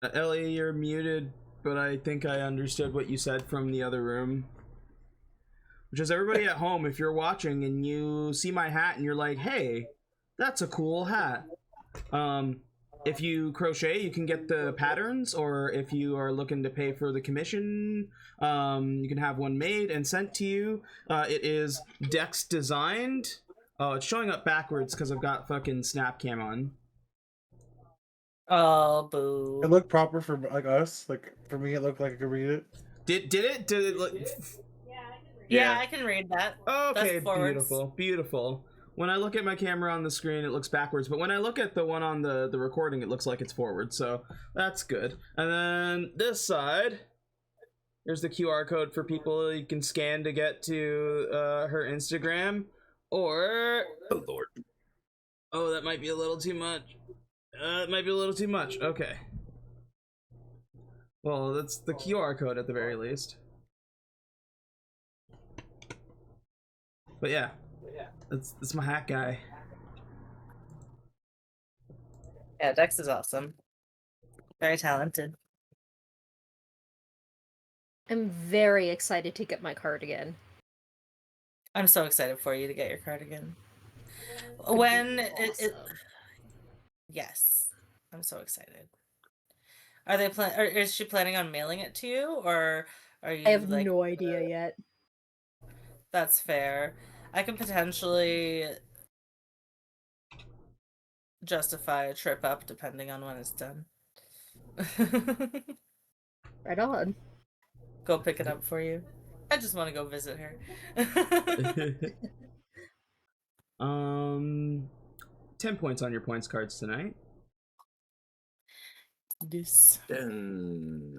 Ellie, you're muted, but I think I understood what you said from the other room. Which is, everybody at home, if you're watching and you see my hat and you're like, hey, that's a cool hat. If you crochet, you can get the patterns, or if you are looking to pay for the commission, you can have one made and sent to you. It is Dex designed. Oh, it's showing up backwards because I've got fucking snap cam on. Oh, boo. It looked proper for like us. Like for me, it looked like I could read it. Did it look? Yeah, I can read that. Okay, beautiful. When I look at my camera on the screen, it looks backwards, but when I look at the one on the recording, it looks like it's forward, so that's good. And then this side, here's the QR code for people you can scan to get to her Instagram, or... Oh, Lord. Oh, that might be a little too much. It might be a little too much. Okay. Well, that's the QR code at the very least. But yeah. That's my hat guy. Yeah, Dex is awesome. Very talented. I'm very excited to get my cardigan. I'm so excited for you to get your cardigan. When it yes, I'm so excited. Are they or is she planning on mailing it to you, or are you? I have no idea yet. That's fair. I can potentially justify a trip up depending on when it's done. Right on. Go pick it up for you. I just want to go visit her. 10 points on your points cards tonight. This 10.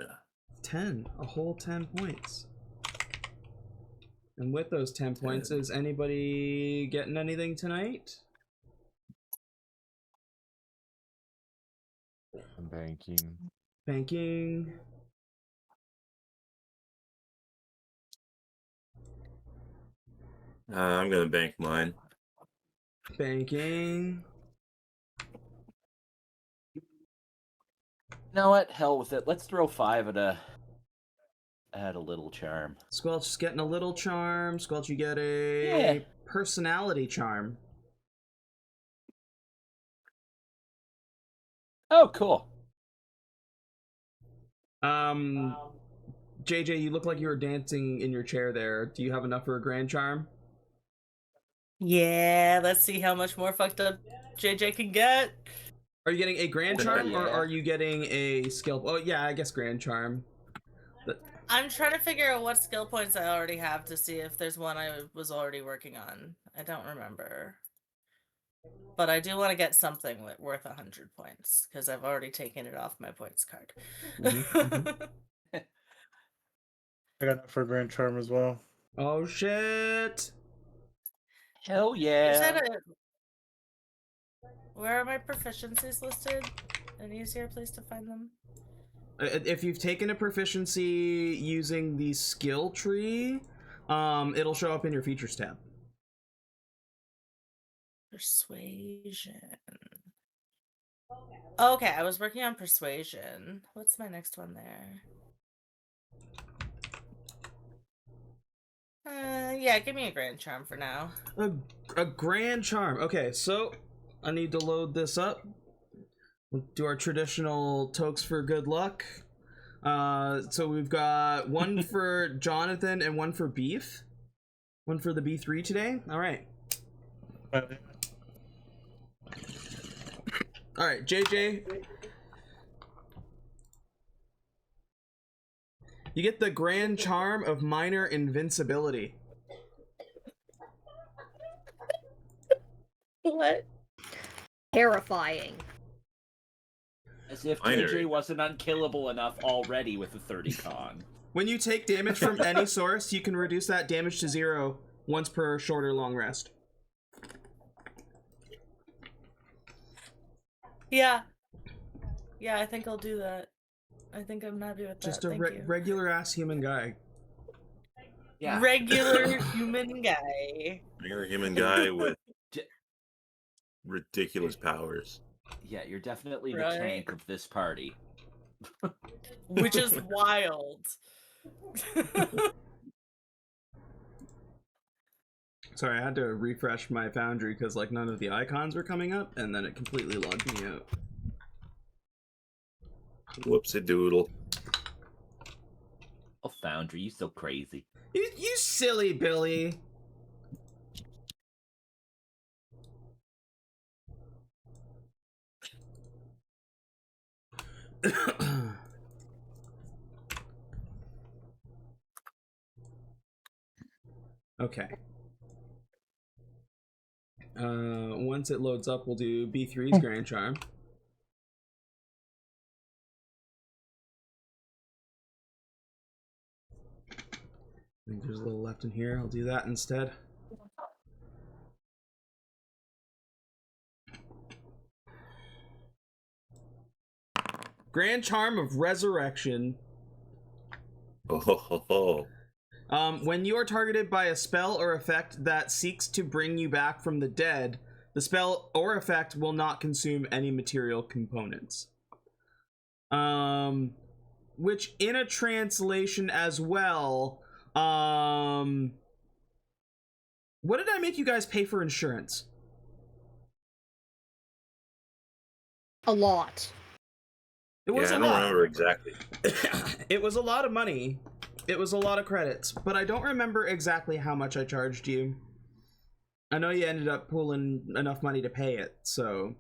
A whole 10 points. And with those 10 points, is anybody getting anything tonight? I'm banking. Banking. I'm gonna bank mine. Banking. You know what? Hell with it. Let's throw 5 at a little charm. Squelch is getting a little charm. Squelch, you get a personality charm. Oh, cool. JJ, you look like you were dancing in your chair there. Do you have enough for a grand charm? Yeah, let's see how much more fucked up JJ can get. Are you getting a grand charm, or are you getting a skill? Oh yeah, I guess grand charm. I'm trying to figure out what skill points I already have to see if there's one I was already working on. I don't remember. But I do want to get something worth 100 points, because I've already taken it off my points card. I got enough for Grand Charm as well. Oh shit! Hell yeah! Where are my proficiencies listed? An easier place to find them? If you've taken a proficiency using the skill tree, it'll show up in your features tab. Persuasion. Okay, I was working on persuasion. What's my next one there? Yeah, give me a grand charm for now. A grand charm. Okay, so I need to load this up. We'll do our traditional tokes for good luck. So we've got one for Johnathan and one for Beef. One for the B3 today. All right. All right, JJ. You get the grand charm of minor invincibility. What? Terrifying. As if JJ wasn't unkillable enough already with a 30 con. When you take damage from any source, you can reduce that damage to 0 once per short or long rest. Yeah. Yeah, I think I'll do that. I think I'm happy with that. Just a regular ass human guy. Yeah. Regular human guy. Regular human guy with ridiculous powers. Yeah, you're definitely the tank of this party. which is wild. Sorry, I had to refresh my Foundry because like none of the icons were coming up, and then it completely logged me out. Whoopsie doodle. Oh, Foundry, you so crazy. You silly Billy. Okay. Once it loads up, we'll do B3's Grand Charm. I think there's a little left in here. I'll do that instead. Grand Charm of Resurrection. Oh, ho, ho, ho. When you are targeted by a spell or effect that seeks to bring you back from the dead, the spell or effect will not consume any material components. Which in a translation as well, what did I make you guys pay for insurance? A lot. It was Yeah, I a don't lot. remember exactly. It was a lot of money. It was a lot of credits, but I don't remember exactly how much I charged you. I know you ended up pulling enough money to pay it, so...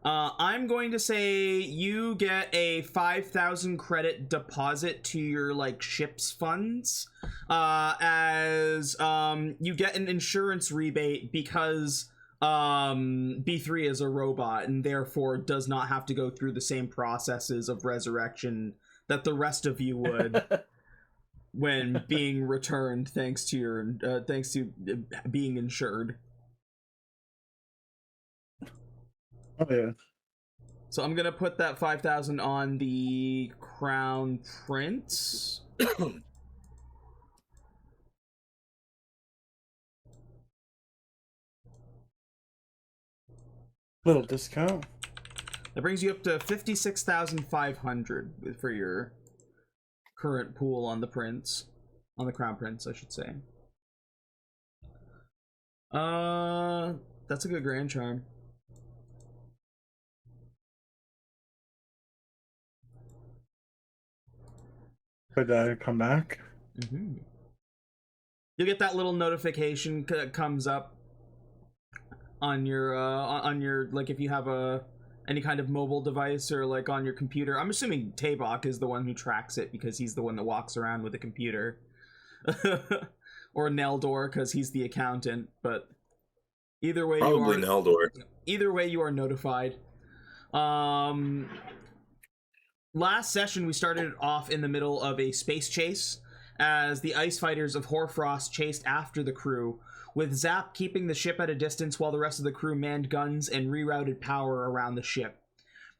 I'm going to say you get a 5,000 credit deposit to your, like, ship's funds, as, you get an insurance rebate because, B3 is a robot and therefore does not have to go through the same processes of resurrection that the rest of you would when being returned thanks to your thanks to being insured. Oh yeah. So I'm gonna put that 5,000 on the Crown Prince. Little discount. That brings you up to 56,500 for your current pool on the Prince. On the Crown Prince, I should say. That's a good Grand Charm. Could I come back? Mm-hmm. You'll get that little notification that comes up on your like if you have any kind of mobile device or like on your computer. I'm assuming Tabok is the one who tracks it because he's the one that walks around with a computer. Or Neldor because he's the accountant, but either way Probably you are Neldor. either way you are notified. Last session we started off in the middle of a space chase as the ice fighters of Hoarfrost chased after the crew, with Zap keeping the ship at a distance while the rest of the crew manned guns and rerouted power around the ship.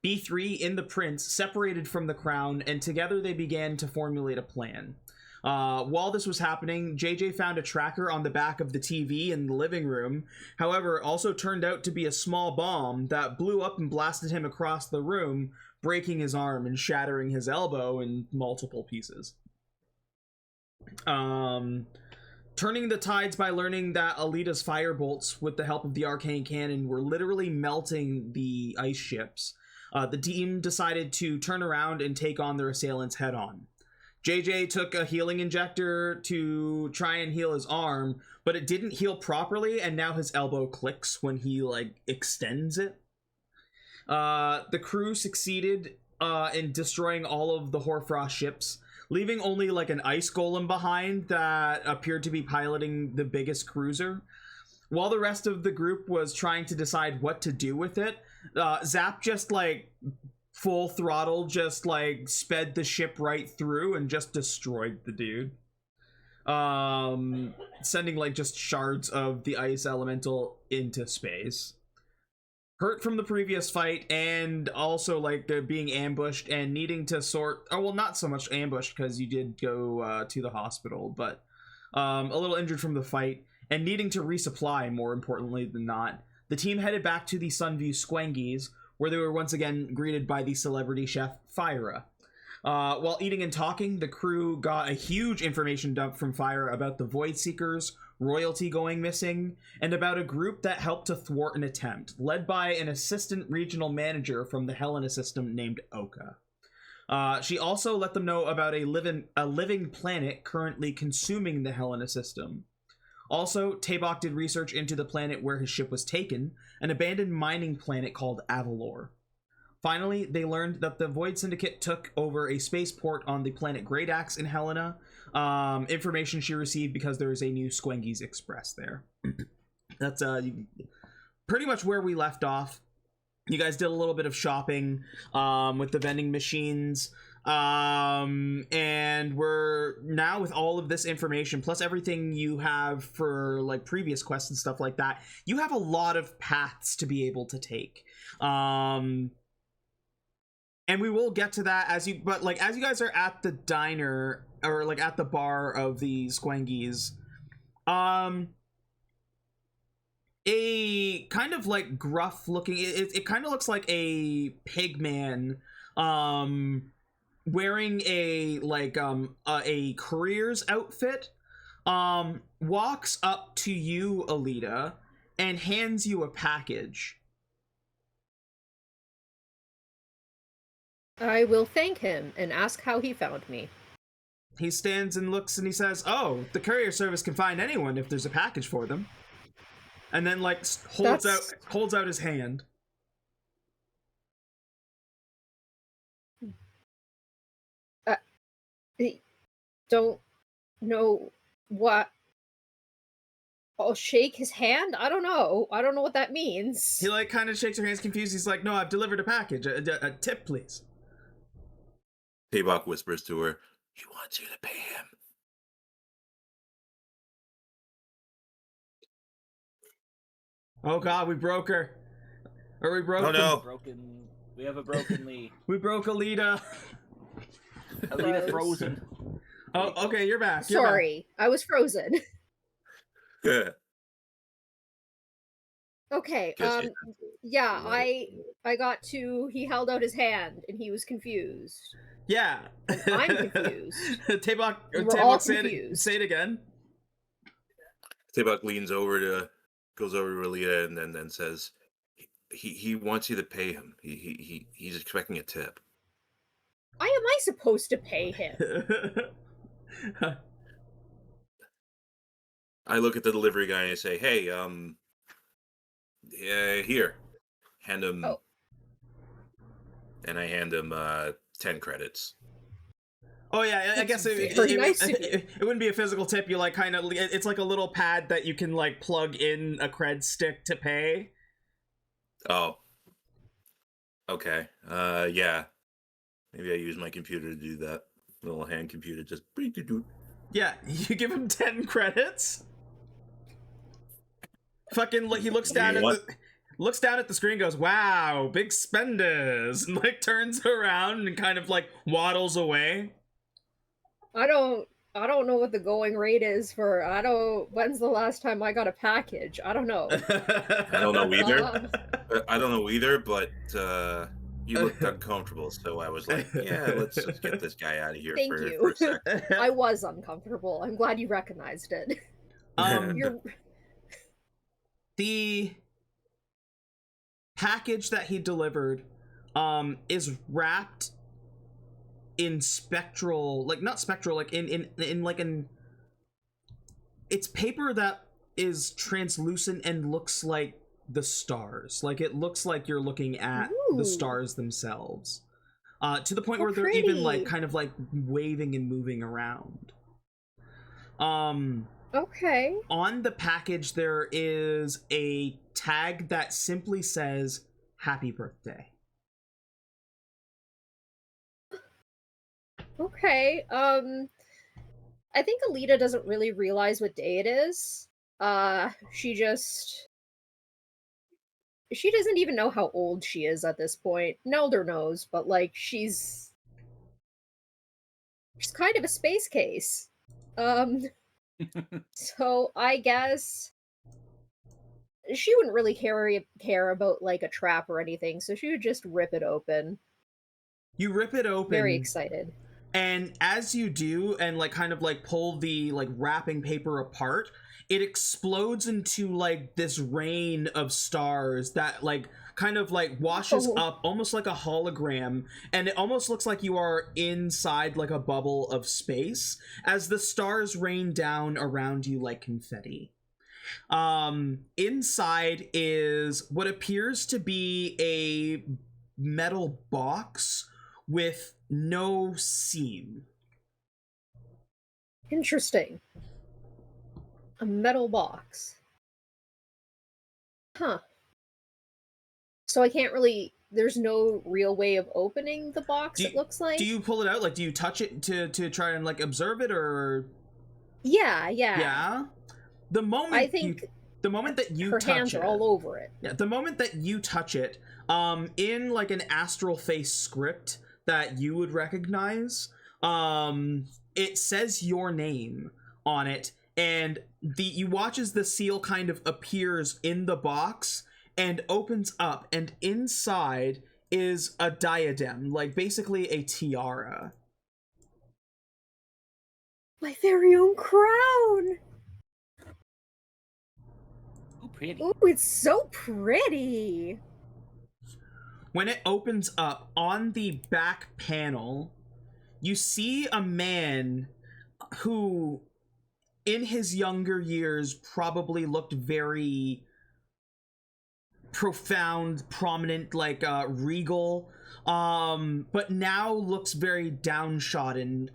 B3 in the Prince separated from the Crown, and together they began to formulate a plan. While this was happening, JJ found a tracker on the back of the TV in the living room. However, it also turned out to be a small bomb that blew up and blasted him across the room, breaking his arm and shattering his elbow in multiple pieces. Turning the tides by learning that Aelita's firebolts, with the help of the arcane cannon, were literally melting the ice ships, the team decided to turn around and take on their assailants head-on. JJ took a healing injector to try and heal his arm, but it didn't heal properly, and now his elbow clicks when he, like, extends it. The crew succeeded in destroying all of the Hoarfrost ships, leaving only like an ice golem behind that appeared to be piloting the biggest cruiser. While the rest of the group was trying to decide what to do with it, Zap just like full throttle just like sped the ship right through and just destroyed the dude. Sending like just shards of the ice elemental into space. Hurt from the previous fight and also like being ambushed and needing to sort, oh well, not so much ambushed because you did go to the hospital, but a little injured from the fight and needing to resupply, more importantly than not, the team headed back to the Sunview Squengies, where they were once again greeted by the celebrity chef Fyra. While eating and talking, the crew got a huge information dump from Fyra about the Void Seekers, royalty going missing, and about a group that helped to thwart an attempt, led by an assistant regional manager from the Helena system named Oka. She also let them know about a living planet currently consuming the Helena system. Also, Tabok did research into the planet where his ship was taken, an abandoned mining planet called Avalor. Finally, they learned that the Void Syndicate took over a spaceport on the planet Great Axe in Helena. Information she received because there is a new Squengies Express there. That's pretty much where we left off. You guys did a little bit of shopping with the vending machines. And we're now with all of this information, plus everything you have for like previous quests and stuff like that, you have a lot of paths to be able to take. And we will get to that as you guys are at the diner or like at the bar of the Squengies, a kind of like gruff looking, it kind of looks like a pig man, wearing a courier's outfit, walks up to you, Aelita, and hands you a package. I will thank him and ask how he found me. He stands and looks and he says, "Oh, the courier service can find anyone if there's a package for them." And then like holds out his hand. I don't know what. I'll shake his hand? I don't know what that means. He like kind of shakes her hands confused. He's like, "No, I've delivered a package. A tip, please." Tabok whispers to her, "He wants you to pay him." Oh god, we broke her. Or we broke Oh no. We have a broken Lee. We broke Aelita. Aelita frozen. Oh, okay, you're back. Sorry, I was frozen. Okay, Guess yeah, I got to, he held out his hand and he was confused. Yeah. I'm confused. Tabok, all say confused. it again. Tabok goes over to Aelita and then says, he wants you to pay him. He's expecting a tip. Why am I supposed to pay him? I look at the delivery guy and I say, "Hey, here." Hand him. Oh. And I hand him 10 credits. Oh yeah, I guess it wouldn't be a physical tip. You like kind of, it's like a little pad that you can like plug in a cred stick to pay. Oh. Okay. Yeah. Maybe I use my computer to do that. Little hand computer, just. Yeah, you give him 10 credits. Fucking, he looks down at the screen, goes, "Wow, big spenders," and like turns around and kind of like waddles away. I don't know what the going rate is for, when's the last time I got a package? I don't know. I don't know either. I don't know either, but you looked uncomfortable, so I was like, "Yeah, let's just get this guy out of here Thank for you. a second." I was uncomfortable. I'm glad you recognized it. The package that he delivered is wrapped in spectral, like not spectral, like in like an, it's paper that is translucent and looks like the stars. Like it looks like you're looking at the stars themselves. To the point where they're even like kind of like waving and moving around. Okay. On the package there is a tag that simply says "Happy Birthday." Okay. I think Aelita doesn't really realize what day it is. She doesn't even know how old she is at this point. Nelder knows, but like she's kind of a space case. So I guess she wouldn't really care about like a trap or anything, so she would just rip it open. You rip it open. Very excited. And as you do, and like kind of like pull the like wrapping paper apart, it explodes into like this rain of stars that like kind of like washes up almost like a hologram, and it almost looks like you are inside like a bubble of space as the stars rain down around you like confetti. Inside is what appears to be a metal box with no seam. Interesting. A metal box. Huh. So I can't really... There's no real way of opening the box, it looks like? Do you pull it out? Like, do you touch it to try and, like, observe it, or... Yeah. Yeah? The moment I think the moment that you her touch hands it... are all over it. Yeah, the moment that you touch it, in, like, an astral face script that you would recognize, it says your name on it, and you watch as the seal kind of appears in the box and opens up, and inside is a diadem, like basically a tiara. My very own crown! Ooh, pretty. Ooh, it's so pretty! When it opens up, on the back panel, you see a man who, in his younger years, probably looked very profound, prominent, like regal, but now looks very downtrodden,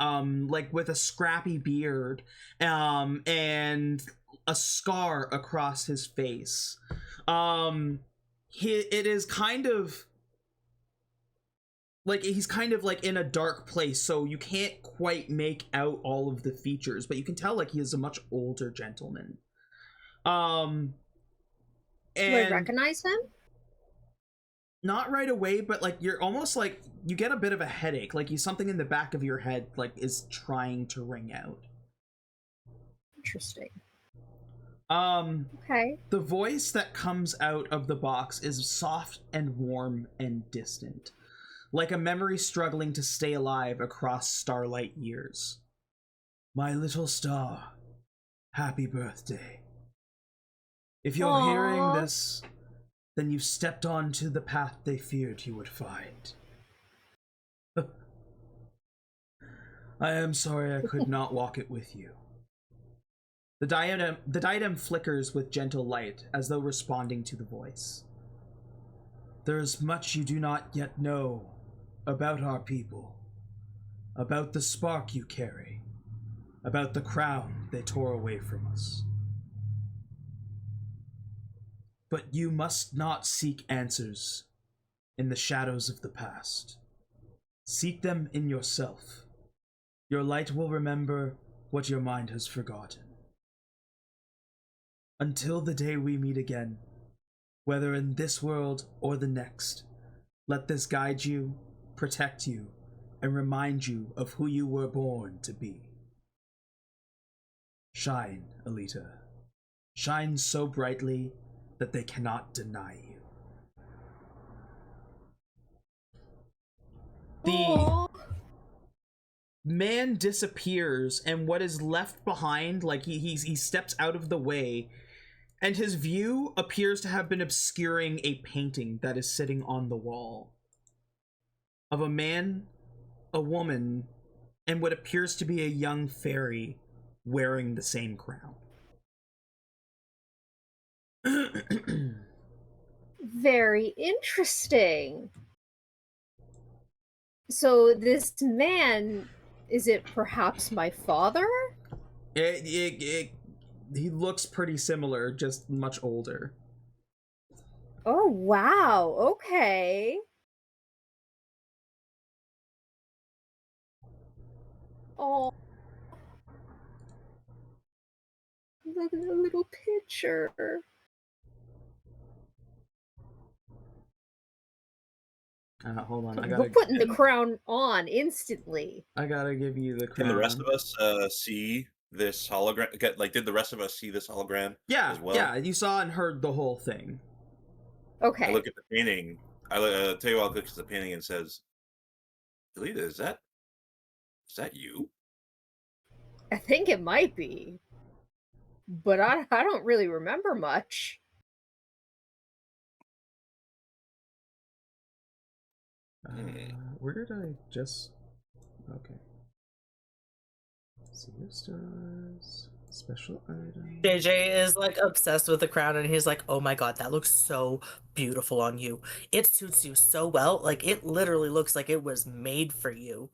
like with a scrappy beard, and a scar across his face. It is kind of like he's kind of like in a dark place, so you can't quite make out all of the features, but you can tell like he is a much older gentleman. And do I recognize him? Not right away, but like you're almost like you get a bit of a headache, like something in the back of your head like is trying to ring out. Interesting. Okay. The voice that comes out of the box is soft and warm and distant, like a memory struggling to stay alive across starlight years. My little star, happy birthday. If you're hearing this, then you've stepped onto the path they feared you would find. I am sorry I could not walk it with you. The diadem flickers with gentle light, as though responding to the voice. There is much you do not yet know about our people, about the spark you carry, about the crown they tore away from us. But you must not seek answers in the shadows of the past. Seek them in yourself. Your light will remember what your mind has forgotten. Until the day we meet again, whether in this world or the next, let this guide you, protect you, and remind you of who you were born to be. Shine, Aelita. Shine so brightly that they cannot deny you. The man disappears, and what is left behind, like he steps out of the way, and his view appears to have been obscuring a painting that is sitting on the wall of a man, a woman, and what appears to be a young fairy wearing the same crown. Very interesting. So this man, is it perhaps my father? He looks pretty similar, just much older. Oh, wow. Okay. Oh. Look at the little picture. Hold on, We're putting the crown on instantly. I gotta give you the crown. Can the rest of us see this hologram? Like, did the rest of us see this hologram Yeah, as well? yeah, you saw and heard the whole thing. Okay. I look at the painting. I tell you, I'll look at the painting and says, "Aelita, is that you?" I think it might be. But I don't really remember much. Where did I just... Okay. See your stars. Special item. JJ is like obsessed with the crown, and he's like, "Oh my god, that looks so beautiful on you. It suits you so well. Like it literally looks like it was made for you."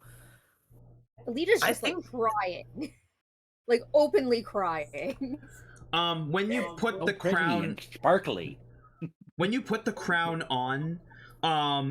Alita's I just think- like crying. Like openly crying. When you put So the pretty crown... and sparkly. When you put the crown on,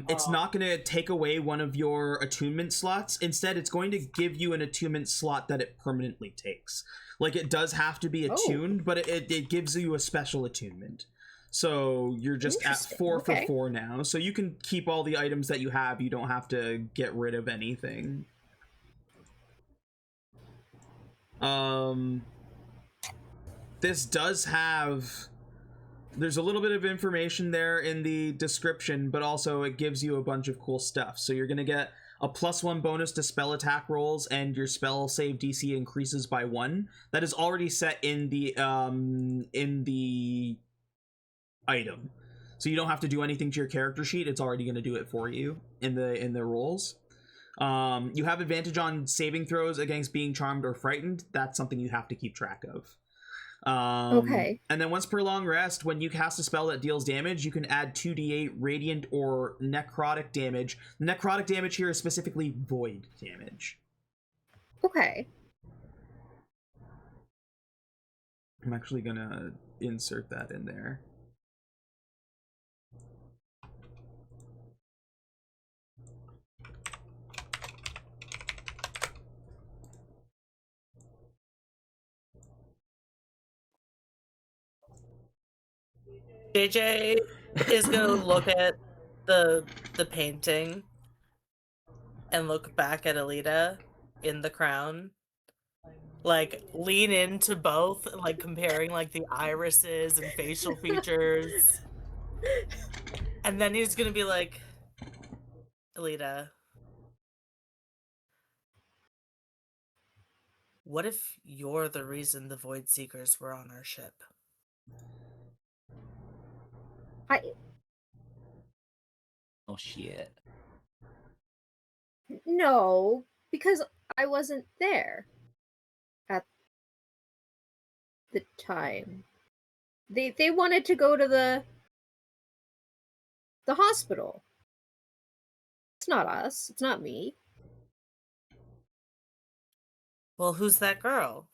it's not going to take away one of your attunement slots. Instead, it's going to give you an attunement slot that it permanently takes. Like, it does have to be attuned, but it gives you a special attunement. So you're just at 4 for 4 now. So you can keep all the items that you have. You don't have to get rid of anything. This does have... There's a little bit of information there in the description, but also it gives you a bunch of cool stuff. So you're going to get a +1 bonus to spell attack rolls, and your spell save DC increases by 1. That is already set in the item. So you don't have to do anything to your character sheet. It's already going to do it for you in the rolls. You have advantage on saving throws against being charmed or frightened. That's something you have to keep track of. Okay. And then once per long rest, when you cast a spell that deals damage, you can add 2d8 radiant or necrotic damage. The necrotic damage here is specifically void damage. Okay. I'm actually gonna insert that in there. JJ is gonna look at the painting and look back at Aelita in the crown. Like lean into both, like comparing like the irises and facial features. And then he's gonna be like, Aelita, what if you're the reason the Void Seekers were on our ship? Oh shit. No, because I wasn't there at the time. They wanted to go to the hospital. It's not us. It's not me. Well, who's that girl?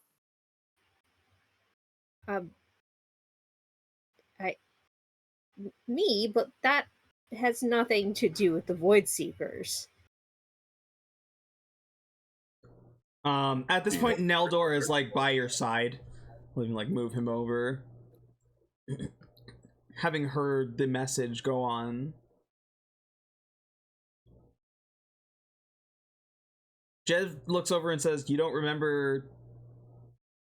Me, but that has nothing to do with the Void Seekers. At this point, Neldor is like by your side. We'll even like move him over. Having heard the message go on. Jev looks over and says, you don't remember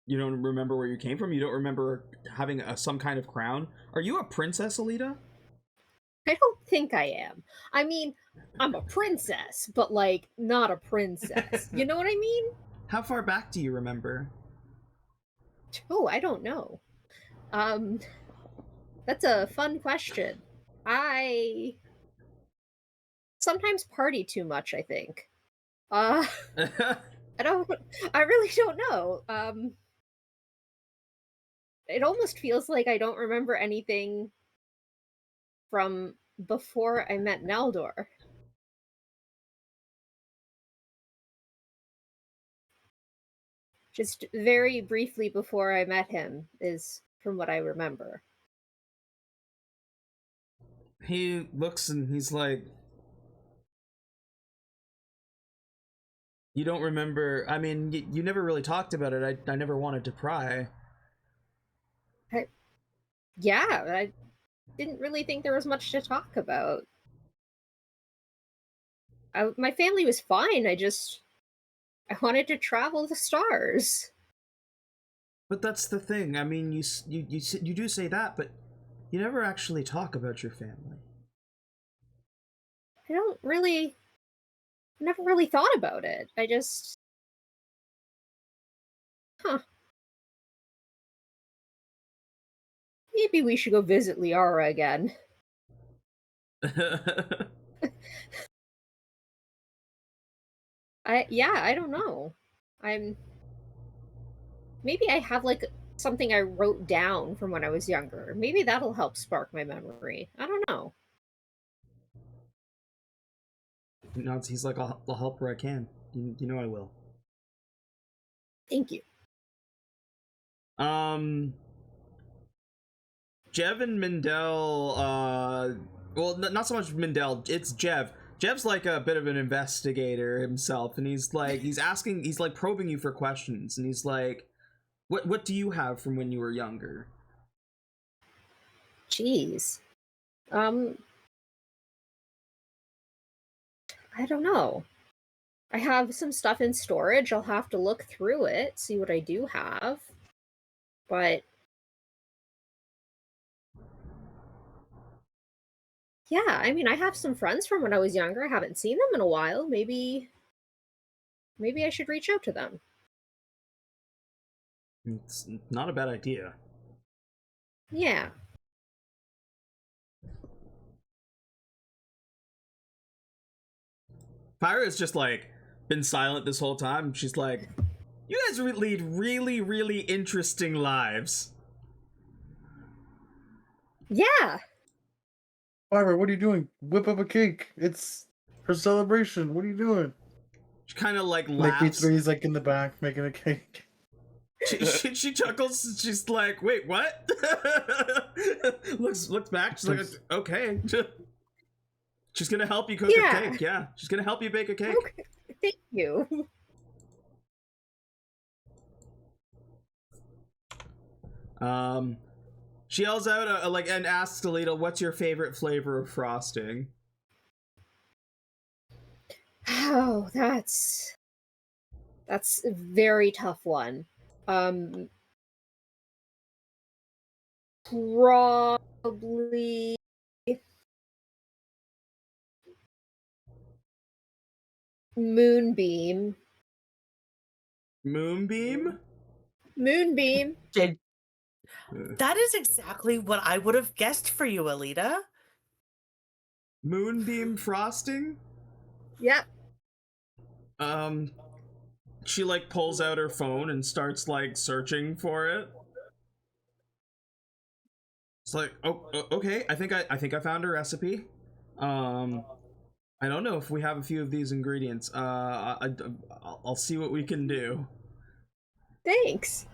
where you came from? You don't remember having some kind of crown? Are you a princess, Aelita? I don't think I am. I mean, I'm a princess, but like not a princess. You know what I mean? How far back do you remember? Oh, I don't know. That's a fun question. I sometimes party too much, I think. I really don't know. It almost feels like I don't remember anything from before I met Neldor. Just very briefly before I met him is from what I remember. He looks and he's like, you don't remember? I mean, you never really talked about it. I never wanted to pry. Yeah, I didn't really think there was much to talk about. My family was fine. I wanted to travel the stars. But that's the thing. I mean, you do say that, but you never actually talk about your family. I never really thought about it. I just... Huh. Maybe we should go visit Liara again. I don't know. Maybe I have, like, something I wrote down from when I was younger. Maybe that'll help spark my memory. I don't know. He's like, I'll help where I can. You know I will. Thank you. Jev and Mindell, well, not so much Mindell, it's Jev. Jev's like a bit of an investigator himself, and he's like probing you for questions, and he's like, what do you have from when you were younger? Jeez. I don't know. I have some stuff in storage. I'll have to look through it, see what I do have. But yeah, I mean, I have some friends from when I was younger. I haven't seen them in a while. Maybe I should reach out to them. It's not a bad idea. Yeah. Pyra's just like been silent this whole time. She's like, you guys lead really, really interesting lives. Yeah. Barbara, what are you doing? Whip up a cake. It's her celebration. What are you doing? She kind of like Like laughs. B3's like in the back making a cake. She chuckles. She's like, "Wait, what?" looks back. She's like, "Okay." She's gonna help you cook a cake. Yeah, she's gonna help you bake a cake. Okay. Thank you. She yells out and asks Aelita, "What's your favorite flavor of frosting?" Oh, that's a very tough one. Probably Moonbeam. Moonbeam? Moonbeam. That is exactly what I would have guessed for you, Aelita. Moonbeam frosting? Yep. She like pulls out her phone and starts like searching for it. It's like, oh, okay. I think I found a recipe. I don't know if we have a few of these ingredients. I'll see what we can do. Thanks.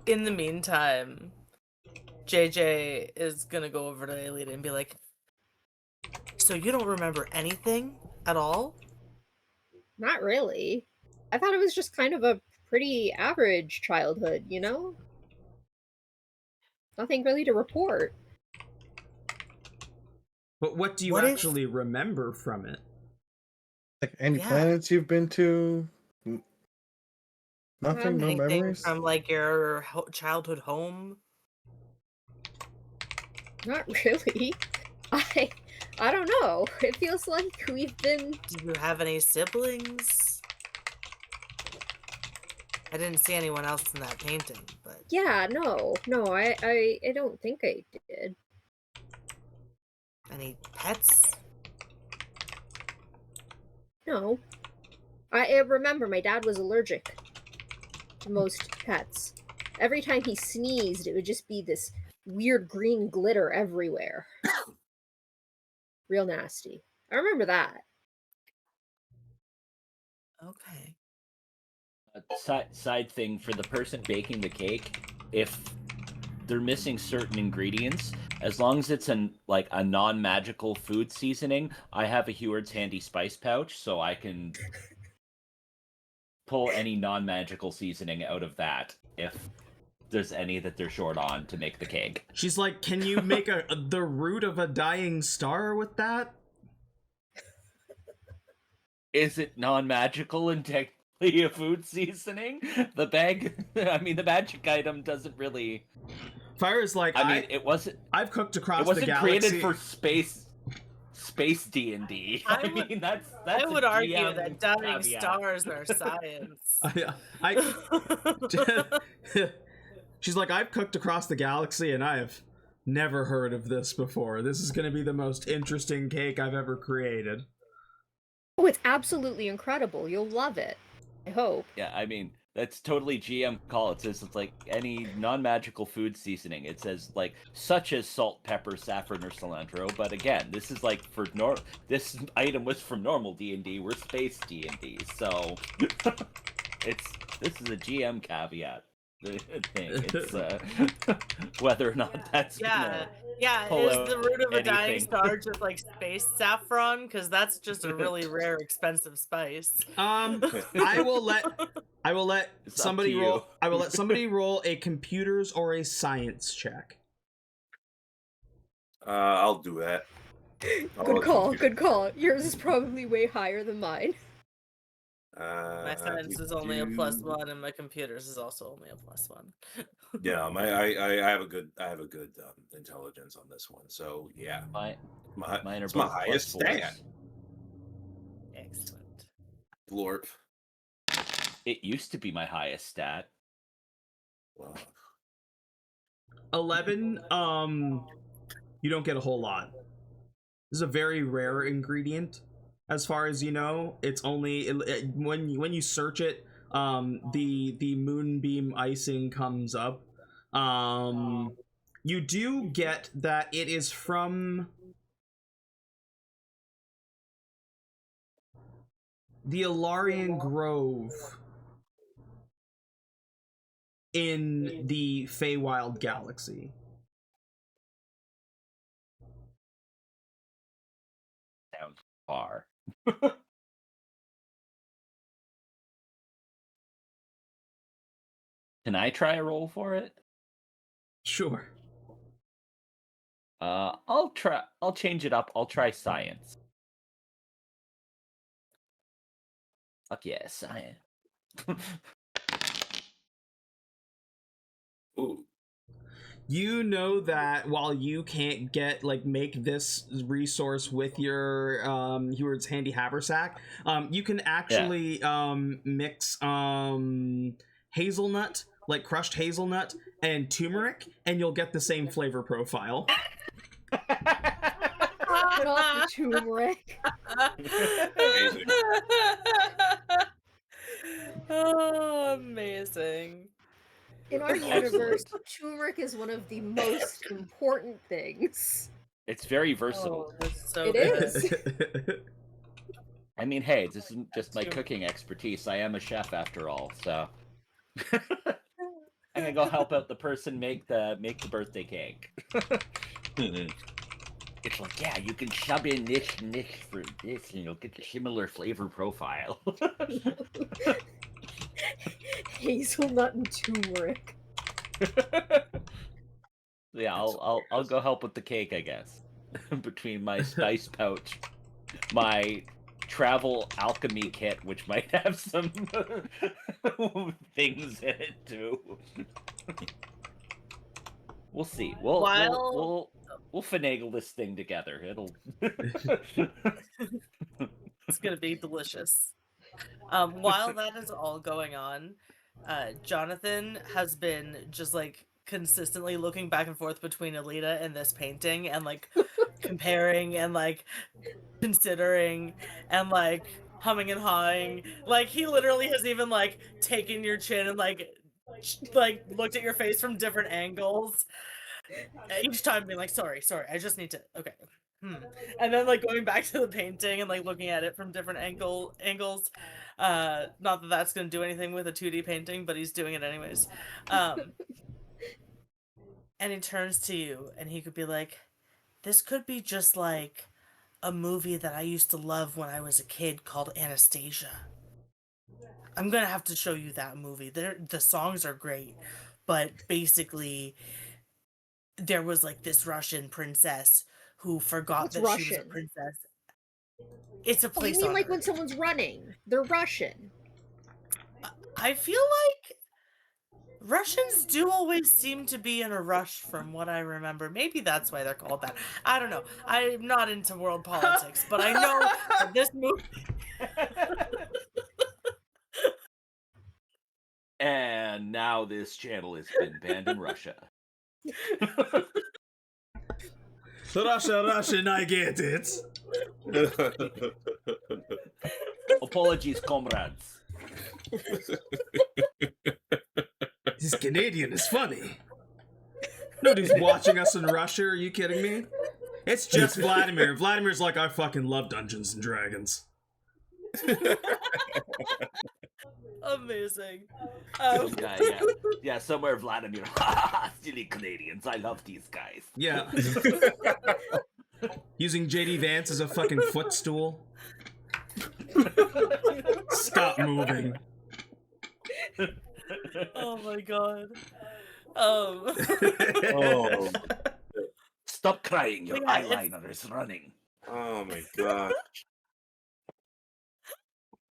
In the meantime, JJ is gonna go over to Aelita and be like, so you don't remember anything at all? Not really. I thought it was just kind of a pretty average childhood, you know? Nothing really to report. But what do you actually remember from it? Like any planets you've been to? Nothing, no Anything memories? from like your childhood home? Not really. I don't know. It feels like we've been... Do you have any siblings? I didn't see anyone else in that painting, but... Yeah, no, I don't think I did. Any pets? No. I remember my dad was allergic to most pets. Every time he sneezed, it would just be this weird green glitter everywhere. Real nasty. I remember that. Okay. Side thing for the person baking the cake, if they're missing certain ingredients, as long as it's a non-magical food seasoning, I have a Heward's handy spice pouch, so I can pull any non-magical seasoning out of that if there's any that they're short on to make the cake. She's like, can you make the root of a dying star with that? Is it non-magical and technically a food seasoning? The magic item doesn't really. Fire is like, I mean, I've cooked across It wasn't the galaxy. created for space D&D. I mean, that's I a would argue GM that dying caveat. stars are science. She's like, I've cooked across the galaxy and I have never heard of this before. This is going to be the most interesting cake I've ever created. Oh, it's absolutely incredible. You'll love it. I hope. Yeah, I mean, that's totally GM call. It says it's like any non-magical food seasoning. It says like such as salt, pepper, saffron, or cilantro. But again, this is like for this item was from normal D&D. We're space D&D, so this is a GM caveat thing. It's whether or not that's pull Is out the root of a dying anything. star just like space saffron? Because that's just a really rare, expensive spice. I will let It's up somebody to roll. you. I will let somebody roll a computers or a science check. I'll do that. Good call. Good call. Yours is probably way higher than mine. My science is only a +1, and my computers is also only a +1. Yeah, I have a good intelligence on this one. So yeah, Mine are it's my both highest +4s. stat. Excellent. Blorp. It used to be my highest stat. Wow. 11. You don't get a whole lot. This is a very rare ingredient. As far as you know, it's only when you search it, the moonbeam icing comes up. You do get that it is from the Alarian Grove in the Feywild Galaxy. Sounds far. Can I try a roll for it? Sure. I'll change it up. I'll try science. Fuck yeah, science. Ooh. You know that while you can't make this resource with your Heward's handy haversack, you can actually mix hazelnut, like crushed hazelnut, and turmeric, and you'll get the same flavor profile. Get off the turmeric. Amazing. Oh, amazing. In our universe, turmeric is one of the most important things. It's very versatile. Oh, that's so It good. is. I mean, hey, this isn't just my cooking expertise. I am a chef after all, so I'm gonna go help out the person make the birthday cake. It's like, yeah, you can shove in this and this for this, and you'll get the similar flavor profile. Hazelnut and turmeric. Yeah, I'll go help with the cake, I guess. Between my spice pouch, my travel alchemy kit, which might have some things in it too. We'll see. We'll finagle this thing together. It'll. It's gonna be delicious. While that is all going on, Johnathan has been just like consistently looking back and forth between Aelita and this painting and like comparing and like considering and like humming and hawing. Like he literally has even like taken your chin and like looked at your face from different angles. Each time being like, sorry, I just need to okay. And then like going back to the painting and like looking at it from different angles. Not that that's gonna do anything with a 2D painting, but he's doing it anyways. And he turns to you and he could be like, this could be just like a movie that I used to love when I was a kid called Anastasia. I'm gonna have to show you that movie. The songs are great, but basically there was like this Russian princess who forgot What's that she was a Russian? princess. It's a Oh, place you mean on like when Earth. someone's running? They're Russian. I feel like Russians do always seem to be in a rush from what I remember. Maybe that's why they're called that. I don't know. I'm not into world politics, but I know that this movie... And now this channel has been banned in Russia. Russia, Russian, I get it. Apologies, comrades. This Canadian is funny. Nobody's watching us in Russia, are you kidding me? It's just Vladimir. Vladimir's like, I fucking love Dungeons and Dragons. Amazing. Some guy, yeah, somewhere Vladimir. Silly Canadians, I love these guys. Yeah. Using JD Vance as a fucking footstool. Stop moving. Oh my god. Oh. Stop crying, your Yeah, eyeliner is running. Oh my god.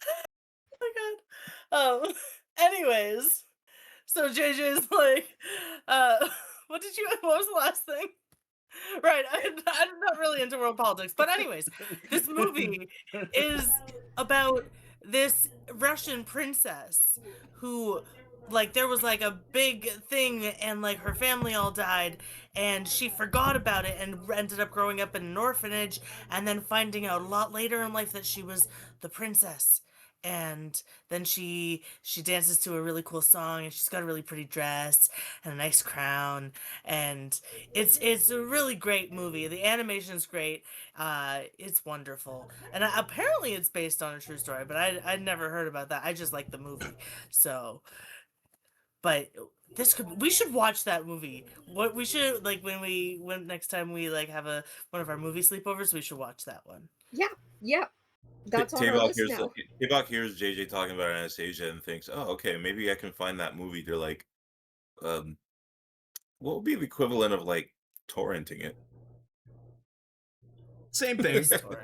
Oh my god. Anyways, so JJ's like, what was the last thing? Right, I'm not really into world politics, but anyways, this movie is about this Russian princess who, like, there was like a big thing and like her family all died and she forgot about it and ended up growing up in an orphanage and then finding out a lot later in life that she was the princess. And then she dances to a really cool song and she's got a really pretty dress and a nice crown and it's a really great movie. The animation's great. It's wonderful. And apparently it's based on a true story, but I'd never heard about that. I just like the movie. So, but we should watch that movie. What we should, like, when next time we like have one of our movie sleepovers, we should watch that one. Yeah. That's on our list now. Tabok hears JJ talking about Anastasia and thinks, "Oh, okay, maybe I can find that movie." They're like, "What would be the equivalent of like torrenting it?" Same thing.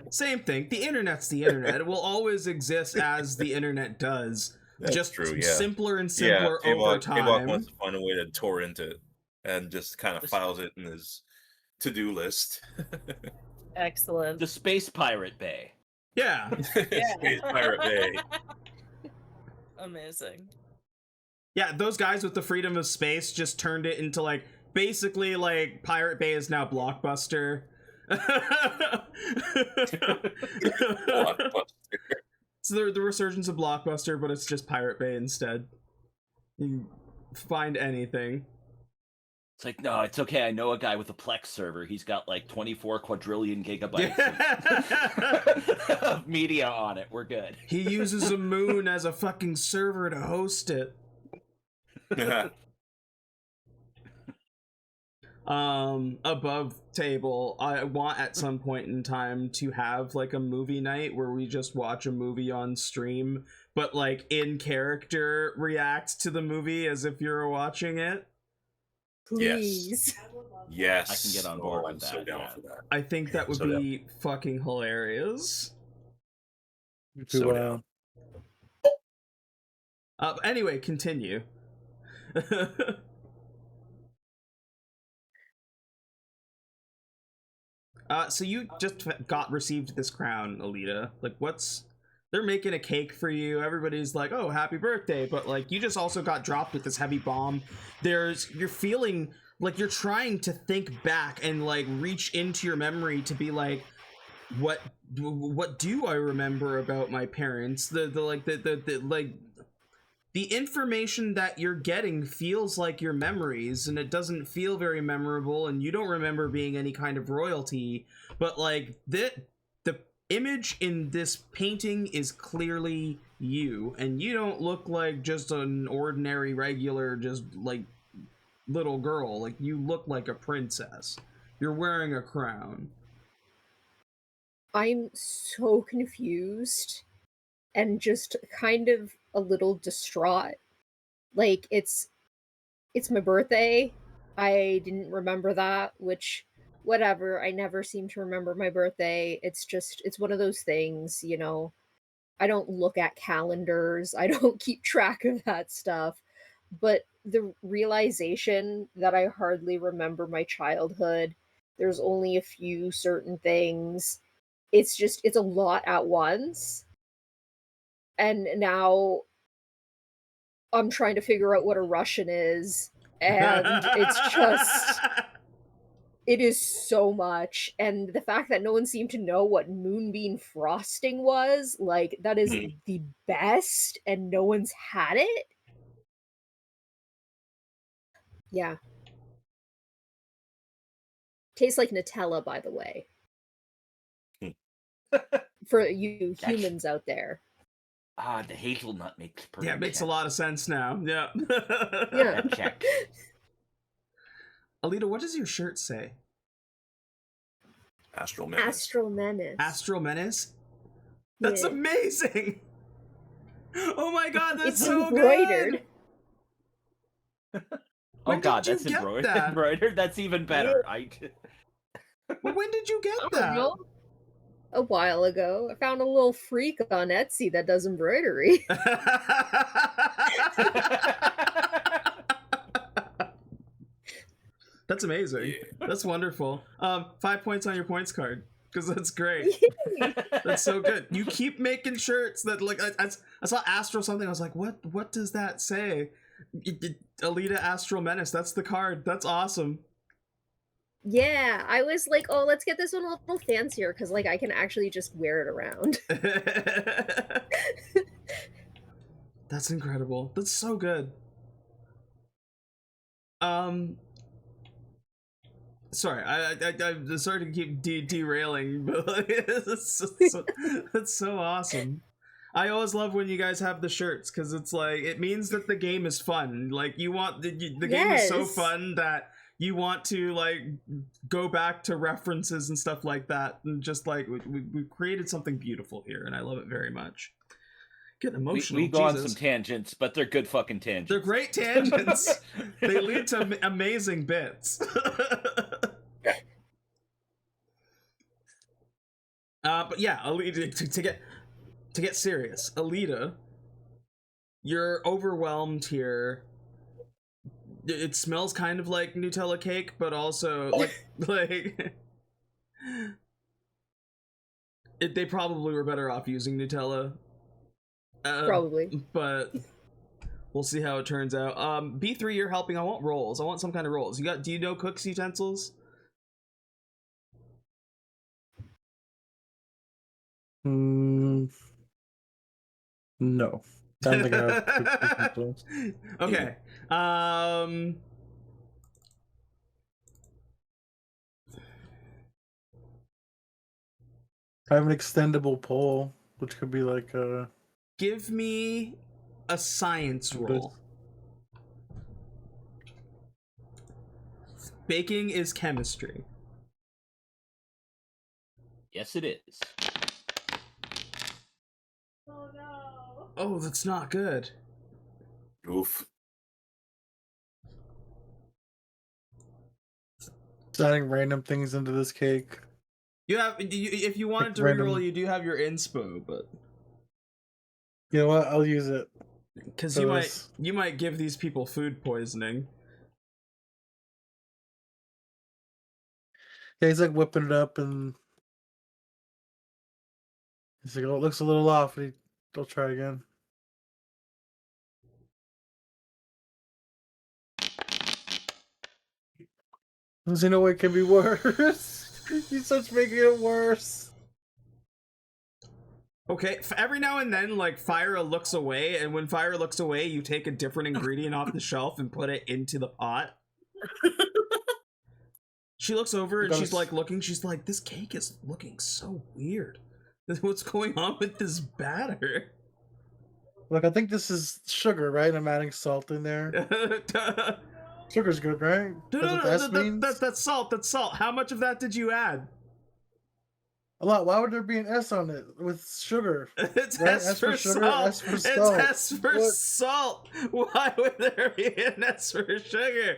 Same thing. The internet's the internet. It will always exist as the internet does. That's just true, yeah. simpler and simpler over time. Tabok wants to find a way to torrent it and just kind of files it in his to-do list. Excellent. The Space Pirate Bay. Yeah. Space Pirate Bay. Amazing. Yeah, those guys with the freedom of space just turned it into like basically like Pirate Bay is now Blockbuster. So the resurgence of Blockbuster, but it's just Pirate Bay instead. You can find anything. It's like, no, it's okay. I know a guy with a Plex server. He's got like 24 quadrillion gigabytes of media on it. We're good. He uses a moon as a fucking server to host it. Above table, I want at some point in time to have like a movie night where we just watch a movie on stream, but like in character react to the movie as if you're watching it. Please. Yes. I can get on board with I'm that. so down Yeah. for that. I think that would be fucking hilarious. So down. Anyway, continue. So you just received this crown, Aelita. Like, they're making a cake for you. Everybody's like, oh, happy birthday. But like, you just also got dropped with this heavy bomb. You're feeling like you're trying to think back and like reach into your memory to be like, what do I remember about my parents? The information that you're getting feels like your memories, and it doesn't feel very memorable, and you don't remember being any kind of royalty, but like the image in this painting is clearly you, and you don't look like just an ordinary, regular, just like little girl. Like, you look like a princess. You're wearing a crown. I'm so confused and just kind of a little distraught. Like, it's my birthday. I didn't remember that, which whatever. I never seem to remember my birthday. It's one of those things, you know. I don't look at calendars. I don't keep track of that stuff. But the realization that I hardly remember my childhood, there's only a few certain things. It's a lot at once. And now I'm trying to figure out what a Russian is. And it is so much. And the fact that no one seemed to know what moonbeam frosting was, like, that is the best, and no one's had it. Yeah. Tastes like Nutella, by the way. For you humans out there. The hazelnut makes perfect Yeah, it makes sense. a lot of sense now. Yeah. Yeah. Check. Aelita, what does your shirt say? Astral Menace. Astral Menace. Astral Menace? That's Yeah. amazing! Oh my god, that's It's so embroidered. good! Oh When god, did you that's get embroidered. that? Embroidered? That's even better. Well, when did you get I don't that? know. A while ago, I found a little freak on Etsy that does embroidery. That's amazing. That's wonderful. 5 points on your points card, because that's great. That's so good. You keep making shirts that, like, I saw Astro something. I was like, what does that say? Aelita Astral Menace. That's the card. That's awesome. Yeah, I was like, oh, let's get this one a little fancier, because, like, I can actually just wear it around. That's incredible. That's so good. Sorry, I'm sorry to keep derailing, but like, that's so awesome. I always love when you guys have the shirts, because it's like, it means that the game is fun. Like, you want the game is so Yes. fun that you want to, like, go back to references and stuff like that, and just like we created something beautiful here, and I love it very much. Getting emotional. We go on Jesus. some tangents, but they're good fucking tangents. They're great tangents. They lead to amazing bits. But yeah, Aelita, to get serious, Aelita, you're overwhelmed here. It smells kind of like Nutella cake, but also like they probably were better off using Nutella. Probably. But we'll see how it turns out. B3, you're helping. I want rolls. I want some kind of rolls. Do you know cook's utensils? No. Don't think I have utensils. Okay. I have an extendable pole, which could be like Give me a science roll. Baking is chemistry. Yes, it is. Oh no. Oh, that's not good. Oof. adding random things into this cake. You have, if you wanted Like to random- reroll, you do have your inspo, but You know what? I'll use it. because So you might give these people food poisoning. Yeah, he's like whipping it up and he's like, oh, it looks a little off. And he'll try again. There's no way it can be worse. He starts making it worse. Okay, every now and then, like, Fyra looks away, and when Fyra looks away, you take a different ingredient off the shelf and put it into the pot. She looks over and she's like looking, she's like, this cake is looking so weird. What's going on with this batter? Look, I think this is sugar, right? I'm adding salt in there. Sugar's good, right? That's what the S means? That's salt, that's salt. How much of that did you add? A lot. Why would there be an S on it with sugar? It's Right? S for sugar, salt. S for It's salt. S for What? salt. Why would there be an S for sugar?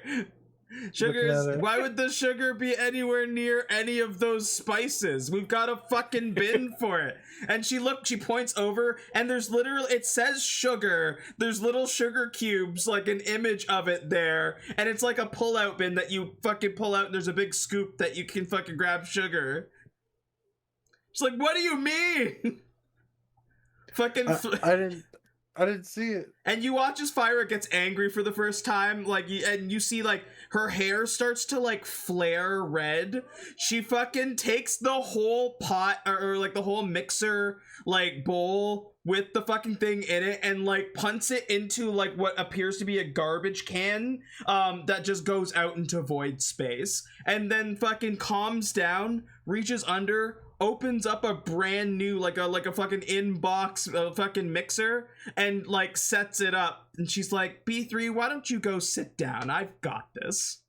Sugars, it. why would the sugar be anywhere near any of those spices? We've got a fucking bin for it. And she points over, and there's literally, it says sugar. There's little sugar cubes, like an image of it there. And it's like a pull-out bin that you fucking pull out, and there's a big scoop that you can fucking grab sugar. She's like, what do you mean? Fucking. I didn't see it. And you watch as Fyra gets angry for the first time, like, and you see, like, her hair starts to, like, flare red. She fucking takes the whole pot, or like, the whole mixer, like, bowl with the fucking thing in it, and, like, punts it into, like, what appears to be a garbage can, that just goes out into void space. And then fucking calms down, reaches under, opens up a brand new like a fucking inbox fucking mixer and like sets it up, and she's like, B3, why don't you go sit down? I've got this.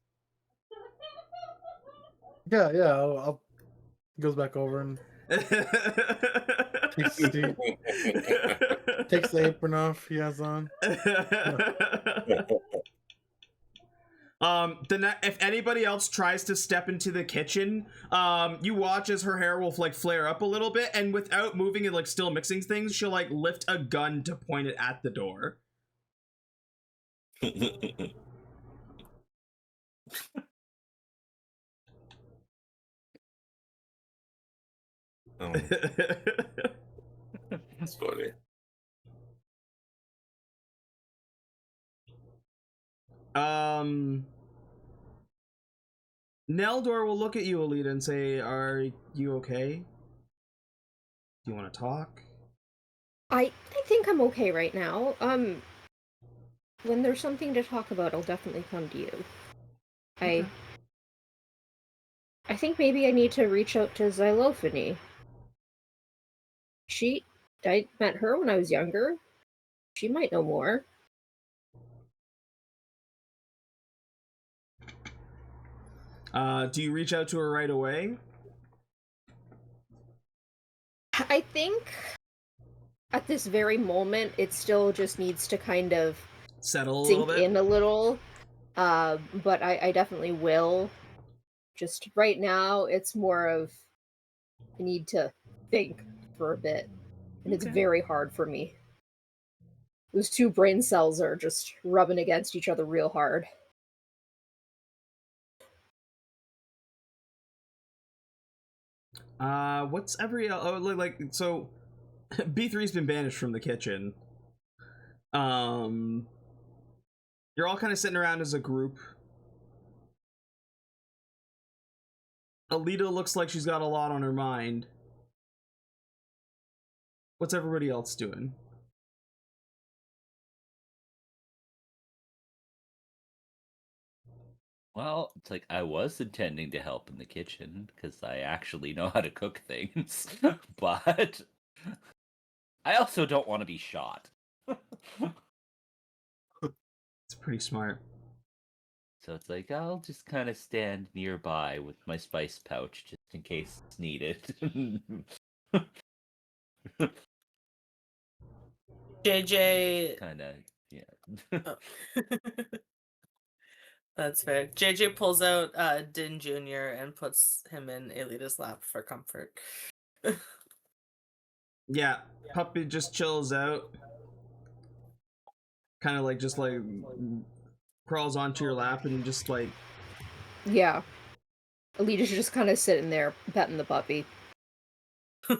Yeah, I'll goes back over and takes the apron off he has on. If anybody else tries to step into the kitchen, you watch as her hair will like flare up a little bit, and without moving and like still mixing things, she'll like lift a gun to point it at the door. That's funny. Neldor will look at you, Aelita, and say, are you okay? Do you want to talk? I think I'm okay right now. When there's something to talk about, I'll definitely come to you. Okay. I think maybe I need to reach out to Xylophony. I met her when I was younger. She might know more. Do you reach out to her right away? I think at this very moment, it still just needs to kind of Settle a sink little bit? in a little. But I definitely will. Just right now, it's more of I need to think for a bit. And it's very hard for me. Those two brain cells are just rubbing against each other real hard. What's so B3's been banished from the kitchen. You're all kind of sitting around as a group. Aelita looks like she's got a lot on her mind. What's everybody else doing? Well, it's like I was intending to help in the kitchen because I actually know how to cook things, but I also don't want to be shot. It's pretty smart. So it's like I'll just kind of stand nearby with my spice pouch just in case it's needed. JJ kind of, yeah. Oh. That's fair. JJ pulls out Din Jr. and puts him in Aelita's lap for comfort. Yeah, puppy just chills out. Kind of like just like crawls onto your lap and just like... Yeah. Alita's just kind of sitting there petting the puppy. A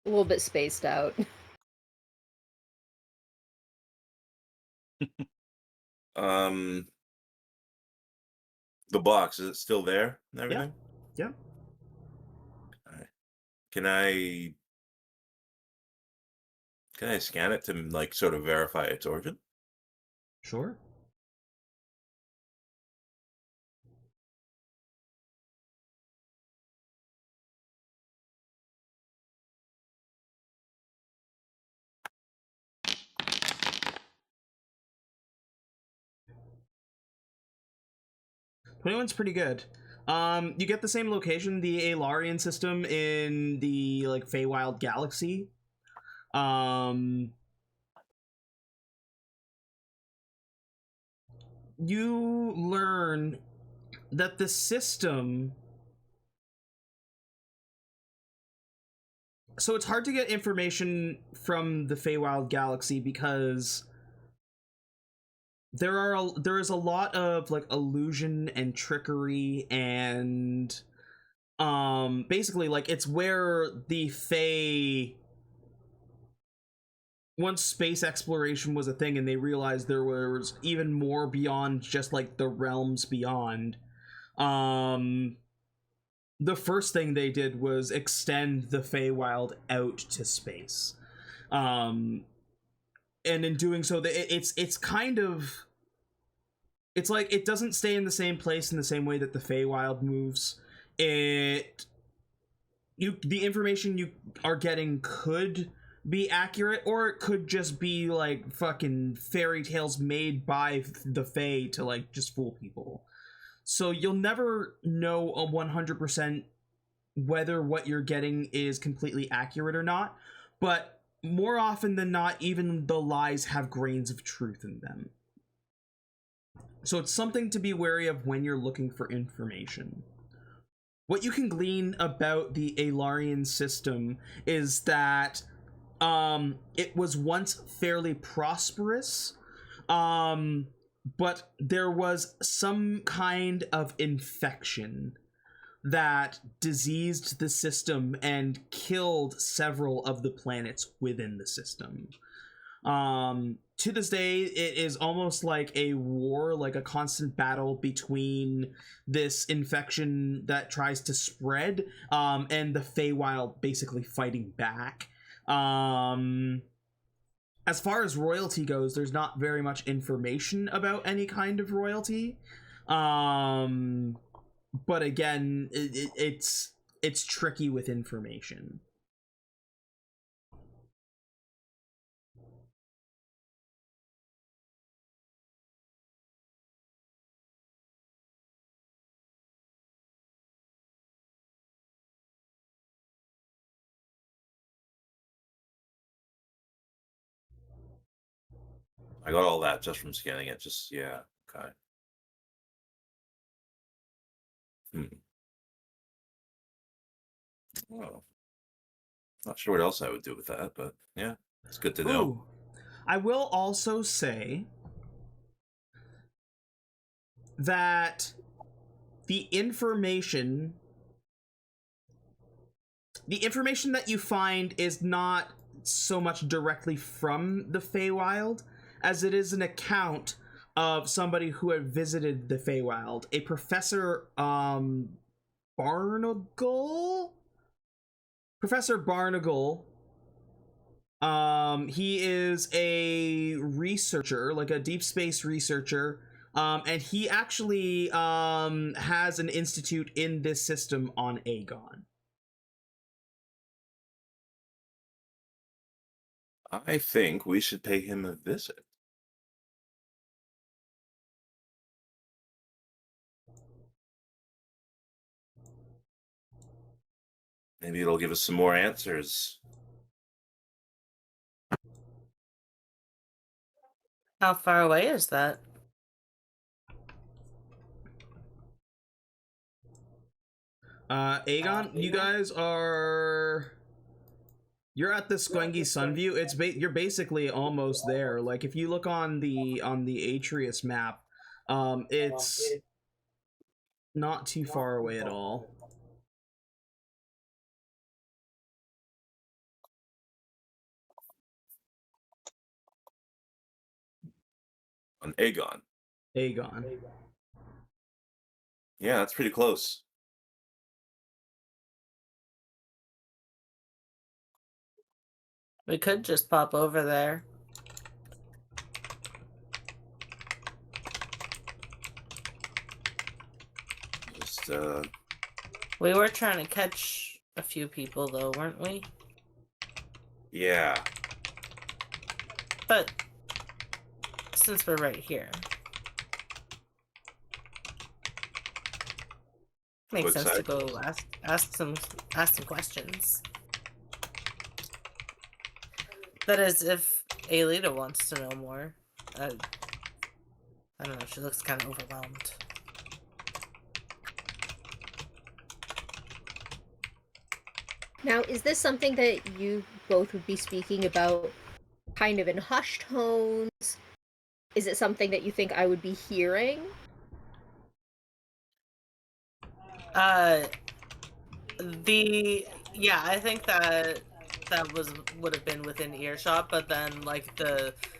little bit spaced out. The box, is it still there and everything? Yeah. All right. Can I scan it to like sort of verify its origin? Sure. One's pretty good. You get the same location, the Aelarian system in the like Feywild galaxy. you learn that the system... So it's hard to get information from the Feywild Galaxy because there is a lot of like illusion and trickery and basically like it's where the Fey, once space exploration was a thing and they realized there was even more beyond just like the realms beyond, the first thing they did was extend the Feywild out to space. And in doing so, it's kind of... It's like, it doesn't stay in the same place in the same way that the Feywild moves. The information you are getting could be accurate, or it could just be, like, fucking fairy tales made by the Fey to, like, just fool people. So you'll never know 100% whether what you're getting is completely accurate or not, but more often than not, even the lies have grains of truth in them. So it's something to be wary of when you're looking for information. What you can glean about the Aelarian system is that it was once fairly prosperous, but there was some kind of infection that diseased the system and killed several of the planets within the system. To this day, it is almost like a war, like a constant battle between this infection that tries to spread, and the Feywild basically fighting back. As far as royalty goes, there's not very much information about any kind of royalty. But again, it's tricky with information. I got all that just from scanning it. Just, yeah, okay. Oh. Not sure what else I would do with that, but yeah, it's good to know. Ooh. I will also say that the information that you find is not so much directly from the Feywild as it is an account of somebody who had visited the Feywild, a Professor Barnacle. He is a researcher, like a deep space researcher, and he actually has an institute in this system on Aegon. I think we should pay him a visit. Maybe it'll give us some more answers. How far away is that? Aegon, you guys are... You're at the Squengy Sunview. You're basically almost there. Like, if you look on the Atreus map, it's not too far away at all. On Aegon. Aegon. Yeah, that's pretty close. We could just pop over there. Just, We were trying to catch a few people, though, weren't we? yeah. But since we're right here, makes sense to go ask some questions. That is, if Aelita wants to know more. I don't know, she looks kind of overwhelmed. Now, is this something that you both would be speaking about kind of in hushed tones? Is it something that you think I would be hearing? Yeah, I think that would have been within earshot, but then like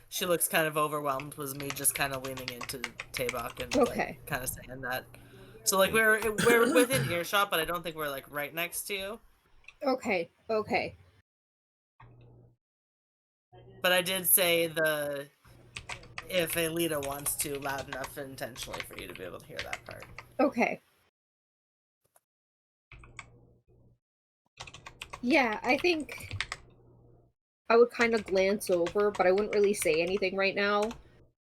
she looks kind of overwhelmed was me just kind of leaning into Tabok and Okay. like, kind of saying that. So like we're within earshot, but I don't think we're like right next to you. Okay. But I did say if Aelita wants to loud enough intentionally for you to be able to hear that part. Okay. Yeah, I think I would kind of glance over, but I wouldn't really say anything right now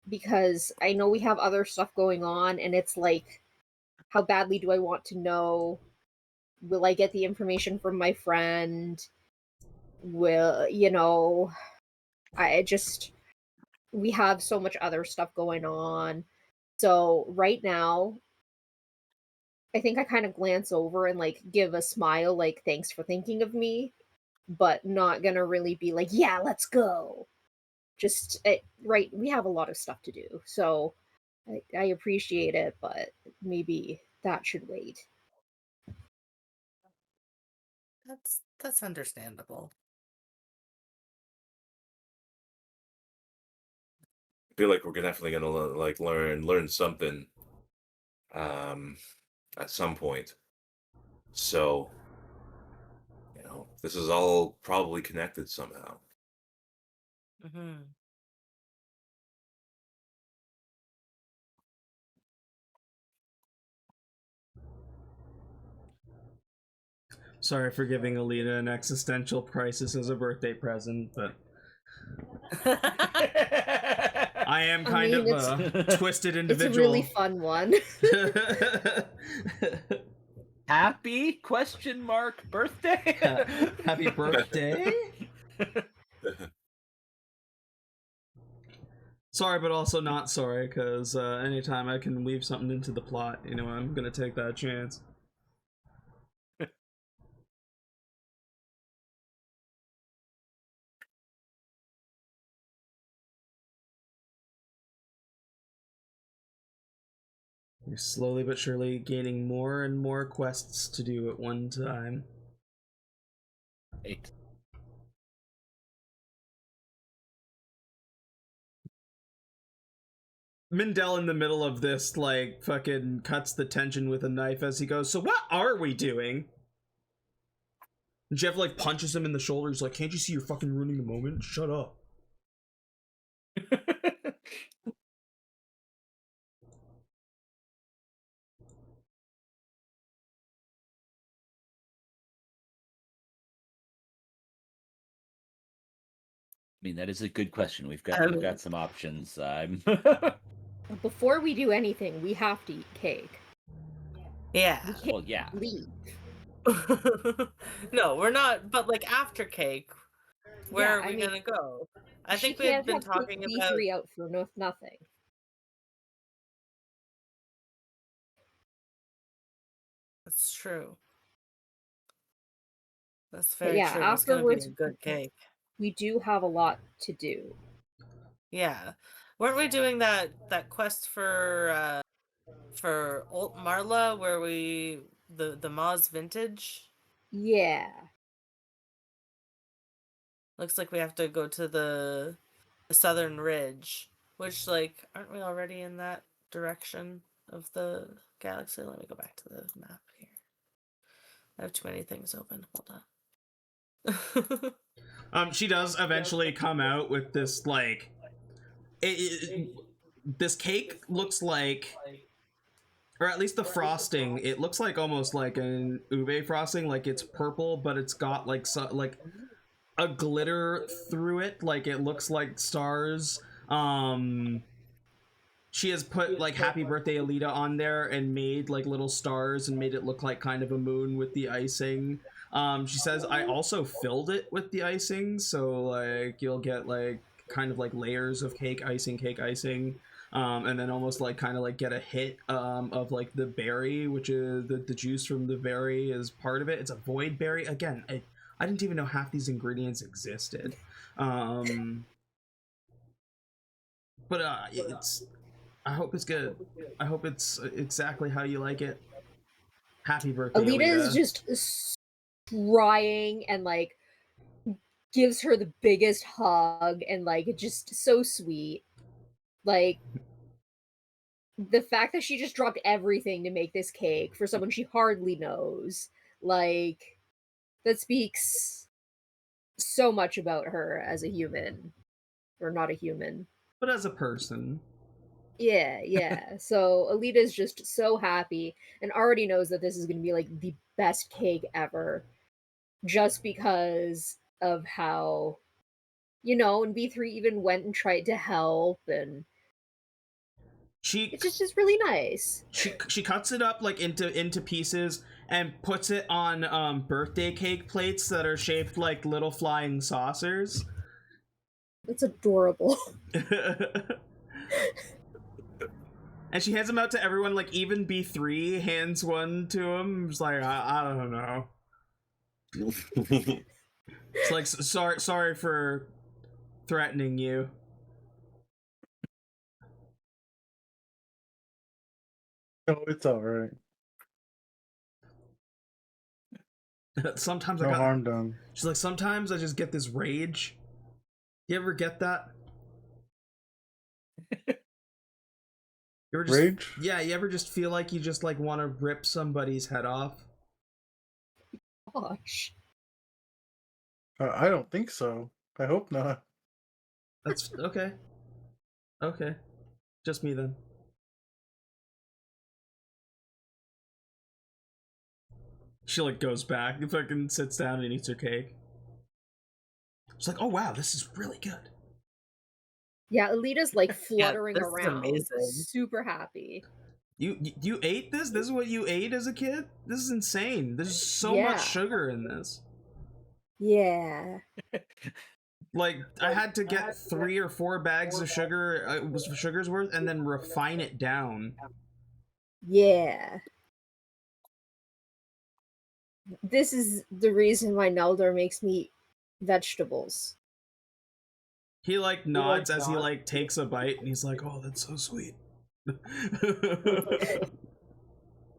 because I know we have other stuff going on, and it's like, how badly do I want to know? Will I get the information from my friend? We have so much other stuff going on. So right now, I think I kind of glance over and like give a smile, like, thanks for thinking of me, but not gonna really be like, yeah, let's go. Right, we have a lot of stuff to do, so I appreciate it, but maybe that should wait. That's understandable. I feel like we're definitely gonna like learn something at some point. So, this is all probably connected somehow. Mm-hmm. Sorry for giving Aelita an existential crisis as a birthday present, but I am kind of a twisted individual. It's a really fun one. Happy birthday? Happy birthday? Sorry, but also not sorry, because anytime I can weave something into the plot, I'm gonna take that chance. You're slowly but surely gaining more and more quests to do at one time. 8. Mindell in the middle of this, like, fucking cuts the tension with a knife as he goes, so what are we doing? And Jeff, like, punches him in the shoulders, like, can't you see you're fucking ruining the moment? Shut up. I mean, that is a good question. We've got some options. Before we do anything, we have to eat cake. Yeah. We can't Well, yeah. leave. No, we're not. But like after cake, where are we gonna go? I think we've been talking about B3 out for nothing. That's true. That's very yeah, true. afterwards, it's gonna be a good cake. We do have a lot to do. Yeah, weren't we doing that quest for Old Marla where the Moz vintage? Yeah. Looks like we have to go to the southern ridge, which like aren't we already in that direction of the galaxy? Let me go back to the map here. I have too many things open. Hold on. She does eventually come out with this, like, this cake looks like, or at least the frosting, it looks like almost like an ube frosting, like it's purple, but it's got like a glitter through it, like it looks like stars. She has put like happy birthday Aelita on there and made like little stars and made it look like kind of a moon with the icing. She says I also filled it with the icing, so like you'll get like kind of like layers of cake icing. and then almost like kind of like get a hit of like the berry, which is the juice from the berry is part of it. It's a void berry. Again, I didn't even know half these ingredients existed. But it's, I hope it's good. I hope it's exactly how you like it. Happy birthday, Aelita is just crying and like gives her the biggest hug and like just so sweet. Like the fact that she just dropped everything to make this cake for someone she hardly knows, like that speaks so much about her as a human, or not a human, but as a person. Yeah. So Alita's just so happy and already knows that this is going to be like the best cake ever, just because of how, and B3 even went and tried to help, and it's just really nice. She cuts it up like into pieces and puts it on birthday cake plates that are shaped like little flying saucers. That's adorable. And she hands them out to everyone, like even B3 hands one to him. It's like, I don't know. It's like, sorry for threatening you. No, it's alright. Sometimes no I got harm done. She's like, sometimes I just get this rage. You ever get that? You ever just, rage? Yeah, you ever just feel like you just like want to rip somebody's head off? Gosh. I don't think so. I hope not. That's okay. Okay. Just me then. She like goes back and fucking sits down and eats her cake. She's like, oh wow, this is really good. Yeah, Alita's like fluttering this around, is amazing. super happy. You ate this? This is what you ate as a kid? This is insane. There's so much sugar in this. Yeah. Like, I had to get 3 or 4 bags of sugar, sugar's worth, and then refine it down. Yeah. This is the reason why Neldor makes me eat vegetables. He like nods as he like takes a bite, and he's like, "Oh, that's so sweet."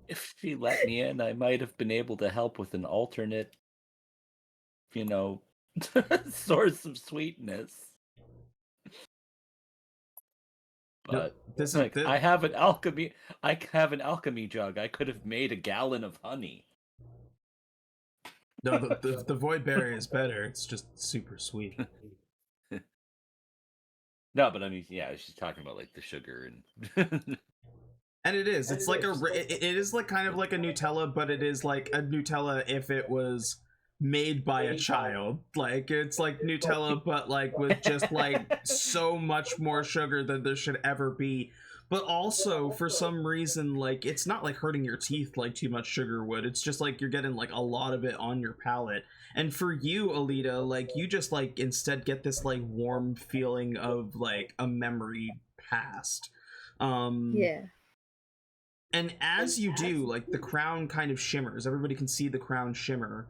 If she let me in, I might have been able to help with an alternate, source of sweetness. But this like, I have an alchemy jug. I could have made a gallon of honey. No, the void berry is better. It's just super sweet. No, but I mean, yeah, she's talking about like the sugar and. And it is. It's like it is like kind of like a Nutella, but it is like a Nutella if it was made by a child. Like, it's like Nutella, but like with just like so much more sugar than there should ever be. But also, for some reason, like, it's not like hurting your teeth like too much sugar would. It's just like you're getting like a lot of it on your palate. And for you, Aelita, like, you just like instead get this like warm feeling of like a memory past. Yeah. And as you do, like, the crown kind of shimmers. Everybody can see the crown shimmer.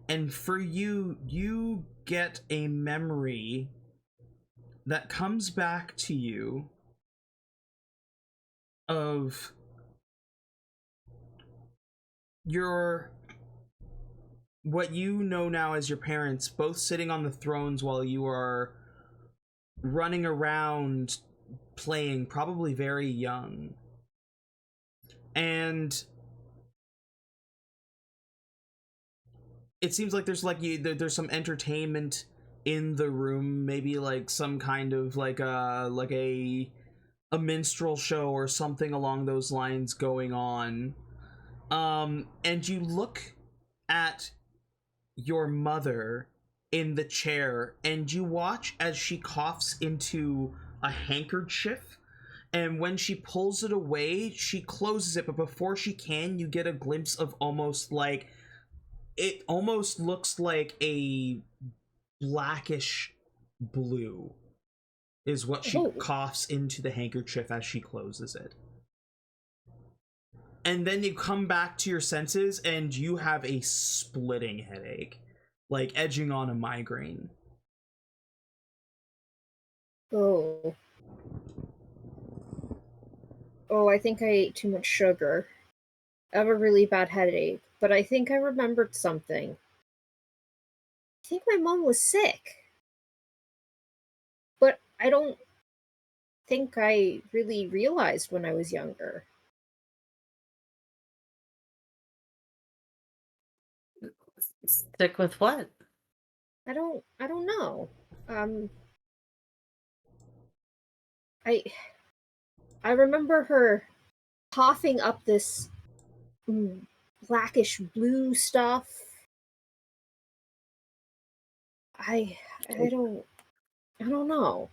And for you, you get a memory that comes back to you of what you know now as your parents, both sitting on the thrones while you are running around playing, probably very young. And it seems like there's like there's some entertainment in the room, maybe like some kind of like a minstrel show or something along those lines going on. And you look at your mother in the chair and you watch as she coughs into a handkerchief. And when she pulls it away, she closes it, but before she can, you get a glimpse of almost like, it almost looks like a blackish blue. is what she Oh. coughs into the handkerchief as she closes it. And then you come back to your senses and you have a splitting headache, like edging on a migraine. Oh. Oh, I think I ate too much sugar. I have a really bad headache, but I think I remembered something. I think my mom was sick. But I don't think I really realized when I was younger. Stick with what? I don't know. I remember her coughing up this blackish blue stuff. I don't know.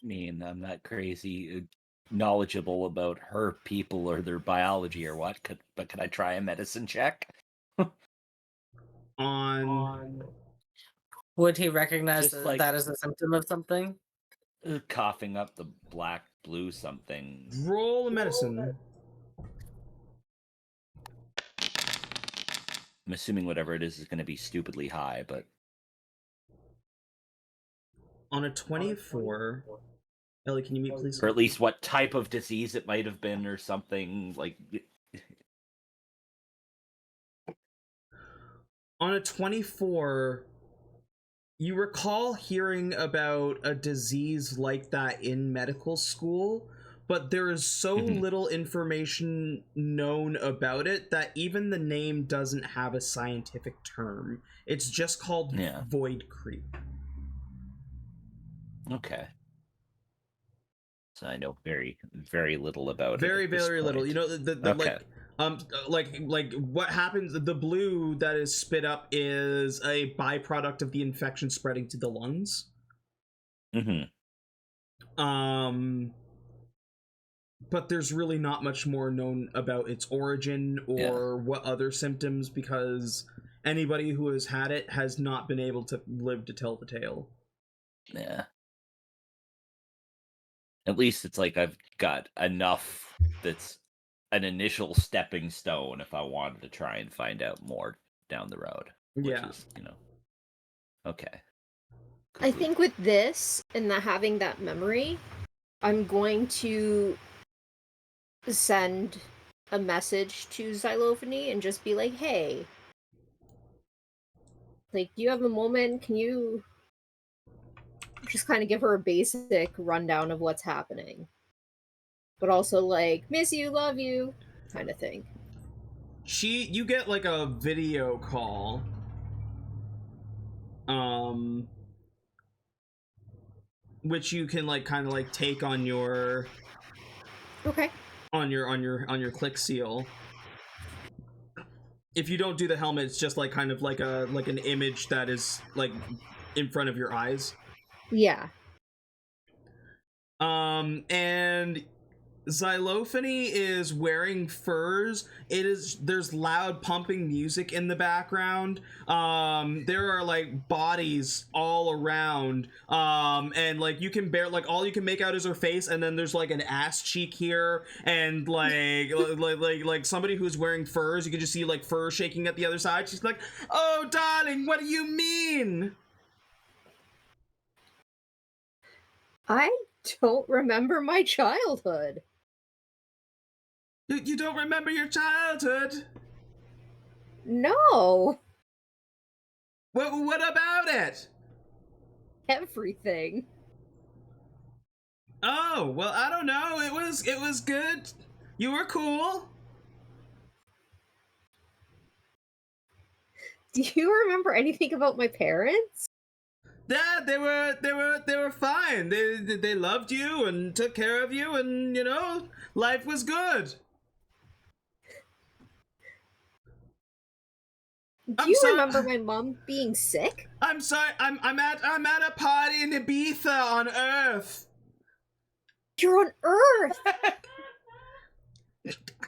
I mean, I'm not crazy knowledgeable about her people or their biology or what, but could I try a medicine check? On Would he recognize Just like- that as a symptom of something? Coughing up the black, blue something. roll a medicine. I'm assuming whatever it is going to be stupidly high, but On a 24. Ellie, can you mute, please? or at least what type of disease it might have been or something like. On a 24, you recall hearing about a disease like that in medical school, but there is so little information known about it that even the name doesn't have a scientific term. It's just called void creep. Okay. So I know very, very little about it. Very, at this very little. point. You know, the Okay. like what happens, the blue that is spit up is a byproduct of the infection spreading to the lungs. But there's really not much more known about its origin or what other symptoms, because anybody who has had it has not been able to live to tell the tale. Yeah. At least it's like I've got enough that's an initial stepping stone if I wanted to try and find out more down the road. Which is, okay. I think with this and having that memory, I'm going to send a message to Xylophony and just be like, hey, like, do you have a moment? Can you just kind of give her a basic rundown of what's happening? But also, like, miss you, love you, kind of thing. You get like a video call. Which you can like kind of like take on your on your click seal. If you don't do the helmet, it's just like kind of like an image that is like in front of your eyes. Yeah. And Xylophony is wearing furs. There's loud pumping music in the background. There are like bodies all around. And like you can all you can make out is her face, and then there's like an ass cheek here, and like somebody who's wearing furs. You can just see like fur shaking at the other side. She's like, "Oh, darling, what do you mean?" I don't remember my childhood. You don't remember your childhood? No. What about it? Everything. Oh, well, I don't know. It was good. You were cool. Do you remember anything about my parents? Yeah, they were fine. They loved you and took care of you, and life was good. Do you remember my mom being sick? I'm sorry. I'm at a party in Ibiza on Earth. You're on Earth.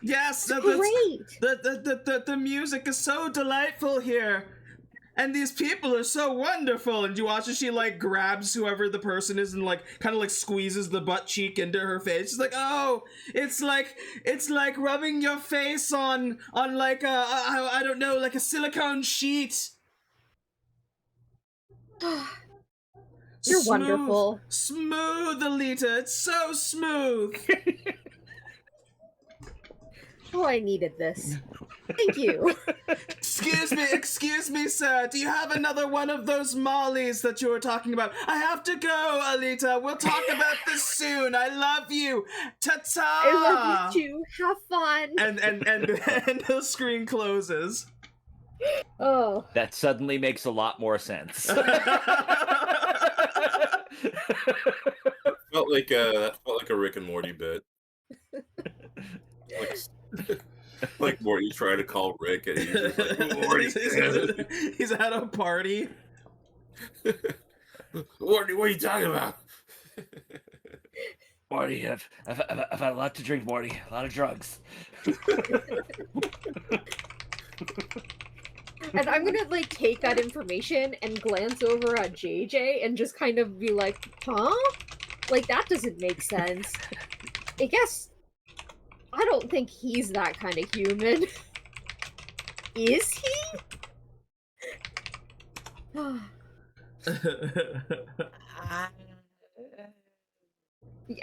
Yes, great. The music is so delightful here, and these people are so wonderful. And you watch as she like grabs whoever the person is and like kind of like squeezes the butt cheek into her face. She's like, oh, it's like rubbing your face on like I don't know, like a silicone sheet. You're wonderful. Smooth, Aelita. It's so smooth. Oh, I needed this. Thank you. Excuse me, sir. Do you have another one of those mollies that you were talking about? I have to go, Aelita. We'll talk about this soon. I love you. Ta-ta. I love you too. Have fun. And the screen closes. Oh. That suddenly makes a lot more sense. Felt like that felt like a Rick and Morty bit. Like Morty trying to call Rick, and he's just like, Morty, he's at a party. Morty, what are you talking about? Morty, I've had a lot to drink, Morty. A lot of drugs. And I'm gonna like take that information and glance over at JJ and just kind of be like, huh? Like that doesn't make sense. I guess I don't think he's that kind of human. Is he?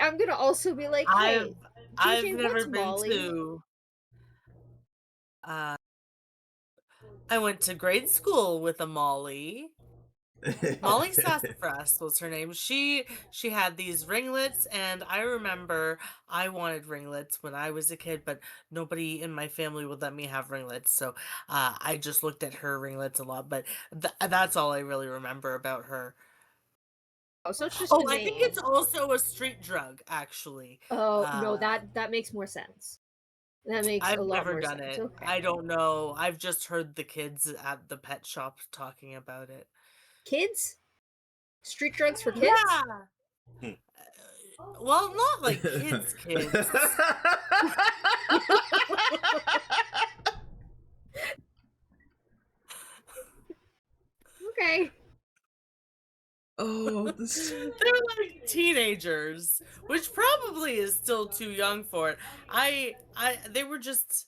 I'm gonna also be like, hey, I've JJ, never what's been Molly? to. I went to grade school with a Molly. Molly Sassafras was her name. She had these ringlets, and I remember I wanted ringlets when I was a kid, but nobody in my family would let me have ringlets, so I just looked at her ringlets a lot. But that's all I really remember about her. Oh, so it's just a I think name. it's also a street drug, actually. Oh no, that makes more sense. That makes I've a lot never more done sense. it. Okay. I don't know. I've just heard the kids at the pet shop talking about it. Kids? Street drugs for kids? Yeah. Well, not like kids. Okay. Oh, they're like teenagers, which probably is still too young for it. They were just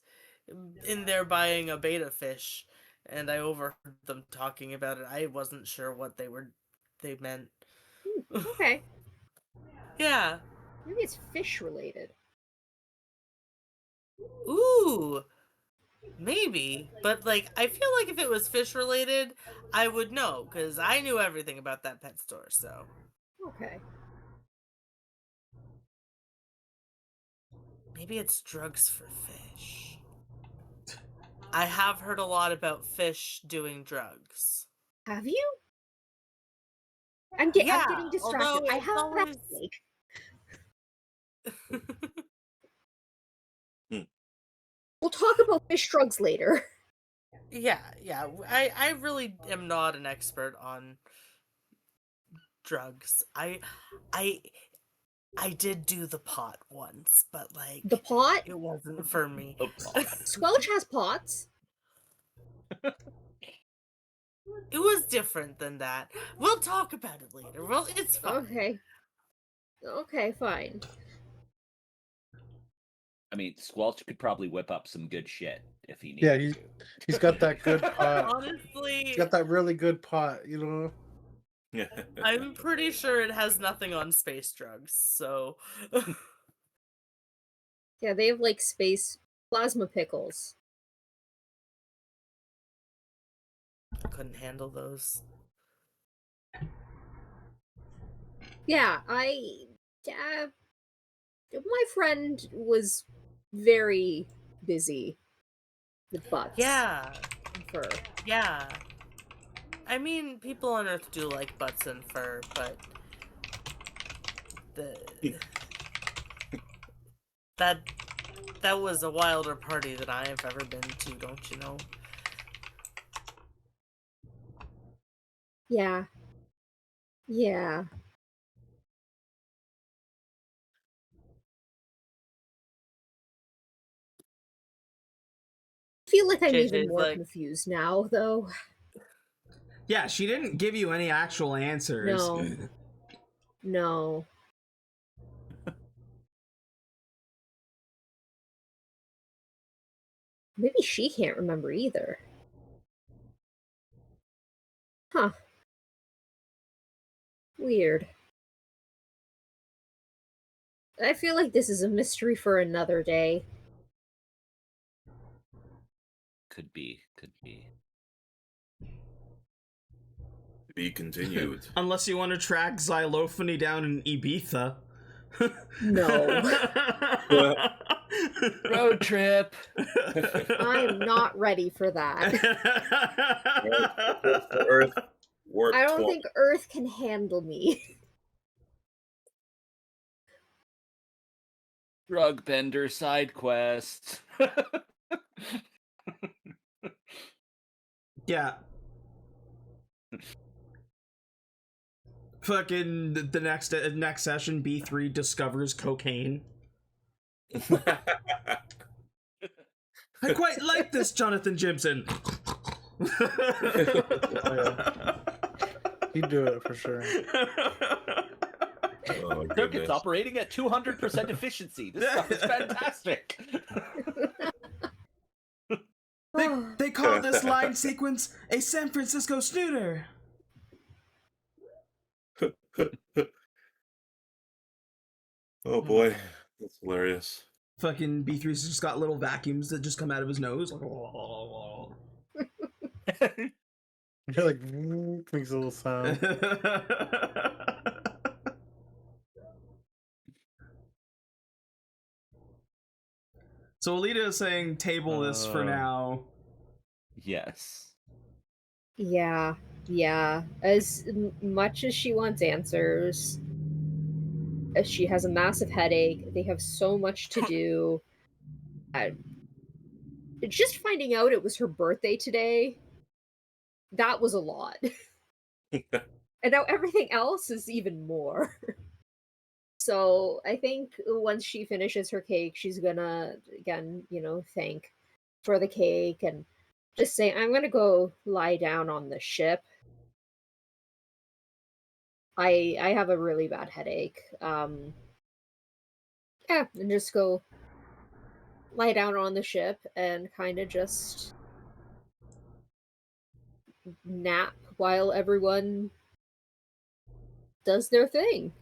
in there buying a beta fish, and I overheard them talking about it. I wasn't sure what they meant. Okay. Yeah. Maybe it's fish related. Ooh. Maybe, but like I feel like if it was fish related, I would know because I knew everything about that pet store. So Okay. maybe it's drugs for fish. I have heard a lot about fish doing drugs. Have you? I'm getting distracted. although I it's have always... that snake. We'll talk about fish drugs later. Yeah. I really am not an expert on drugs. I did do the pot once, but like The pot? it wasn't for me. Squelch has pots. It was different than that. We'll talk about it later. Well, it's fine. Okay. Okay, fine. I mean, Squelch could probably whip up some good shit if he needed Yeah, to. he's got that good pot. Honestly, He's got that really good pot, you know? I'm pretty sure it has nothing on space drugs, so... Yeah, they have like space plasma pickles. Couldn't handle those. Yeah, my friend was very busy with butts. Yeah. And fur. Yeah. I mean, people on Earth do like butts and fur, but that was a wilder party than I have ever been to, don't you know? Yeah. Yeah. I feel like I'm even JJ's more like- confused now, though. Yeah, she didn't give you any actual answers. No. No. Maybe she can't remember either. Huh. Weird. I feel like this is a mystery for another day. Could be. To be continued. Unless you want to track xylophony down in Ibiza. No. Road trip. I am not ready for that. Earth, warp I don't 20. think Earth can handle me. Drug bender side quest. Yeah. Fucking the next session, B3 discovers cocaine. I quite like this, Johnathan Jimson. He'd do it for sure. Oh my Circuit's goodness. operating at 200% efficiency. This stuff is fantastic. They call this line sequence a San Francisco snooter. Oh boy, that's hilarious. Fucking B3's just got little vacuums that just come out of his nose. You're like, makes a little sound. So Aelita is saying table this for now. Yes. Yeah. As much as she wants answers, as she has a massive headache, they have so much to do. Just finding out it was her birthday today, that was a lot. And now everything else is even more. So I think once she finishes her cake, she's gonna, again, thank for the cake and just say, I'm gonna go lie down on the ship. I have a really bad headache. And just go lie down on the ship and kind of just nap while everyone does their thing.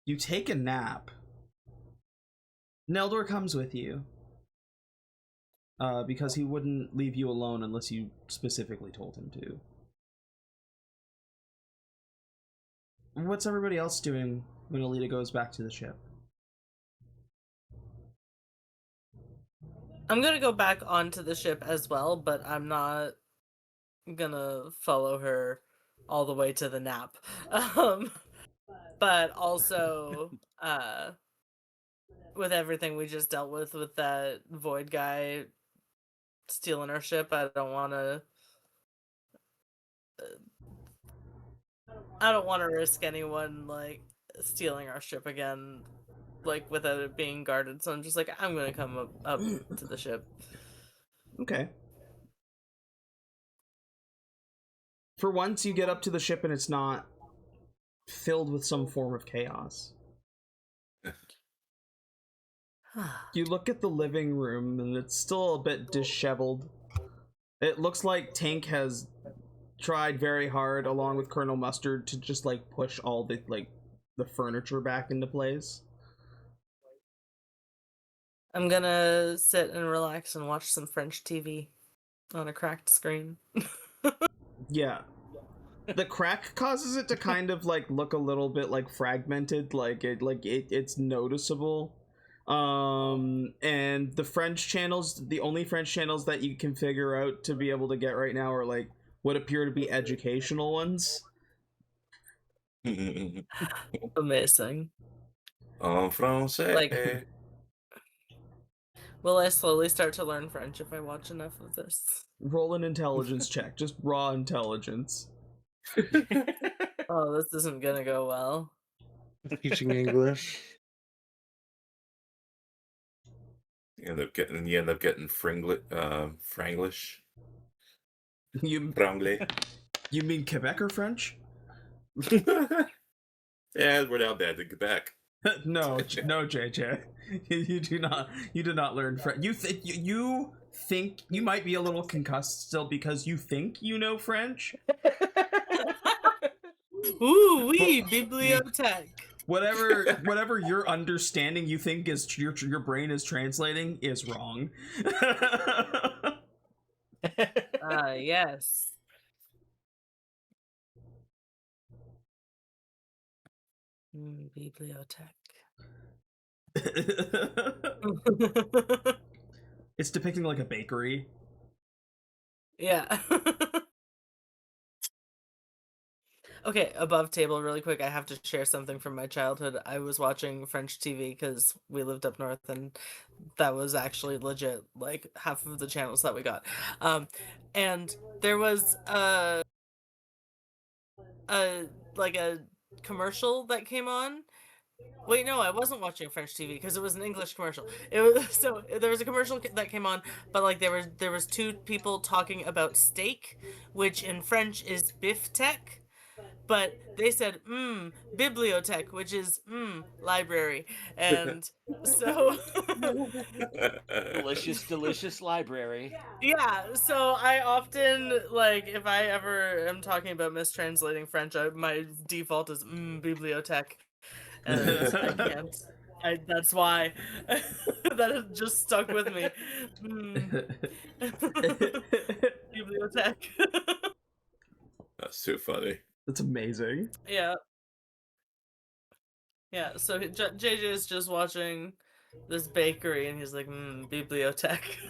You take a nap. Neldor comes with you. Because he wouldn't leave you alone unless you specifically told him to. What's everybody else doing when Aelita goes back to the ship? I'm gonna go back onto the ship as well, but I'm not gonna follow her all the way to the nap. But also, with everything we just dealt with that void guy stealing our ship, I don't want to risk anyone like stealing our ship again, like without it being guarded. So I'm just like, I'm gonna come up to the ship. Okay. For once, you get up to the ship and it's not filled with some form of chaos. You look at the living room and it's still a bit disheveled. It looks like Tank has tried very hard, along with Colonel Mustard, to just like push all the the furniture back into place. I'm gonna sit and relax and watch some French TV on a cracked screen. Yeah. The crack causes it to kind of like look a little bit like fragmented, it's noticeable. And the French channels, the only French channels that you can figure out to be able to get right now are like what appear to be educational ones. Amazing. En français. Like, will I slowly start to learn French if I watch enough of this? Roll an intelligence check, just raw intelligence. Oh, this isn't gonna go well. Teaching English. You end up getting Franglish. You Franglais. you mean Quebec or French? Yeah, we're now bad to Quebec. No, JJ. You do not learn French. You think you might be a little concussed still because you think you know French. Ooh, oui, bibliothèque. Whatever your understanding you think is your brain is translating is wrong. Yes. Bibliothèque. It's depicting like a bakery. Yeah. Okay, above table, really quick, I have to share something from my childhood. I was watching French TV because we lived up north, and that was actually legit, like half of the channels that we got. And there was a commercial that came on. Wait, no, I wasn't watching French TV because it was an English commercial. It was so there was a commercial that came on, but like there was two people talking about steak, which in French is biftec. But they said, bibliothèque, which is, library. And so... delicious library. Yeah, so I often, like, if I ever am talking about mistranslating French, my default is, bibliothèque. And I can't. That's why. That has just stuck with me. Bibliothèque. That's too funny. That's amazing. Yeah. Yeah, so JJ is just watching this bakery and he's like, bibliothèque.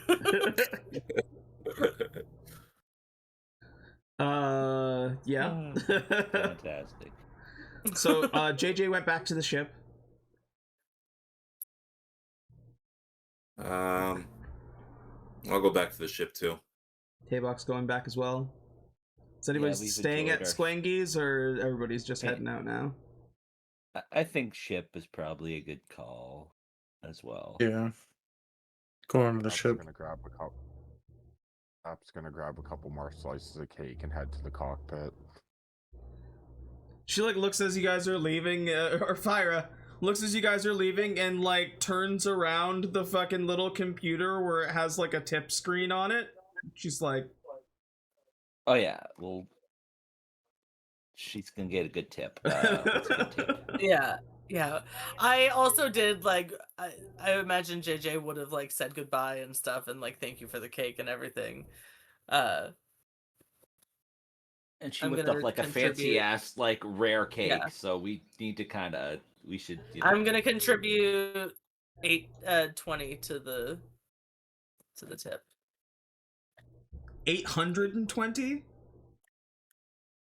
Yeah. Fantastic. So, JJ went back to the ship. I'll go back to the ship too. Tabok's going back as well. Is anybody staying at Squangies, or everybody's just heading out now? I think ship is probably a good call as well. Yeah. Going to the ship. Tap's gonna grab a couple more slices of cake and head to the cockpit. She like looks as you guys are leaving, or Fyra looks as you guys are leaving and like turns around the fucking little computer where it has like a tip screen on it. She's like, oh yeah, well, she's gonna get a good tip. What's a good tip? Yeah. I also did like I imagine JJ would have like said goodbye and stuff and like thank you for the cake and everything. And she whipped up like a fancy ass like rare cake, so we need to we should. I'm gonna contribute 20 to the tip. 820?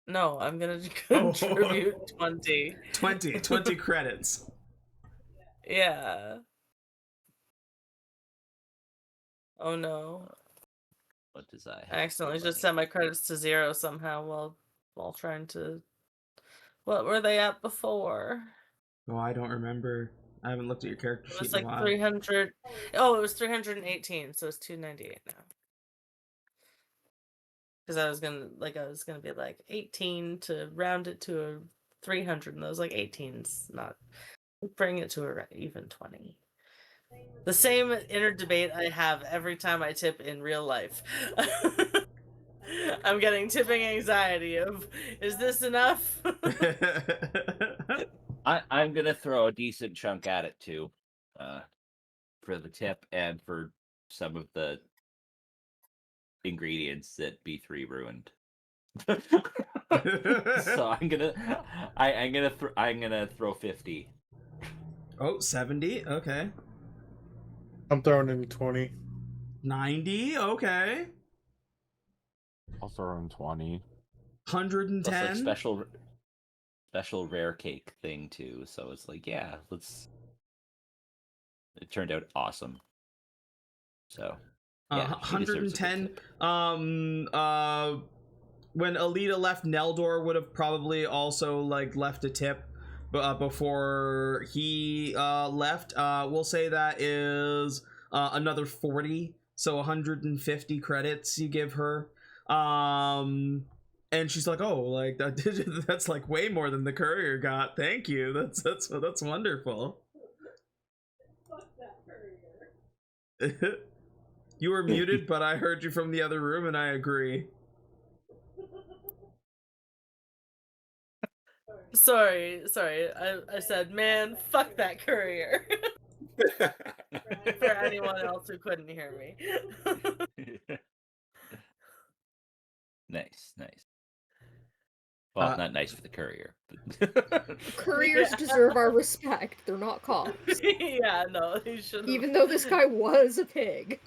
No, I'm gonna contribute 20. 20 credits. Yeah. Oh no. What does I accidentally just set my credits to 0 somehow while trying to... What were they at before? Oh, I don't remember. I haven't looked at your character sheet in a while. 300. Oh, it was 318, so it's 298 now. Because I was gonna be like 18 to round it to a 300, and I was like 18's not. Bring it to a even 20. The same inner debate I have every time I tip in real life. I'm getting tipping anxiety of, is this enough? I'm gonna throw a decent chunk at it too, for the tip and for some of the ingredients that B3 ruined. So I'm gonna throw 50. Oh, 70. Okay. I'm throwing in 20. 90. Okay. I'll throw in 20. 110. That's like special rare cake thing too. So it's like, yeah, let's. It turned out awesome. So. Yeah, 110. When Aelita left, Neldor would have probably also like left a tip, before he left. We'll say that is another 40, so 150 credits you give her. And she's like, "Oh, like that's like way more than the courier got. Thank you. That's wonderful." You were muted, but I heard you from the other room, and I agree. Sorry. I said, man, fuck that courier. For anyone else who couldn't hear me. Nice. Well, not nice for the courier. Couriers deserve our respect. They're not cops. Yeah, no, he shouldn't. Even though this guy was a pig.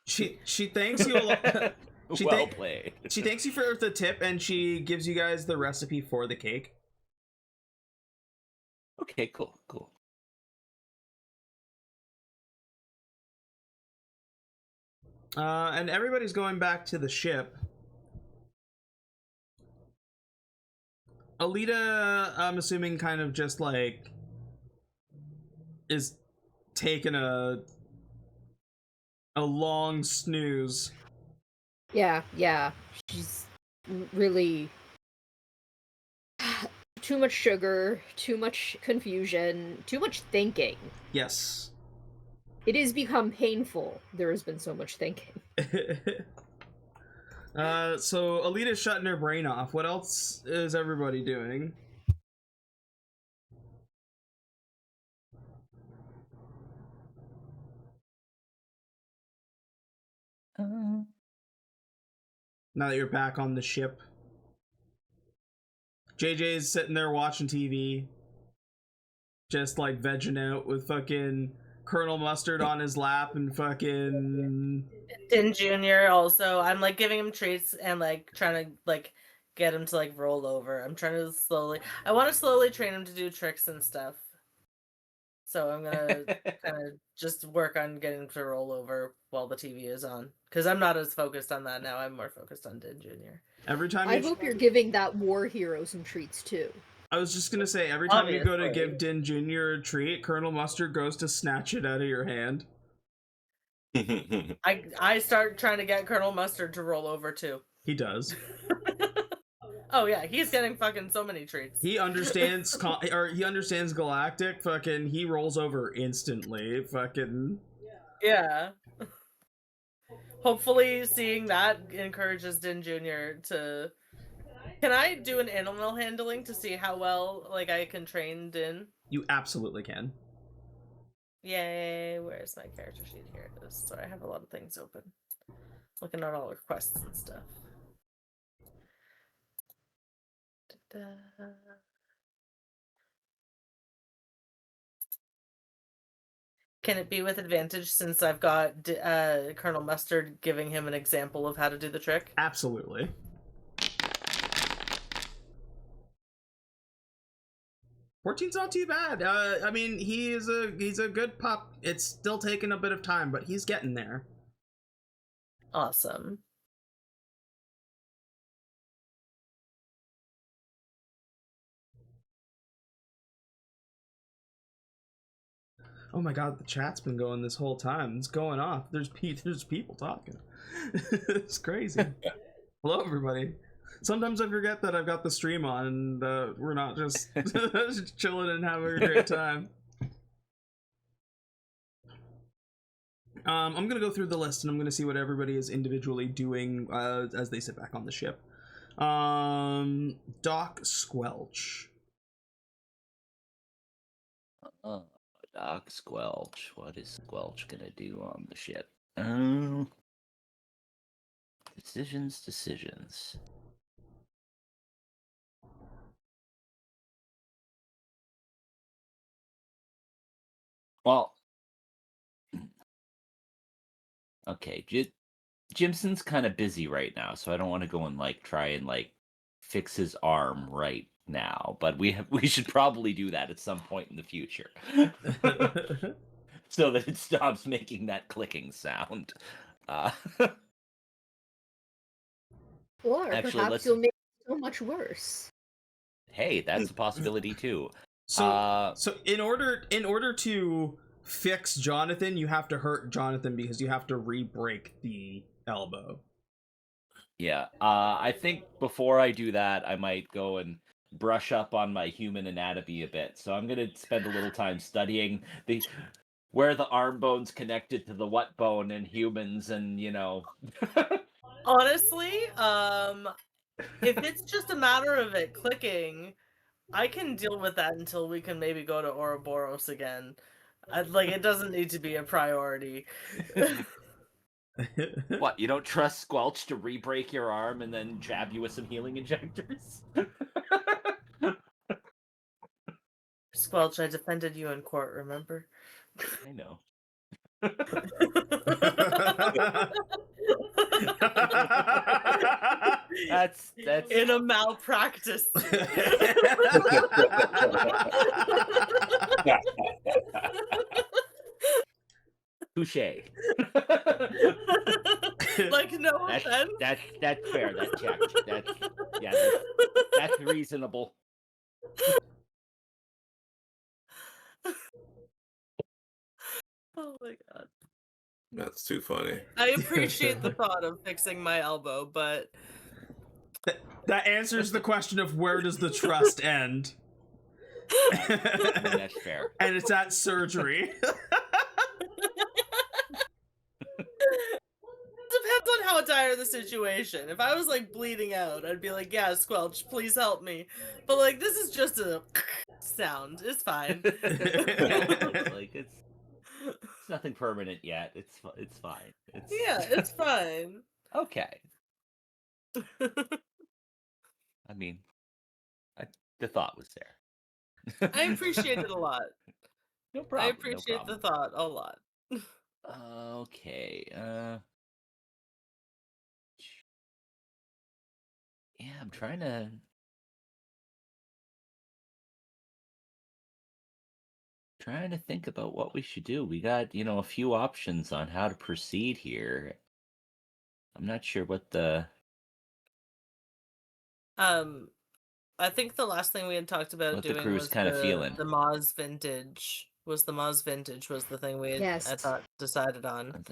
She thanks you a lot. Well played. She thanks you for the tip, and she gives you guys the recipe for the cake. Okay, cool. And everybody's going back to the ship. Aelita, I'm assuming, kind of just like is taking a long snooze. Yeah. She's really too much sugar, too much confusion, too much thinking. Yes. It has become painful. There has been so much thinking. So Aelita's shutting her brain off. What else is everybody doing? Now that you're back on the ship, JJ's sitting there watching TV, just like vegging out with fucking Colonel Mustard on his lap and fucking Din Jr. also. I'm like giving him treats and like trying to like get him to like roll over. I'm trying to I want to slowly train him to do tricks and stuff. So I'm gonna kind of just work on getting him to roll over while the TV is on, because I'm not as focused on that now. I'm more focused on Din Jr. Every time I hope you're giving that war hero some treats too. I was just gonna say, every time you go to Obviously. give Din Jr. a treat, Colonel Mustard goes to snatch it out of your hand. I start trying to get Colonel Mustard to roll over too. He does. Oh yeah, he's getting fucking so many treats. He understands, he understands Galactic. Fucking, he rolls over instantly. Fucking. Yeah. Hopefully, seeing that encourages Din Jr. to. Can I do an animal handling to see how well like I can train Din? You absolutely can. Yay! Where's my character sheet? Here it is. Sorry, I have a lot of things open. Looking at all requests and stuff. Da-da. Can it be with advantage since I've got Colonel Mustard giving him an example of how to do the trick? Absolutely. $14's not too bad. I mean, he's a good pup. It's still taking a bit of time, but he's getting there. Awesome. Oh my god, the chat's been going this whole time. It's going off. There's people talking. It's crazy. Hello, everybody. Sometimes I forget that I've got the stream on and we're not just chilling and having a great time. I'm gonna go through the list and I'm gonna see what everybody is individually doing as they sit back on the ship. Doc Squelch. Doc Squelch. What is Squelch gonna do on the ship? Decisions. Well, okay, Jimson's kind of busy right now, so I don't want to go and like try and like fix his arm right now, but we should probably do that at some point in the future. So that it stops making that clicking sound. Or Actually, perhaps you'll make it so much worse. Hey, that's a possibility too. So in order to fix Johnathan, you have to hurt Johnathan because you have to re-break the elbow. Yeah, I think before I do that, I might go and brush up on my human anatomy a bit. So I'm gonna spend a little time studying where the arm bone's connected to the what bone in humans, and Honestly, if it's just a matter of it clicking, I can deal with that until we can maybe go to Ouroboros again. It doesn't need to be a priority. What, you don't trust Squelch to re-break your arm and then jab you with some healing injectors? Squelch, I defended you in court, remember? I know. That's in a malpractice. touche. Like, no offense. That's fair. That checks. That's reasonable. Oh my god. That's too funny. I appreciate the thought of fixing my elbow, but that answers the question of where does the trust end? That's fair. And it's at surgery. Depends on how dire the situation. If I was like bleeding out, I'd be like, yeah, Squelch, please help me. But like, this is just a sound. It's fine. Like it's nothing permanent yet. It's fine. It's fine. Okay. I mean, the thought was there. I appreciate it a lot. No problem. I appreciate the thought a lot. Okay. Yeah, I'm trying to think about what we should do. We got, a few options on how to proceed here. I'm not sure what the I think the last thing we had talked about what the doing crew's was kind of feeling. the Moz vintage. The Moz vintage was the thing we had, Yes. I thought, decided on.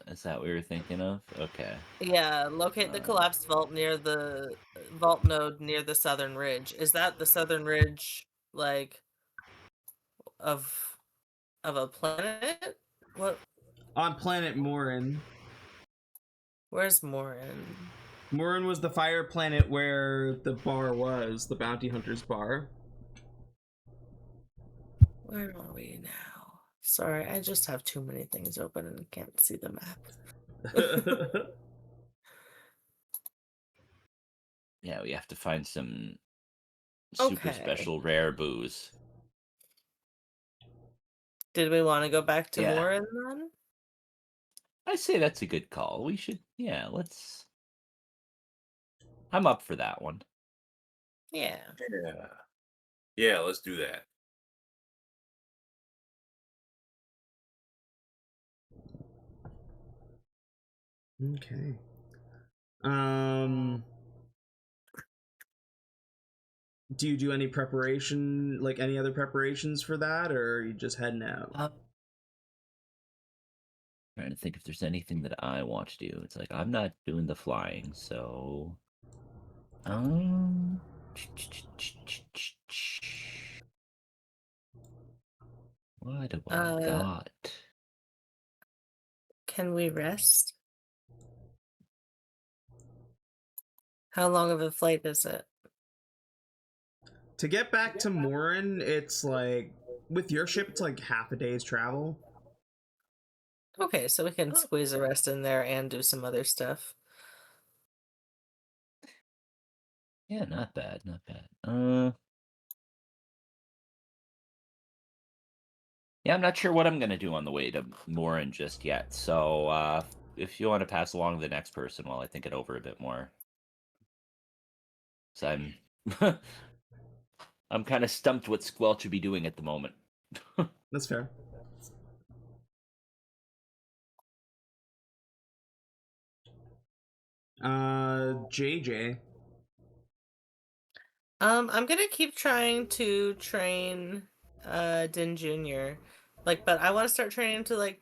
Is that what we were thinking of? Okay. Yeah, locate the collapsed vault near the vault node near the southern ridge. Is that the southern ridge, like, of a planet? What? On planet Morin. Where's Morin? Morin was the fire planet where the bar was, the bounty hunter's bar. Where are we now? Sorry, I just have too many things open and can't see the map. Yeah, we have to find some super special rare booze. Did we want to go back to Morin then? I say that's a good call. We should, I'm up for that one. Yeah. Yeah, let's do that. Okay. Do you do any preparation, like any other preparations for that, or are you just heading out? Trying to think if there's anything that I want to do. It's like I'm not doing the flying, so what do I got? Can we rest? How long of a flight is it? To get back to Morin, it's like, with your ship, it's like half a day's travel. Okay, so we can squeeze a rest in there and do some other stuff. Yeah, not bad, not bad. Yeah, I'm not sure what I'm gonna do on the way to Morin just yet. So, if you want to pass along to the next person while I think it over a bit more, so I'm kind of stumped what Squelch should be doing at the moment. That's fair. JJ. I'm gonna keep trying to train Din Jr., Like, but I want to start training him to like,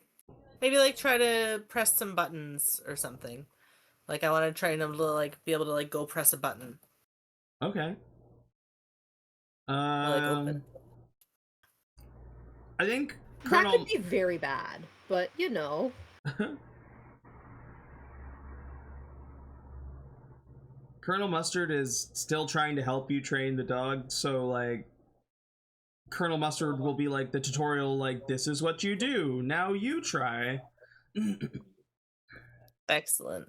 maybe like try to press some buttons or something. Like, I want to train him to like be able to like go press a button. Okay. Or, like open. I think That Colonel... could be very bad, but you know. Colonel Mustard is still trying to help you train the dog, so like Colonel Mustard will be like the tutorial, like, this is what you do, now you try. Excellent.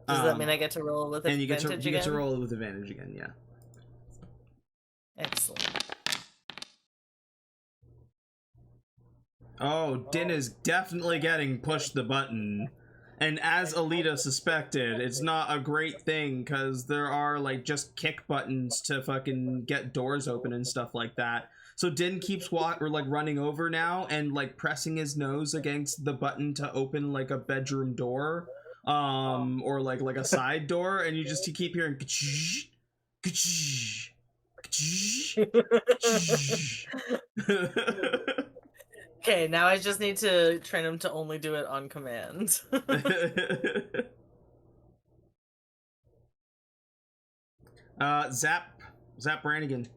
Does that mean I get to roll with advantage again? And you get to roll with advantage again, yeah. Excellent. Oh, Din is definitely getting pushed the button. And as Aelita suspected, it's not a great thing, because there are, like, just kick buttons to fucking get doors open and stuff like that. So Din keeps running over now and, like, pressing his nose against the button to open, like, a bedroom door. Or, like a side door, and you keep hearing ka-choo, ka-choo, ka-choo. Okay, now I just need to train him to only do it on command. Zap Brannigan.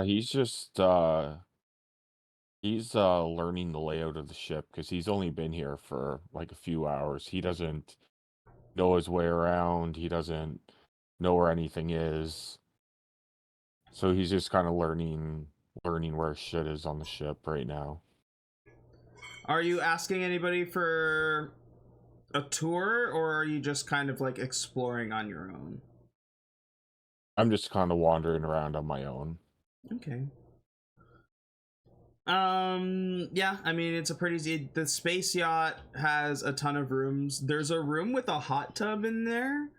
He's just he's learning the layout of the ship because he's only been here for like a few hours. He doesn't know his way around. He doesn't know where anything is. So he's just kind of learning where shit is on the ship right now. Are you asking anybody for a tour, or are you just kind of like exploring on your own? I'm just kind of wandering around on my own. Okay. Yeah, I mean, it's a pretty... The space yacht has a ton of rooms. There's a room with a hot tub in there.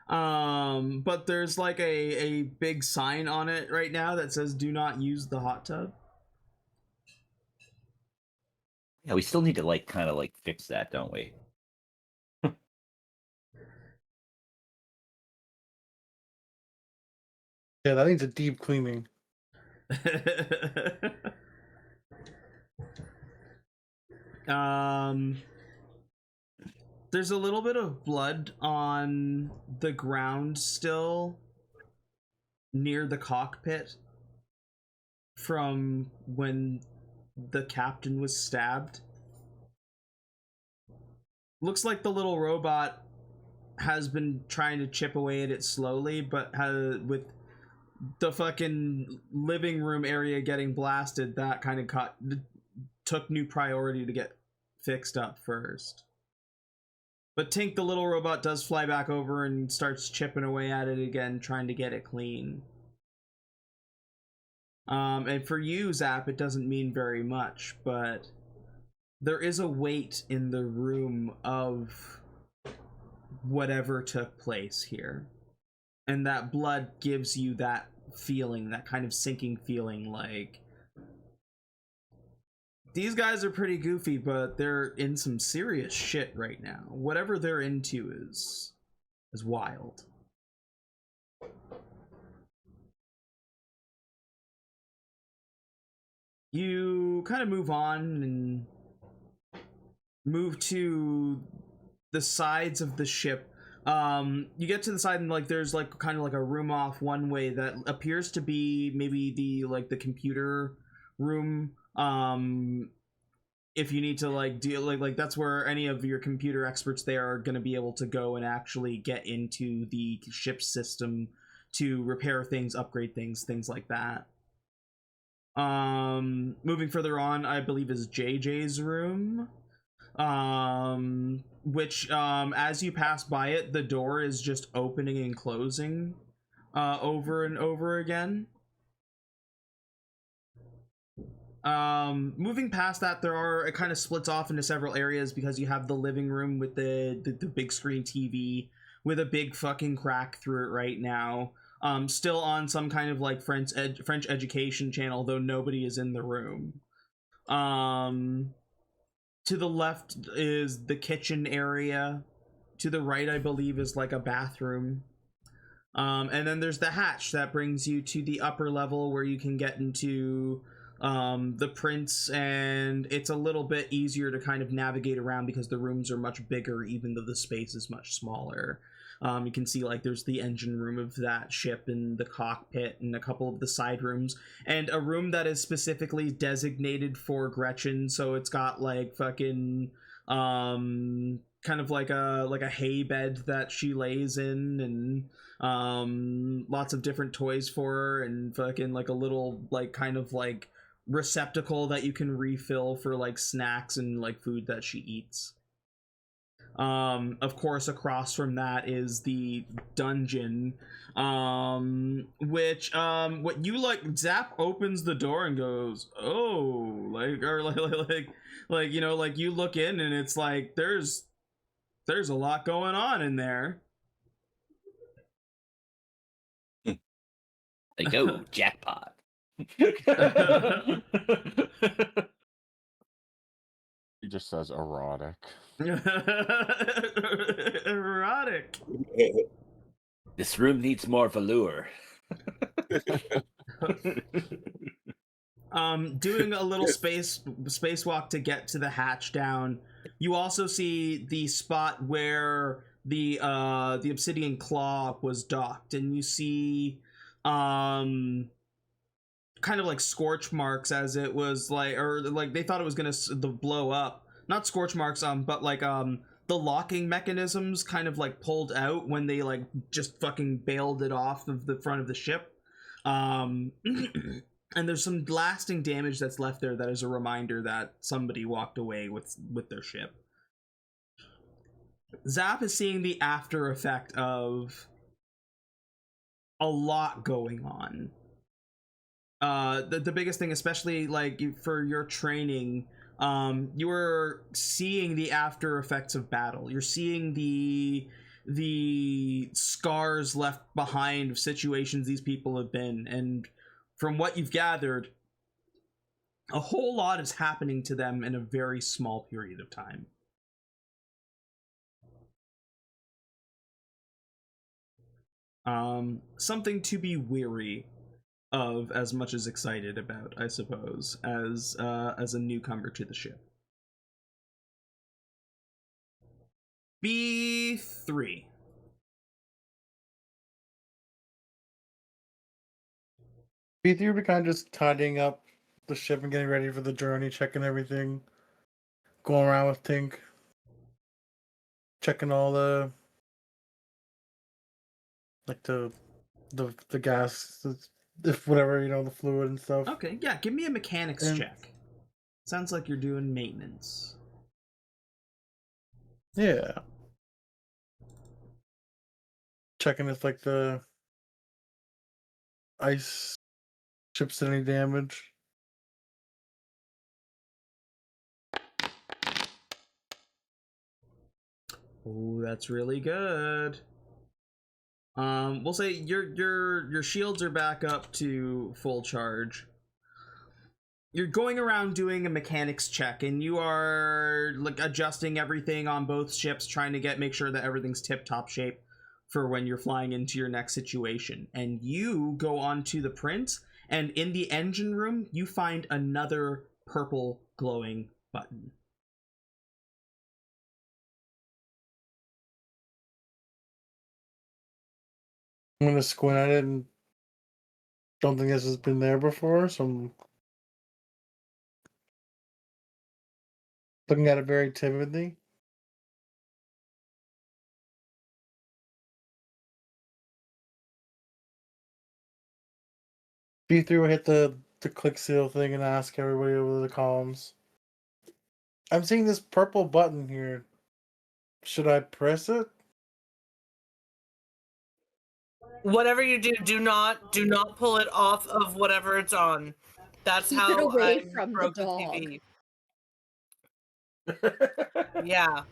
But there's like a big sign on it right now that says do not use the hot tub. Yeah, we still need to like kind of like fix that, don't we? Yeah, that needs a deep cleaning. There's a little bit of blood on the ground still near the cockpit from when the captain was stabbed. Looks like the little robot has been trying to chip away at it slowly, but with the fucking living room area getting blasted, that kind of took new priority to get fixed up first. But Tink, the little robot, does fly back over and starts chipping away at it again, trying to get it clean. And for you, Zap, it doesn't mean very much, but there is a weight in the room of whatever took place here. And that blood gives you that feeling, that kind of sinking feeling, like these guys are pretty goofy, but they're in some serious shit right now. Whatever they're into is wild. You kind of move on and move to the sides of the ship. You get to the side and like there's like kind of like a room off one way that appears to be maybe the computer room. If you need to like deal like that's where any of your computer experts there are going to be able to go and actually get into the ship system to repair things, upgrade things like that. Moving further on, I believe is JJ's room, which as you pass by it, the door is just opening and closing over and over again. Moving past that, it kind of splits off into several areas because you have the living room with the big screen TV with a big fucking crack through it right now. Still on some kind of like French education channel, though nobody is in the room. To the left is the kitchen area. To the right, I believe, is like a bathroom. And then there's the hatch that brings you to the upper level where you can get into the prints, and it's a little bit easier to kind of navigate around because the rooms are much bigger, even though the space is much smaller. You can see like there's the engine room of that ship and the cockpit and a couple of the side rooms and a room that is specifically designated for Gretchen. So it's got like fucking kind of like a hay bed that she lays in, and lots of different toys for her, and fucking like a little like kind of like receptacle that you can refill for like snacks and like food that she eats. Of course, across from that is the dungeon, which what you like, Zap opens the door and goes, oh, like, or like you know, like you look in and it's like there's a lot going on in there. Like, oh, jackpot. He just says erotic. Erotic. This room needs more velour. Doing a little spacewalk to get to the hatch down. You also see the spot where the obsidian claw was docked, and you see kind of like scorch marks as it was like, or like they thought it was gonna blow up. Not scorch marks, but like the locking mechanisms kind of like pulled out when they like just fucking bailed it off of the front of the ship. And there's some lasting damage that's left there that is a reminder that somebody walked away with their ship. Zap is seeing the after effect of a lot going on. The biggest thing, especially like for your training, you are seeing the after effects of battle. You're seeing the scars left behind of situations these people have been, and from what you've gathered, a whole lot is happening to them in a very small period of time. Something to be weary of as much as excited about, I suppose, as a newcomer to the ship. B3. B3 would be kind of just tidying up the ship and getting ready for the journey, checking everything, going around with Tink, checking all the like the gas, if whatever, you know, the fluid and stuff. Okay, yeah, give me a mechanics check. Sounds like you're doing maintenance. Yeah. Checking if like the ice ships any damage. Oh, that's really good. We'll say your shields are back up to full charge. You're going around doing a mechanics check, and you are like adjusting everything on both ships, trying to make sure that everything's tip-top shape for when you're flying into your next situation. And you go onto the print, and in the engine room, you find another purple glowing button. I'm gonna squint at it and don't think this has been there before, so I'm looking at it very timidly. B3 will hit the click seal thing and ask everybody over the comms. I'm seeing this purple button here. Should I press it? Whatever you do, do not pull it off of whatever it's on. That's Keep how it away I from the broke the dog. TV. Yeah.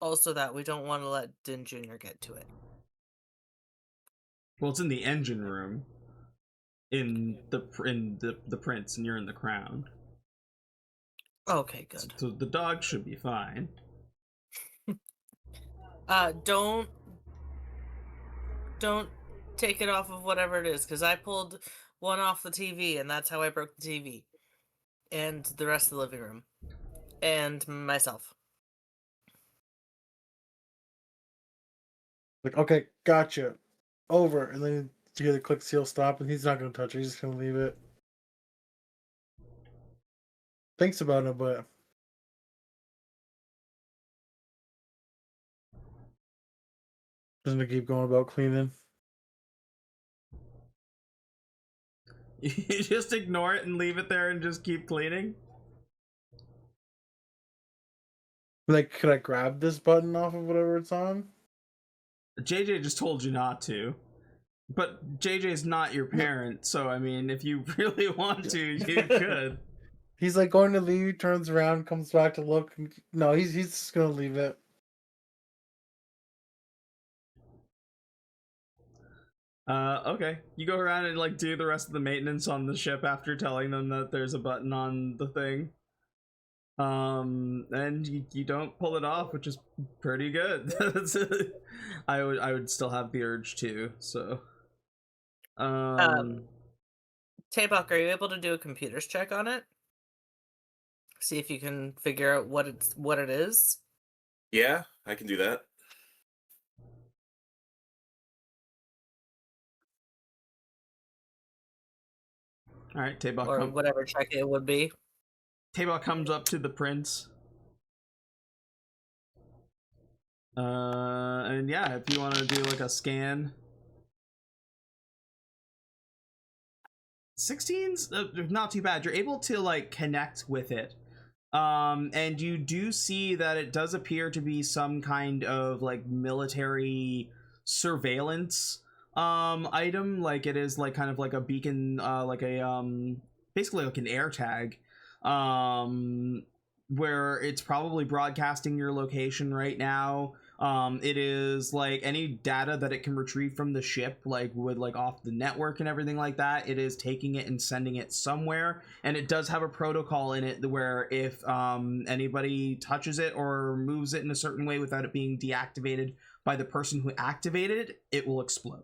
Also, that we don't want to let Din Jr. get to it. Well, it's in the engine room, in the prince, and you're in the crown. Okay, good. So the dog should be fine. Don't take it off of whatever it is, because I pulled one off the TV, and that's how I broke the TV. And the rest of the living room. And myself. Like, okay, gotcha. Over. And then you hear the click seal stop, and he's not going to touch it. He's just going to leave it. Thinks about it, but doesn't keep going about cleaning. You just ignore it and leave it there and just keep cleaning? Like, could I grab this button off of whatever it's on? JJ just told you not to. But JJ's not your parent, so I mean, if you really want to, you could. He's like going to leave, turns around, comes back to look. No, he's just going to leave it. Okay. You go around and like do the rest of the maintenance on the ship after telling them that there's a button on the thing. And you don't pull it off, which is pretty good. I would still have the urge to, so. Tabok, are you able to do a computer's check on it? See if you can figure out what it is. Yeah, I can do that. All right, Tabok. Or whatever check it would be. Tabok comes up to the prince. And yeah, if you want to do like a scan. 16's not too bad. You're able to like connect with it. And you do see that it does appear to be some kind of like military surveillance item. Like it is like kind of like a beacon, like a basically like an air tag, where it's probably broadcasting your location right now. It is like any data that it can retrieve from the ship, like with like off the network and everything like that, it is taking it and sending it somewhere. And it does have a protocol in it where if anybody touches it or moves it in a certain way without it being deactivated by the person who activated it, it will explode.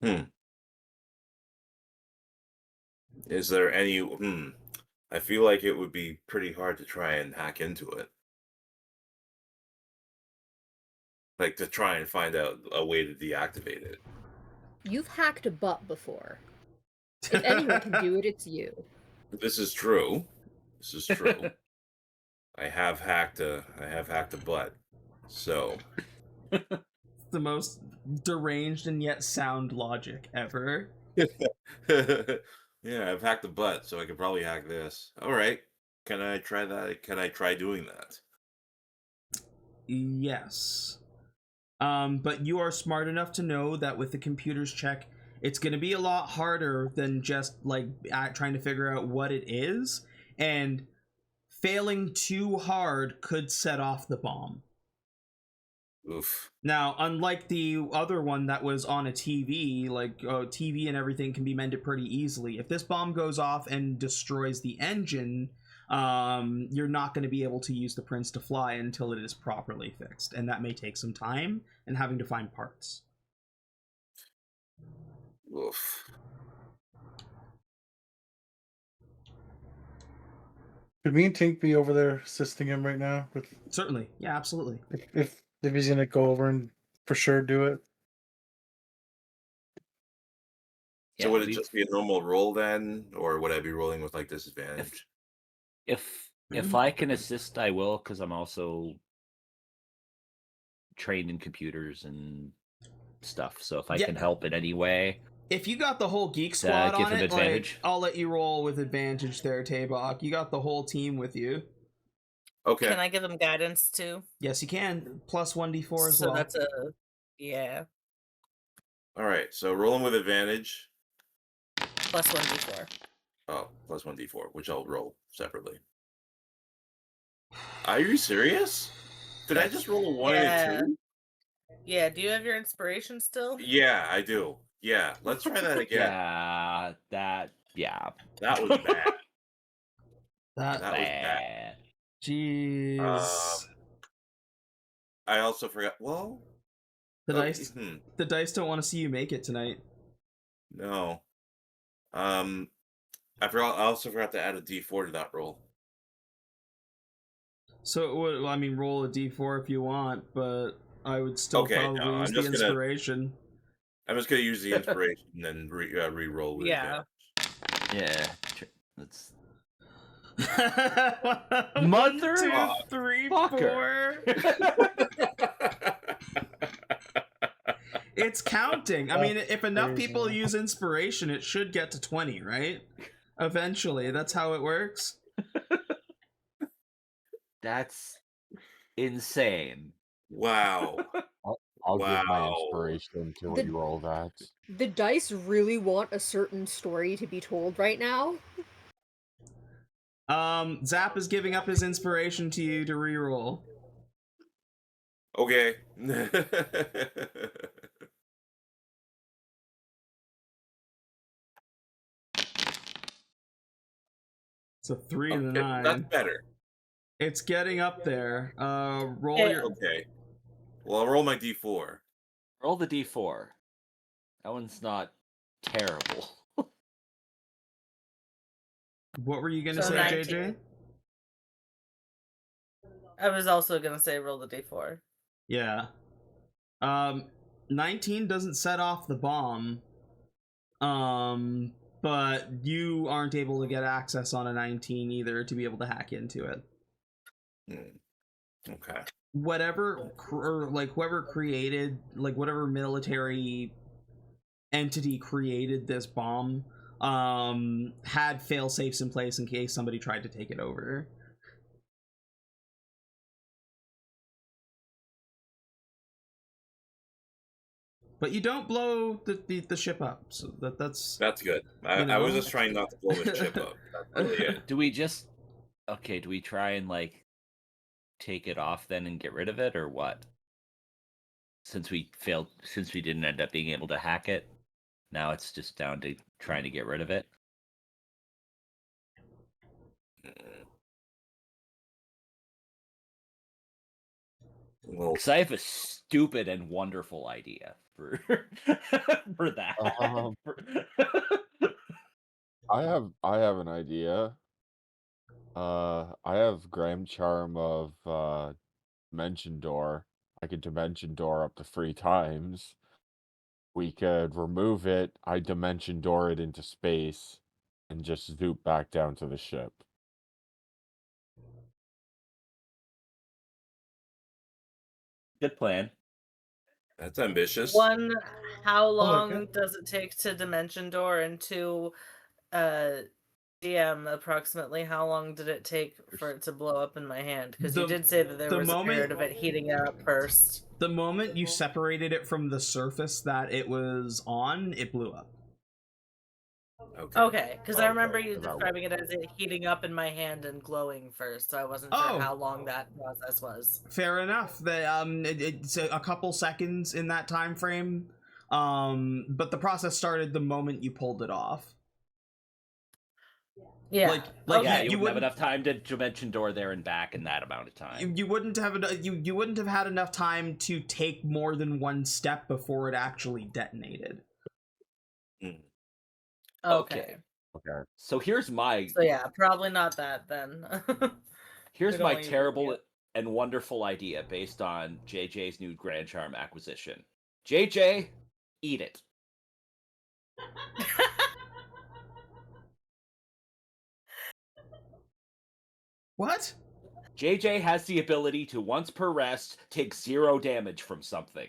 Okay. Is there any I feel like it would be pretty hard to try and hack into it. Like to try and find out a way to deactivate it. You've hacked a butt before. If anyone can do it, it's you. This is true. This is true. I have hacked a butt. So The most deranged and yet sound logic ever. yeah, I've hacked a butt, so I could probably hack this. All right. Can I try that? Can I try doing that? Yes. But you are smart enough to know that with the computer's check, it's going to be a lot harder than just like trying to figure out what it is, and failing too hard could set off the bomb. Oof. Now, unlike the other one that was on a TV, like TV and everything can be mended pretty easily. If this bomb goes off and destroys the engine, you're not going to be able to use the Prince to fly until it is properly fixed, and that may take some time and having to find parts. Oof. Could me and Tink be over there assisting him right now? Certainly, yeah, absolutely. If he's gonna go over and for sure do it. So would it just be a normal roll then, or would I be rolling with like disadvantage? If I can assist, I will, because I'm also trained in computers and stuff. So if I can help in any way, if you got the whole Geek Squad give on him it, advantage. like, I'll let you roll with advantage there, Tabok. You got the whole team with you. Okay. Can I give them guidance too? Yes, you can. Plus 1d4 as so well. That's a yeah. All right. So rolling with advantage. Plus 1d4. Oh, plus 1d4, which I'll roll separately. Are you serious? Did I just roll a 1 and a 2? Yeah, do you have your inspiration still? Yeah, I do. Yeah, let's try that again. Yeah. That was bad. That That was bad. jeez. I also forgot. Well, The oh, dice the dice don't want to see you make it tonight. no. I forgot. I also forgot to add a D4 to that roll. So it would, I mean, roll a d4 if you want, but I would still Okay, no, probably use I'm the just gonna- inspiration. I'm just gonna use the inspiration and then re-roll with Yeah. Yeah. Let's. Mother 1, 2, Mother 3, fucker. 4. It's counting. I mean, if enough crazy. people use inspiration, it should get to 20, right? Eventually, that's how it works. That's insane. Wow. I'll give my Wow. inspiration to The- re-roll that. The dice really want a certain story to be told right now. Zap is giving up his inspiration to you to reroll. Okay. It's a 3 and a Okay, 9. that's better. It's getting up there. Roll Hey. your. Okay. Well, I'll roll my D4. Roll the D4. That one's not terrible. What were you gonna So say, 19. JJ? I was also gonna say roll the d4. Yeah. 19 doesn't set off the bomb. But you aren't able to get access on a 19 either to be able to hack into it. Okay. Whatever, whoever created, whatever military entity created this bomb, had fail safes in place in case somebody tried to take it over. But you don't blow the ship up, so that's That's good. I was just trying not to blow this chip up. That's really it. Do we just do we try and take it off then and get rid of it, or what? Since we didn't end up being able to hack it, now it's just down to trying to get rid of it. Well, Because I have a stupid and wonderful idea for for that. I have an idea. I have Graham Charm of Dimension Door. I could Dimension Door up to 3 times. We could remove it, I Dimension Door it into space, and just zoop back down to the ship. Good plan. that's ambitious. One, how look, long does it take to dimension door? And 2, DM, approximately how long did it take for it to blow up in my hand? Because you did say that there was a period of it heating up first. The moment you separated it from the surface that it was on, it blew up. Okay, because I remember Okay, you so that describing it as it heating up in my hand and glowing first, so I wasn't sure how long that process was. Fair enough. It's a couple seconds in that time frame, but the process started the moment you pulled it off. Yeah, You wouldn't have enough time to Dimension Door there and back in that amount of time. You wouldn't have you wouldn't have had enough time to take more than one step before it actually detonated. Okay. So here's my So yeah, probably not that then. here's Good my only- terrible and wonderful idea based on JJ's new Grand Charm acquisition. JJ, eat it. What? JJ has the ability to once per rest take 0 damage from something.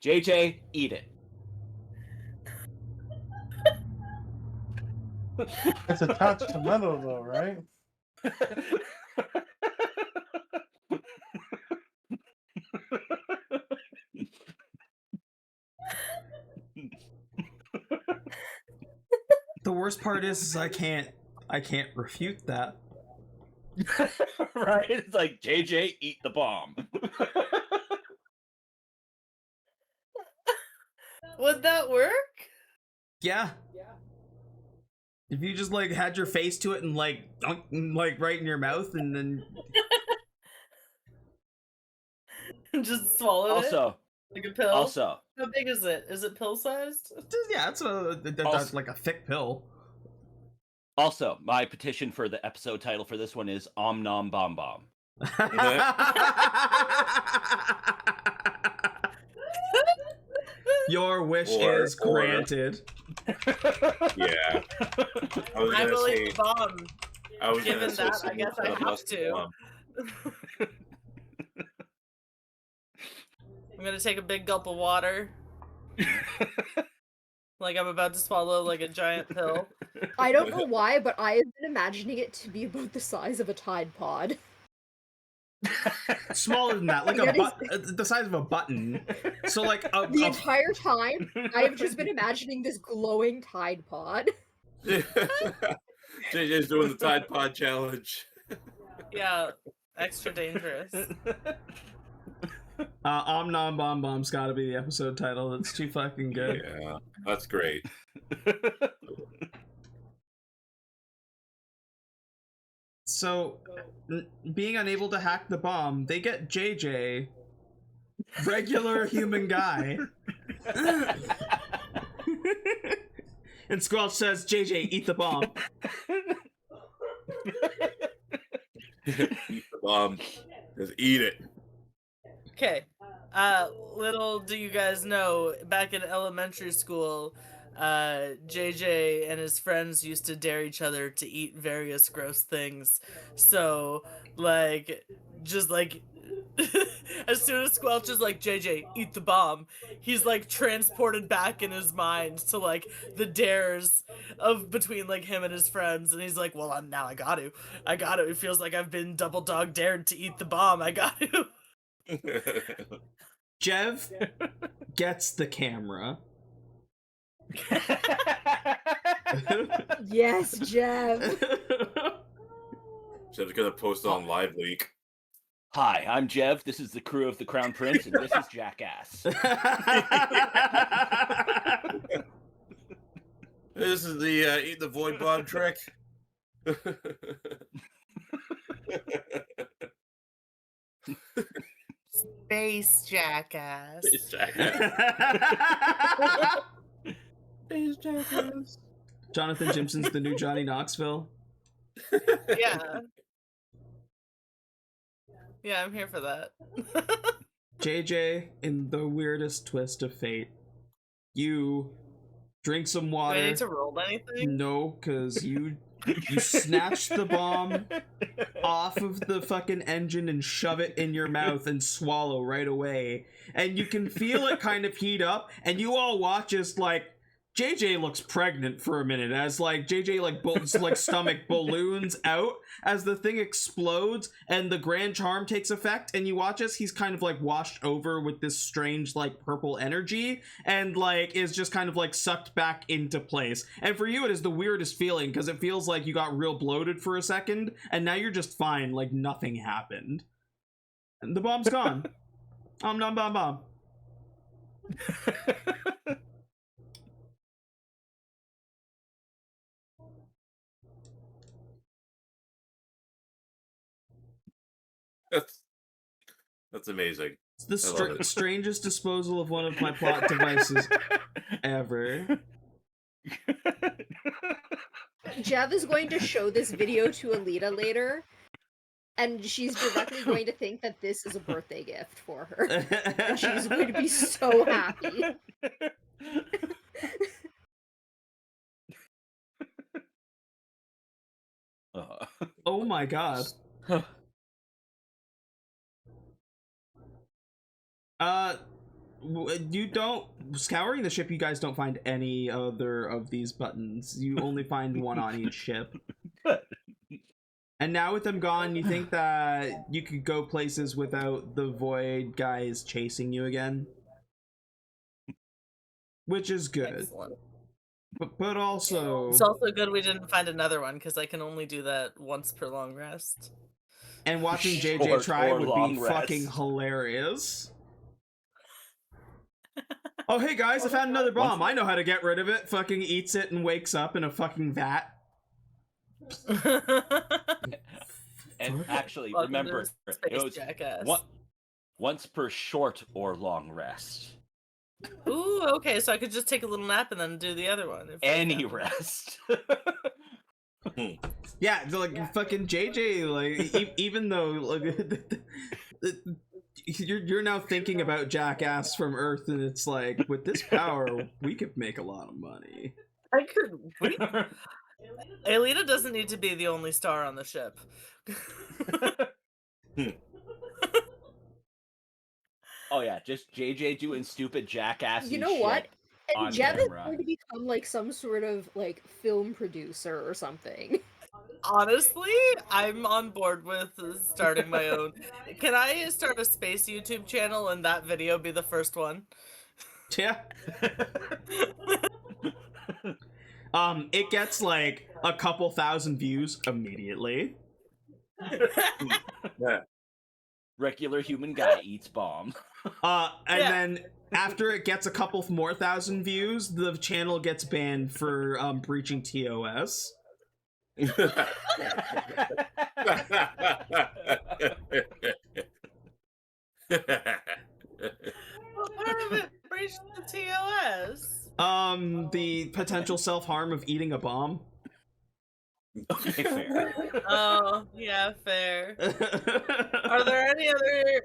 JJ, eat it. It's attached to metal, though, right? The worst part is I can't refute that. Right? It's like, JJ, eat the bomb. Would that work? Yeah. If you just like had your face to it and like right in your mouth and then Just swallowed Also, it like a pill. also, How big is it? Is it pill sized? yeah, that's like a thick pill. also, my petition for the episode title for this one is Om Nom Bomb Bomb. Your wish Or- is granted. Yeah. I was I gonna will say. eat the bomb. I was Given gonna say that, I someone guess I put a have mustard to. bomb. I'm gonna take a big gulp of water. Like I'm about to swallow like a giant pill. I don't know why, but I have been imagining it to be about the size of a Tide Pod. Smaller than that, like That the size of a button. So like The entire time, I have just been imagining this glowing Tide Pod. JJ's doing the Tide Pod challenge. Yeah, extra dangerous. Om Nom Bomb Bomb's gotta be the episode title. That's too fucking good. Yeah, that's great. So, being unable to hack the bomb, they get JJ, regular human guy. And Squelch says, JJ, eat the bomb. Eat the bomb. Just eat it. Okay. Little do you guys know, back in elementary school, JJ and his friends used to dare each other to eat various gross things. So, like, just like, as soon as Squelch is like, JJ, eat the bomb, he's like transported back in his mind to like the dares of between like him and his friends, and he's like, well, I got to. It feels like I've been double dog dared to eat the bomb. I got to. Jev gets the camera. Yes, Jeff. Jeff's gonna post it on Live Leak. Hi, I'm Jev. This is the crew of the Crown Prince, and this is Jackass. This is the eat the void bomb trick. Space Jackass. It's Jackass. It's Jackass. Johnathan Jimson's the new Johnny Knoxville. Yeah. Yeah, I'm here for that. JJ, in the weirdest twist of fate, you drink some Do water. I need to roll anything? No, because you snatch the bomb off of the fucking engine and shove it in your mouth and swallow right away. And you can feel it kind of heat up, and you all watch as, like, JJ looks pregnant for a minute as like JJ like stomach balloons out as the thing explodes and the grand charm takes effect, and you watch as he's kind of like washed over with this strange like purple energy and like is just kind of like sucked back into place. And for you it is the weirdest feeling because it feels like you got real bloated for a second and now you're just fine, like nothing happened. And the bomb's gone. Nom nom bomb bomb. That's amazing. It's I the love it. strangest disposal of one of my plot devices ever. Jev is going to show this video to Aelita later, and she's directly going to think that this is a birthday gift for her. And she's going to be so happy. Oh my god. You don't scouring the ship. You guys don't find any other of these buttons. You only find one on each ship. And now with them gone, you think that you could go places without the void guys chasing you again, which is good. Excellent. But also, It's also good we didn't find another one because I can only do that once per long rest. and watching JJ Short try or would long be rest. fucking hilarious. Oh, hey guys, I found another bomb. I know how to get rid of it. Fucking eats it and wakes up in a fucking vat. And actually, Welcome to remember, Space it was Jackass. once per short or long rest. Ooh, okay, so I could just take a little nap and then do the other one. Any rest. Yeah, like fucking JJ, like even though like you're now thinking about Jackass from Earth, and it's like with this power we could make a lot of money. I could. Wait. Aelita doesn't need to be the only star on the ship. Oh yeah, just JJ doing stupid Jackass. You know what? on And Jeff is camera. going to become like some sort of like film producer or something. Honestly, I'm on board with starting my own. Can I start a space YouTube channel and that video be the first one? Yeah. It gets like a couple thousand views immediately. Yeah. Regular human guy eats bomb. And Yeah. then after it gets a couple more thousand views, the channel gets banned for breaching TOS. What part of it breached the TOS? The potential self-harm of eating a bomb. Okay, fair. Oh, yeah, fair. Are there any other...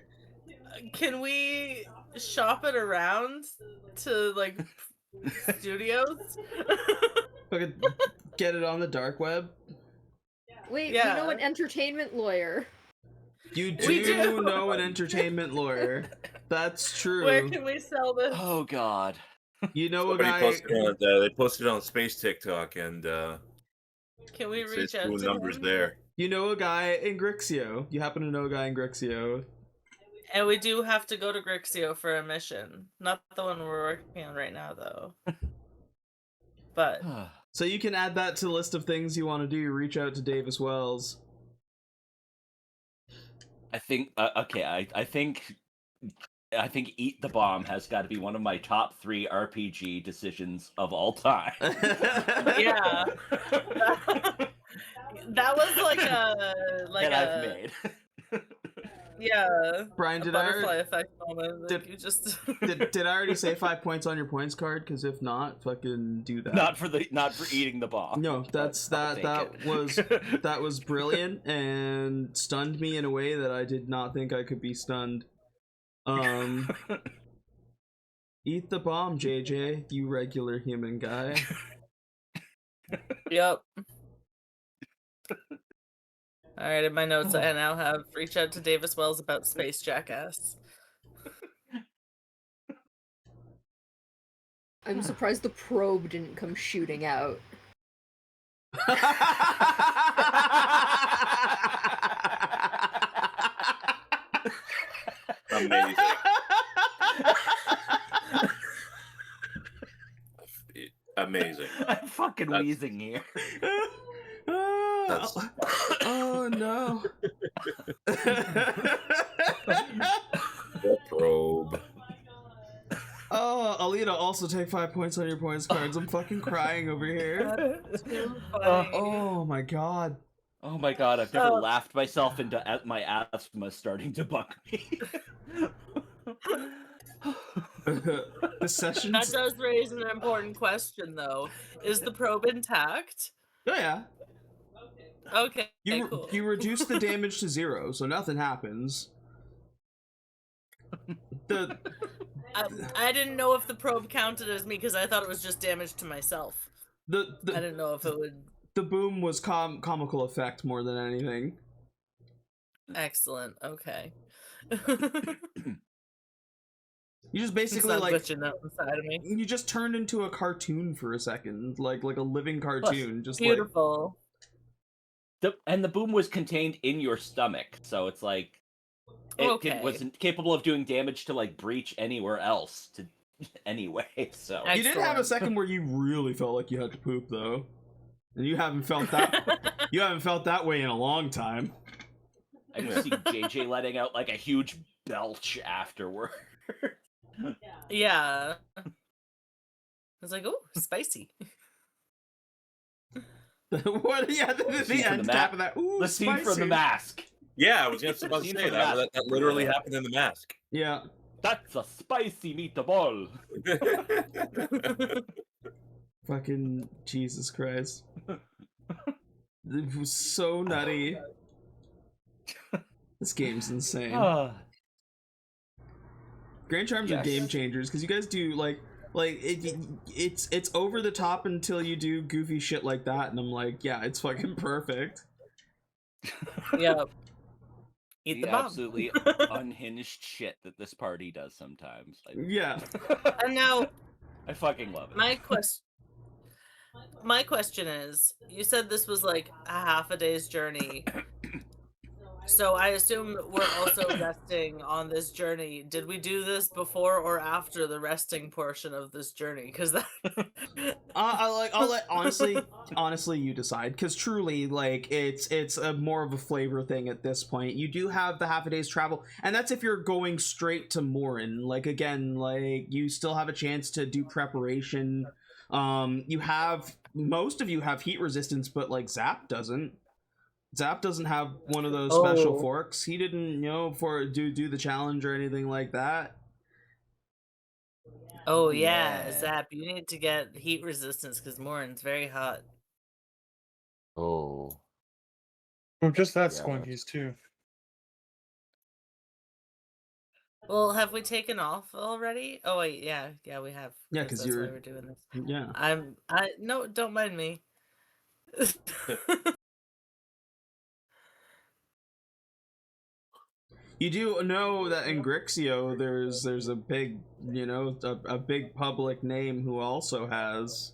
Can we shop it around to, like, studios? Fucking get it on the dark web. Wait, Yeah. we know an entertainment lawyer. You We do do. know an entertainment lawyer. That's true. Where can we sell this? Oh god. You know a Somebody guy. they posted on Space TikTok, and Can we it's reach out cool to numbers him? there. You know a guy in Grixio. You happen to know a guy in Grixio. And we do have to go to Grixio for a mission. Not the one we're working on right now, though. But So you can add that to the list of things you want to do. Reach out to Davis Wells. I think okay, I think Eat the Bomb has got to be one of my top 3 RPG decisions of all time. yeah, that was like that I've made. yeah. Brian, A did I butterfly effect moment. Like did- you just did I already say 5 points on your points card? Because if not, fucking do that. not for eating the bomb. No, that's I'll that take was it. that was brilliant and stunned me in a way that I did not think I could be stunned. Eat the bomb, JJ, you regular human guy. Yep. All right, in my notes, I now have reach out to Davis Wells about Space Jackass. I'm surprised the probe didn't come shooting out. Amazing. Amazing. I'm fucking That's- wheezing here. That's- Oh no. The probe. Oh, Aelita, also take 5 points on your points cards. I'm fucking crying over here. That's too funny. Oh my god. Oh my god, I've never Oh. laughed myself into my asthma starting to bug me. The That session's... does raise an important question, though. Is the probe intact? Oh yeah. Okay, You cool. you reduce the damage to 0, so nothing happens. The I didn't know if the probe counted as me because I thought it was just damage to myself. I the didn't know if it would. the boom was comical effect more than anything. Excellent. Okay. You just It's basically not like glitching out inside of me. you just turned into a cartoon for a second, like a living cartoon, just like Beautiful. And the boom was contained in your stomach, so it's like it Okay. wasn't capable of doing damage to like breach anywhere else to anyway. So You did have a Excellent. second where you really felt like you had to poop though, and you haven't felt that you haven't felt that way in a long time. I can see JJ letting out like a huge belch afterward. Yeah. I was like, oh, spicy. What? Yeah, the scene from end the cap ma- of that. Ooh, The scene from The spicy. Mask. Yeah, I was just about to Scene say from The that. Mask. That literally happened in The Mask. Yeah. That's a spicy meatball. Fucking Jesus Christ. It was so nutty. This game's insane. Grand Charms are Yes. game changers because you guys do it's over the top until you do goofy shit like that, and I'm like, yeah, it's fucking perfect. Yeah. Eat The the bomb. absolutely unhinged shit that this party does sometimes. Yeah. And now, I fucking love it. my question is, you said this was like a half a day's journey. So I assume we're also resting on this journey. Did we do this before or after the resting portion of this journey? Because that I'll let honestly you decide, because truly, like, it's a more of a flavor thing at this point. You do have the half a day's travel, and that's if you're going straight to Morin. Like, again, like, you still have a chance to do preparation. Most of you have heat resistance, but like Zap doesn't. Zap doesn't have one of those special forks. He didn't, do the challenge or anything like that. Oh yeah, Zap, you need to get heat resistance because Morin's very hot. Oh. Or just that Yeah. Squinkies too. Well, have we taken off already? Oh wait, yeah, we have. Yeah, 'cause that's you're- why we're doing this. Yeah. No, don't mind me. You do know that in Grixio there's a big, a big public name who also has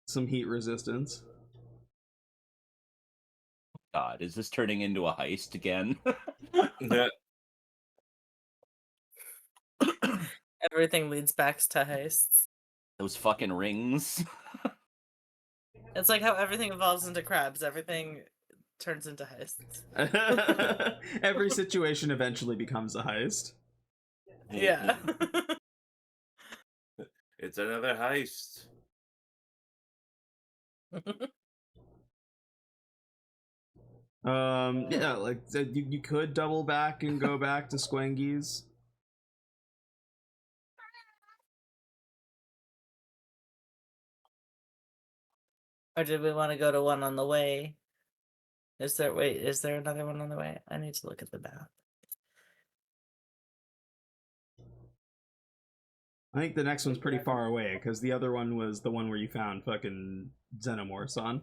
some heat resistance. God, is this turning into a heist again? Yeah. Everything leads back to heists. Those fucking rings. It's like how everything evolves into crabs. Everything turns into heists. Every situation eventually becomes a heist. Yeah. It's another heist. Yeah, like you could double back and go back to Squengies. Or did we want to go to one on the way? Is there another one on the way? I need to look at the map. I think the next one's pretty far away, because the other one was the one where you found fucking Xenomorphs on.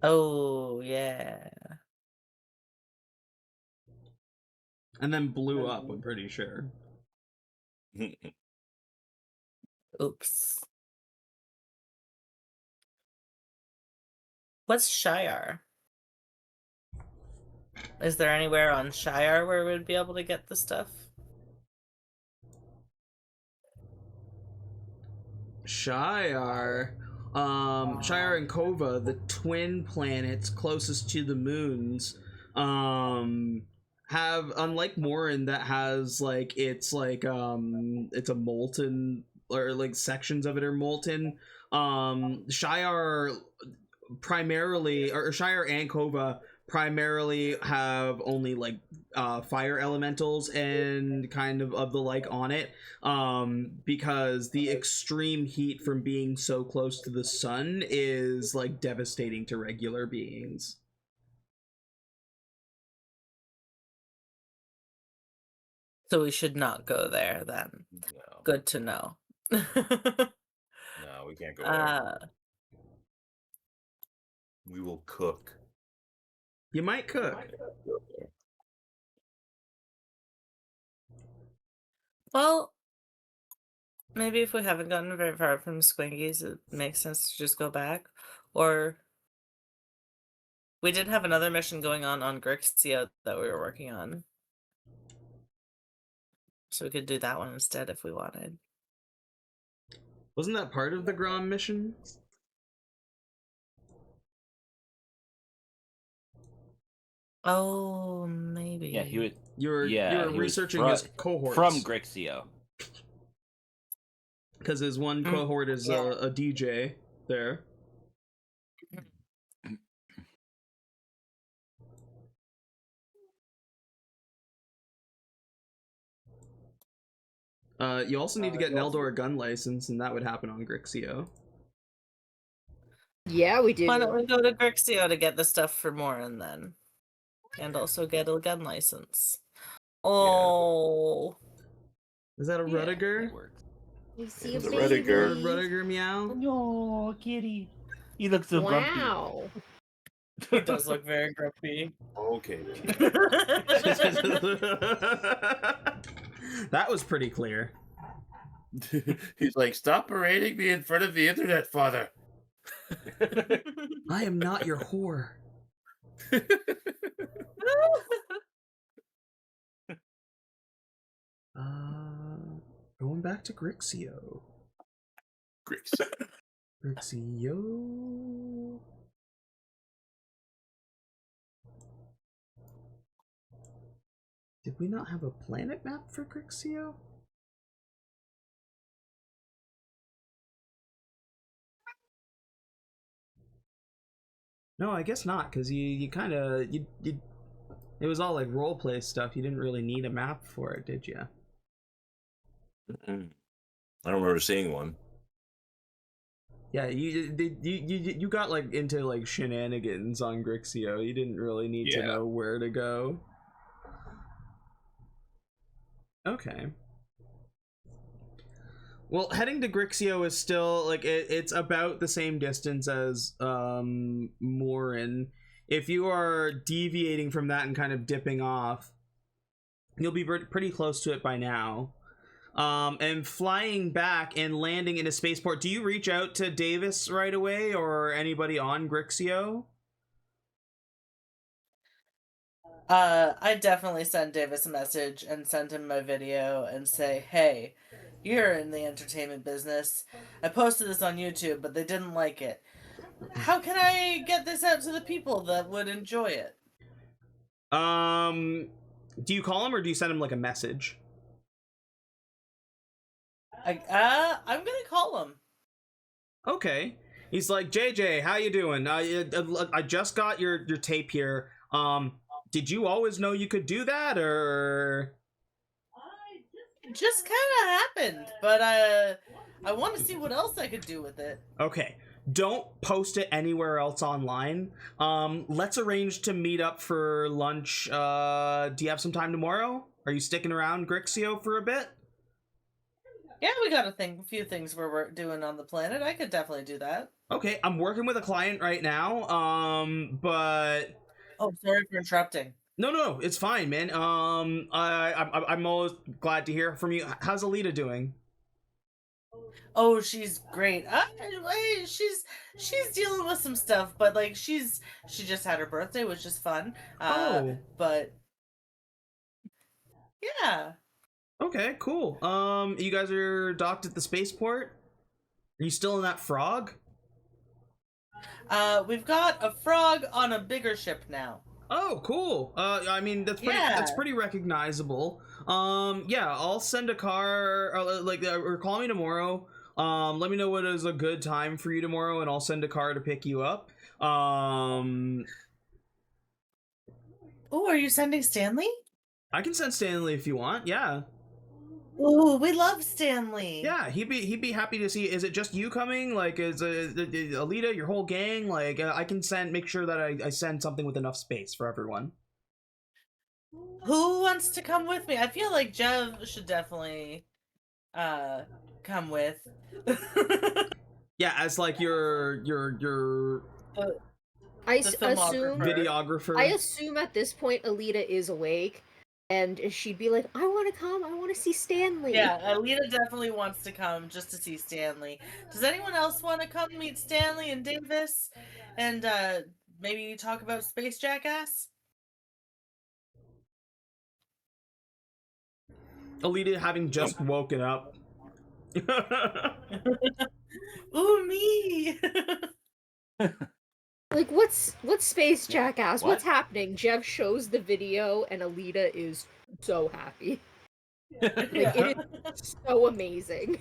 Oh, yeah. And then blew up, I'm pretty sure. Oops. What's Shire? Is there anywhere on Shire where we'd be able to get the stuff? Shire. Shire and Kova, the twin planets closest to the moons, have, unlike Morin that has it's a molten, or like sections of it are molten. Shire primarily, or Shire and Kova primarily have only fire elementals and kind of the like on it, because the extreme heat from being so close to the sun is devastating to regular beings. So we should not go there then. No. Good to know. No, we can't go there. We will cook. You might cook. Well, maybe if we haven't gotten very far from Squingies, it makes sense to just go back. Or we did have another mission going on Grixio that we were working on. So we could do that one instead if we wanted. Wasn't that part of the Grom mission? Oh, maybe. Yeah, You're Yeah, he was researching his cohorts from Grixio. because his one cohort is a DJ there. You also need to get an Eldor gun license, and that would happen on Grixio. Yeah, we do. Why don't we go to Grixio to get the stuff for Morin then? And also get a gun license. Oh. Is that a Yeah, Rudiger? that works. We see It's a a baby. Rudiger. Rudiger meow? No, kitty. He looks so Wow. He does look very grumpy. Okay. That was pretty clear. He's like, stop parading me in front of the internet, father. I am not your whore. Going back to Grixio. Grixio. Did we not have a planet map for Grixio? No, I guess not, because you kind of you it was all like roleplay stuff. You didn't really need a map for it, did you? I don't remember seeing one. Yeah, you got like into like shenanigans on Grixio. You didn't really need to know where to go. Okay. Well, heading to Grixio is still like it's about the same distance as Morin. If you are deviating from that and kind of dipping off, you'll be pretty close to it by now. And flying back and landing in a spaceport, do you reach out to Davis right away or anybody on Grixio? I definitely send Davis a message and send him my video and say, hey, you're in the entertainment business. I posted this on YouTube, but they didn't like it. How can I get this out to the people that would enjoy it? Do you call him or do you send him like a message? I'm gonna call him. Okay. He's like, JJ, how you doing? I just got your tape here. Did you always know you could do that, or? Just kind of happened, but I want to see what else I could do with it. Okay. Don't post it anywhere else online. Let's arrange to meet up for lunch. Do you have some time tomorrow? Are you sticking around Grixio for a bit? Yeah, we got a few things we're doing on the planet. I could definitely do that. Okay, I'm working with a client right now. But oh, sorry for interrupting. No, it's fine, man. I'm always glad to hear from you. How's Aelita doing? Oh, she's great. She's dealing with some stuff, but like she just had her birthday, which is fun. But yeah. Okay, cool. You guys are docked at the spaceport? Are you still in that frog? We've got a frog on a bigger ship now. Oh, cool. I mean, that's pretty recognizable. Yeah, I'll send a car, or call me tomorrow. Let me know what is a good time for you tomorrow, and I'll send a car to pick you up. Oh, are you sending Stanley? I can send Stanley if you want, yeah. Ooh, we love Stanley. Yeah, he'd be happy to see. Is it just you coming? Like, is Aelita, your whole gang? Like, I can make sure that I send something with enough space for everyone. Who wants to come with me? I feel like Jev should definitely come with. Yeah, as like your I assume videographer. I assume at this point Aelita is awake. And she'd be like, I want to come. I want to see Stanley. Yeah, Aelita definitely wants to come just to see Stanley. Does anyone else want to come meet Stanley and Davis? And maybe talk about Space Jackass? Aelita having just woken up. Ooh, me! Like, what's Space Jackass? What? What's happening? Jeff shows the video, and Aelita is so happy. Like, it is so amazing.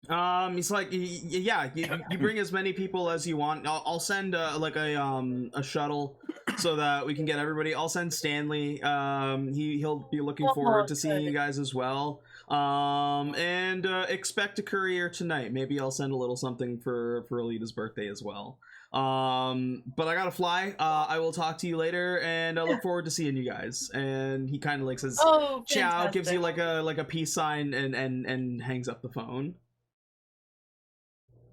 It's like yeah, you bring as many people as you want. I'll send like a shuttle so that we can get everybody. I'll send Stanley. He'll be looking forward to seeing you guys as well. And expect a courier tonight. Maybe I'll send a little something for Alita's birthday as well. But I gotta fly. I will talk to you later, and I look forward to seeing you guys. And he kind of like says, Oh, "Ciao," gives you fantastic. like a peace sign, and hangs up the phone.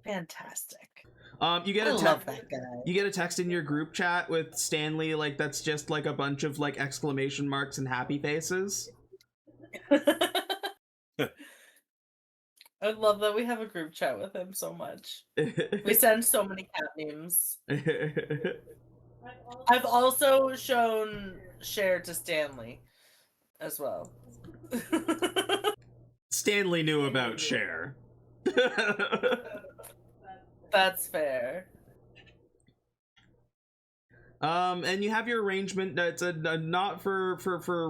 Fantastic. You get I a love that guy. you get a text in your group chat with Stanley, like that's just like a bunch of like exclamation marks and happy faces. I love that we have a group chat with him so much. We send so many cat memes. I've also shown Share to Stanley as well. Stanley knew about Cher. That's fair. And you have your arrangement. It's a not for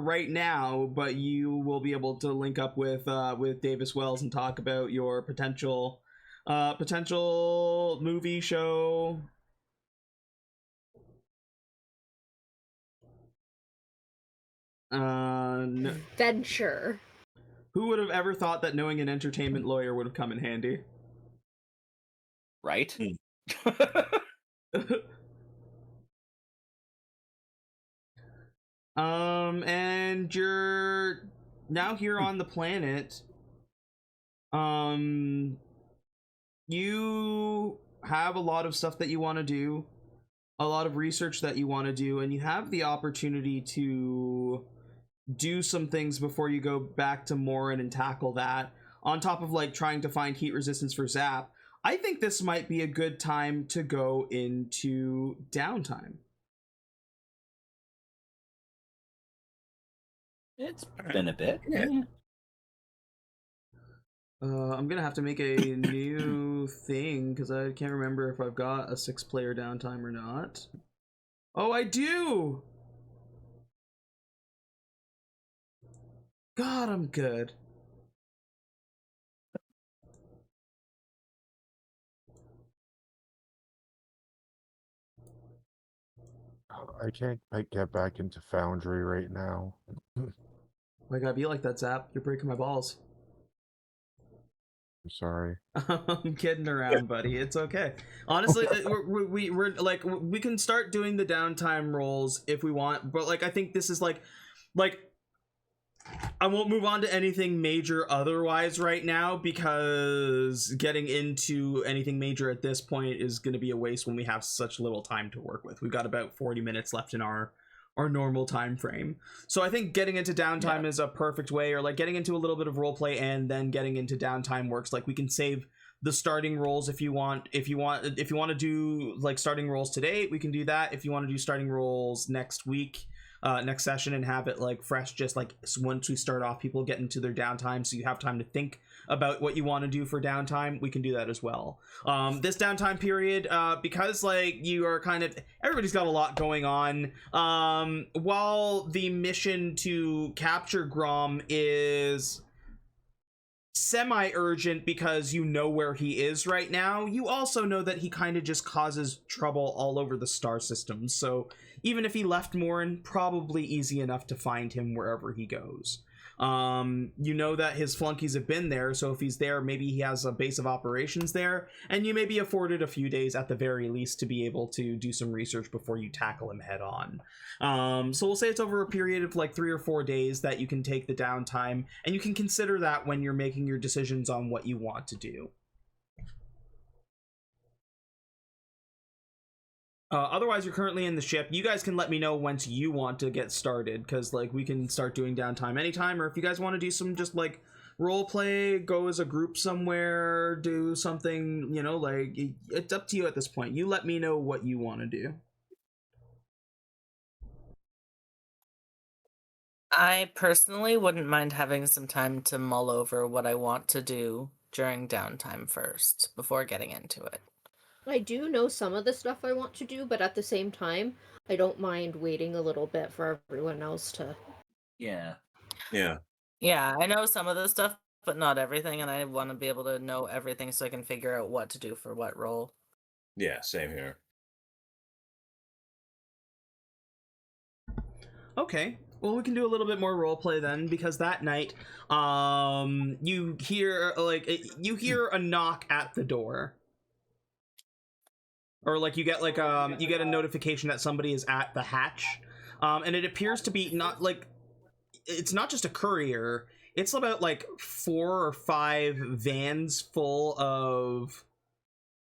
right now, but you will be able to link up with Davis Wells and talk about your potential movie show. No. Venture. Who would have ever thought that knowing an entertainment lawyer would have come in handy? Right? And you're now here on the planet. You have a lot of stuff that you want to do, a lot of research that you want to do, and you have the opportunity to do some things before you go back to Morin and tackle that, on top of like trying to find heat resistance for Zap. I think this might be a good time to go into downtime. It's been a bit. I'm gonna have to make a new thing because I can't remember if I've got a 6-player downtime or not. Oh, I do! God, I'm good. I can't get back into Foundry right now. Why gotta be like that, Zap? You're breaking my balls. I'm sorry. I'm kidding around, buddy. It's okay. Honestly, we're like we can start doing the downtime rolls if we want, but like I think this is like I won't move on to anything major otherwise right now because getting into anything major at this point is going to be a waste when we have such little time to work with. We've got about 40 minutes left in our normal time frame. So I think getting into downtime is a perfect way, or like getting into a little bit of roleplay and then getting into downtime works. Like we can save the starting rolls if you want. If you want to do like starting rolls today, we can do that. If you want to do starting rolls next week, next session, and have it like fresh, just like once we start off, people get into their downtime, so you have time to think about what you want to do for downtime, we can do that as well. This downtime period, because like you are kind of, everybody's got a lot going on, while the mission to capture Grom is semi-urgent because you know where he is right now, you also know that he kind of just causes trouble all over the star system, so even if he left Morin, probably easy enough to find him wherever he goes. You know that his flunkies have been there, so if he's there, maybe he has a base of operations there, and you may be afforded a few days at the very least to be able to do some research before you tackle him head on. So we'll say it's over a period of like 3 or 4 days that you can take the downtime, and you can consider that when you're making your decisions on what you want to do. Otherwise, you're currently in the ship. You guys can let me know once you want to get started, because like we can start doing downtime anytime, or if you guys want to do some just like role play, go as a group somewhere, do something, you know, like it's up to you at this point. You let me know what you want to do. I personally wouldn't mind having some time to mull over what I want to do during downtime first before getting into it. I do know some of the stuff I want to do, but at the same time, I don't mind waiting a little bit for everyone else to. Yeah. Yeah. Yeah, I know some of the stuff, but not everything, and I want to be able to know everything so I can figure out what to do for what role. Yeah, same here. Okay. Well, we can do a little bit more roleplay then, because that night, you hear a knock at the door, or like you get a notification that somebody is at the hatch, and it appears to be it's not just a courier. It's about like 4 or 5 vans full of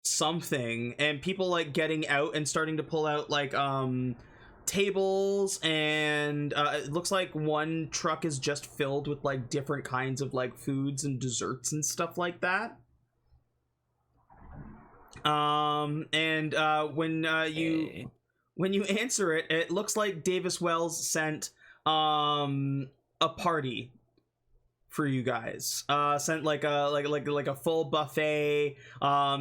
something, and people like getting out and starting to pull out like tables, and it looks like one truck is just filled with like different kinds of like foods and desserts and stuff like that. And when you answer it, it looks like Davis Wells sent a party for you guys. Sent like a full buffet,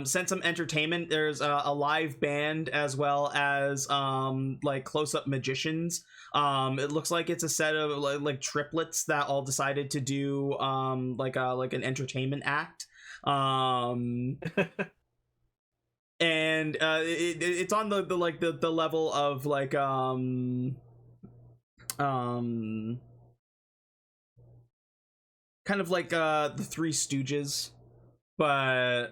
sent some entertainment. There's a live band as well as like close-up magicians. It looks like it's a set of like triplets that all decided to do like an entertainment act. And it's on the level of like kind of like the Three Stooges, but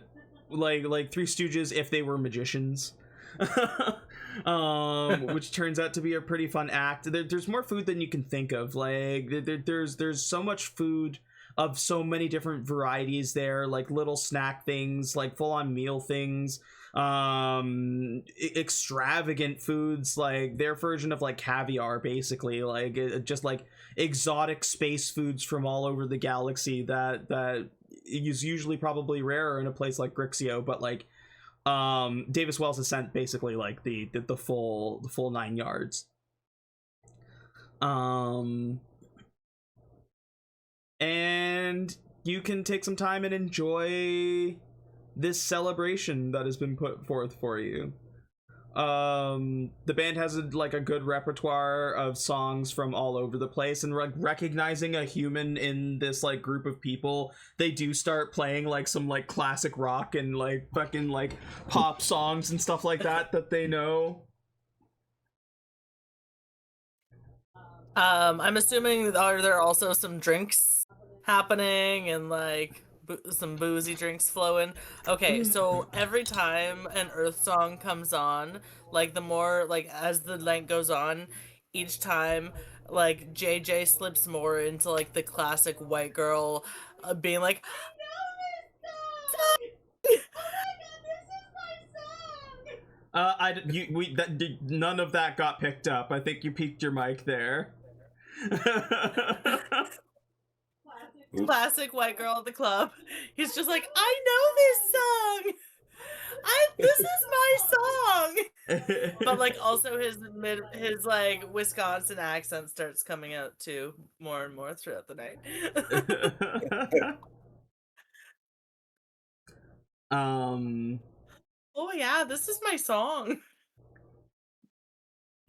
like Three Stooges if they were magicians. Which turns out to be a pretty fun act. There's more food than you can think of. Like there's so much food of so many different varieties there, like little snack things, like full-on meal things, extravagant foods, like their version of like caviar, basically, like just like exotic space foods from all over the galaxy that is usually probably rarer in a place like Grixio, but like Davis Wells has sent basically like the full 9 yards. And you can take some time and enjoy this celebration that has been put forth for you. The band has a good repertoire of songs from all over the place, and recognizing a human in this like group of people, they do start playing like some like classic rock and like fucking like pop songs and stuff like that they know. I'm assuming are there also some drinks happening and like some boozy drinks flowing? Okay, so every time an Earth song comes on, like the more like as the night goes on, each time like JJ slips more into like the classic white girl being like, none of that got picked up. I think you peaked your mic there. classic white girl at the club. He's just like, I know this song. This is my song. But like also his like Wisconsin accent starts coming out too more and more throughout the night. Oh yeah, this is my song.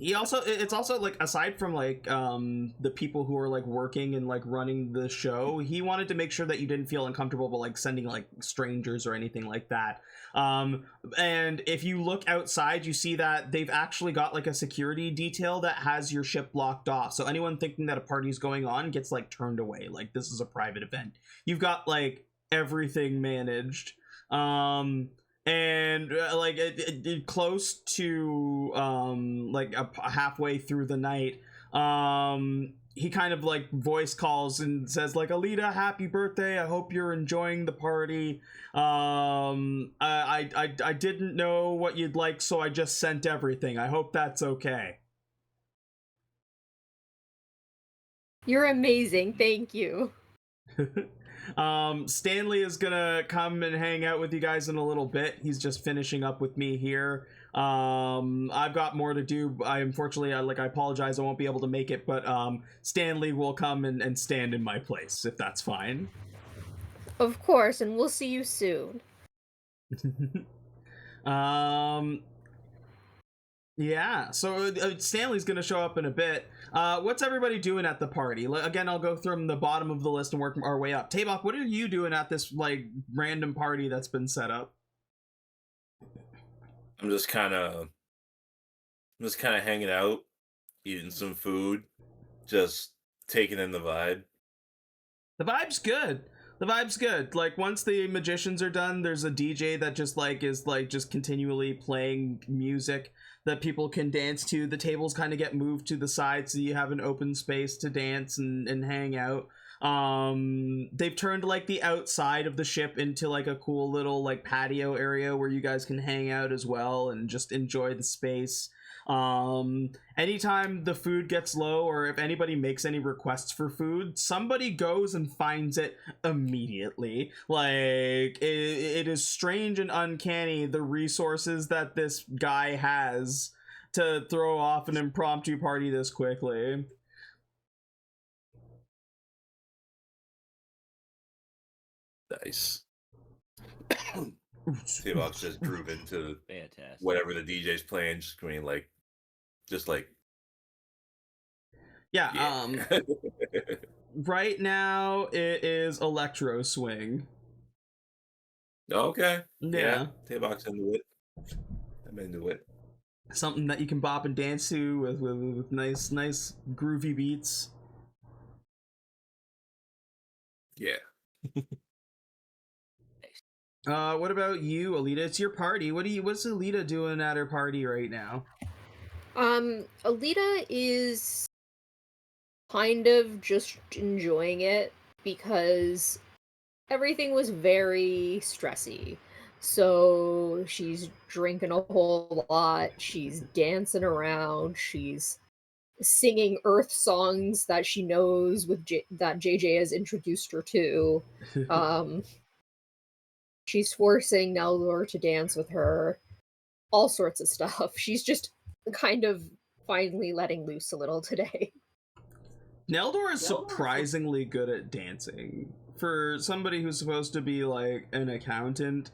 It's also like, aside from like the people who are like working and like running the show, he wanted to make sure that you didn't feel uncomfortable but like sending like strangers or anything like that. And if you look outside, you see that they've actually got like a security detail that has your ship blocked off, so anyone thinking that a party's going on gets like turned away, like this is a private event. You've got like everything managed. And like close to like halfway through the night, he kind of like voice calls and says like, Aelita, happy birthday, I hope you're enjoying the party. I didn't know what you'd like, so I just sent everything. I hope that's okay. You're amazing, thank you. Stanley is gonna come and hang out with you guys in a little bit. He's just finishing up with me here. I've got more to do. I apologize, I won't be able to make it, but Stanley will come and stand in my place, if that's fine. Of course, and we'll see you soon. Yeah, so Stanley's gonna show up in a bit. What's everybody doing at the party? Again, I'll go from the bottom of the list and work our way up. Tabok, what are you doing at this like random party that's been set up? I'm just kind of hanging out, eating some food, just taking in the vibe. The vibe's good. The vibe's good. Like once the magicians are done, there's a DJ that just like is like just continually playing music that people can dance to. The tables kind of get moved to the side so you have an open space to dance and hang out. They've turned like the outside of the ship into like a cool little like patio area where you guys can hang out as well and just enjoy the space. Anytime the food gets low or if anybody makes any requests for food, somebody goes and finds it immediately. Like it is strange and uncanny the resources that this guy has to throw off an impromptu party this quickly. Nice. Tabok's just groove into Fantastic. whatever the DJ's playing, just going like, yeah. Right now it is Electro Swing. Okay. Yeah. Tabok's into it. I'm into it. Something that you can bop and dance to with nice groovy beats. Yeah. What about you, Aelita? It's your party. What's Aelita doing at her party right now? Aelita is kind of just enjoying it because everything was very stressy. So she's drinking a whole lot, she's dancing around, she's singing Earth songs that she knows that JJ has introduced her to. She's forcing Neldor to dance with her. All sorts of stuff. She's just kind of finally letting loose a little today. Neldor is surprisingly good at dancing. For somebody who's supposed to be like an accountant,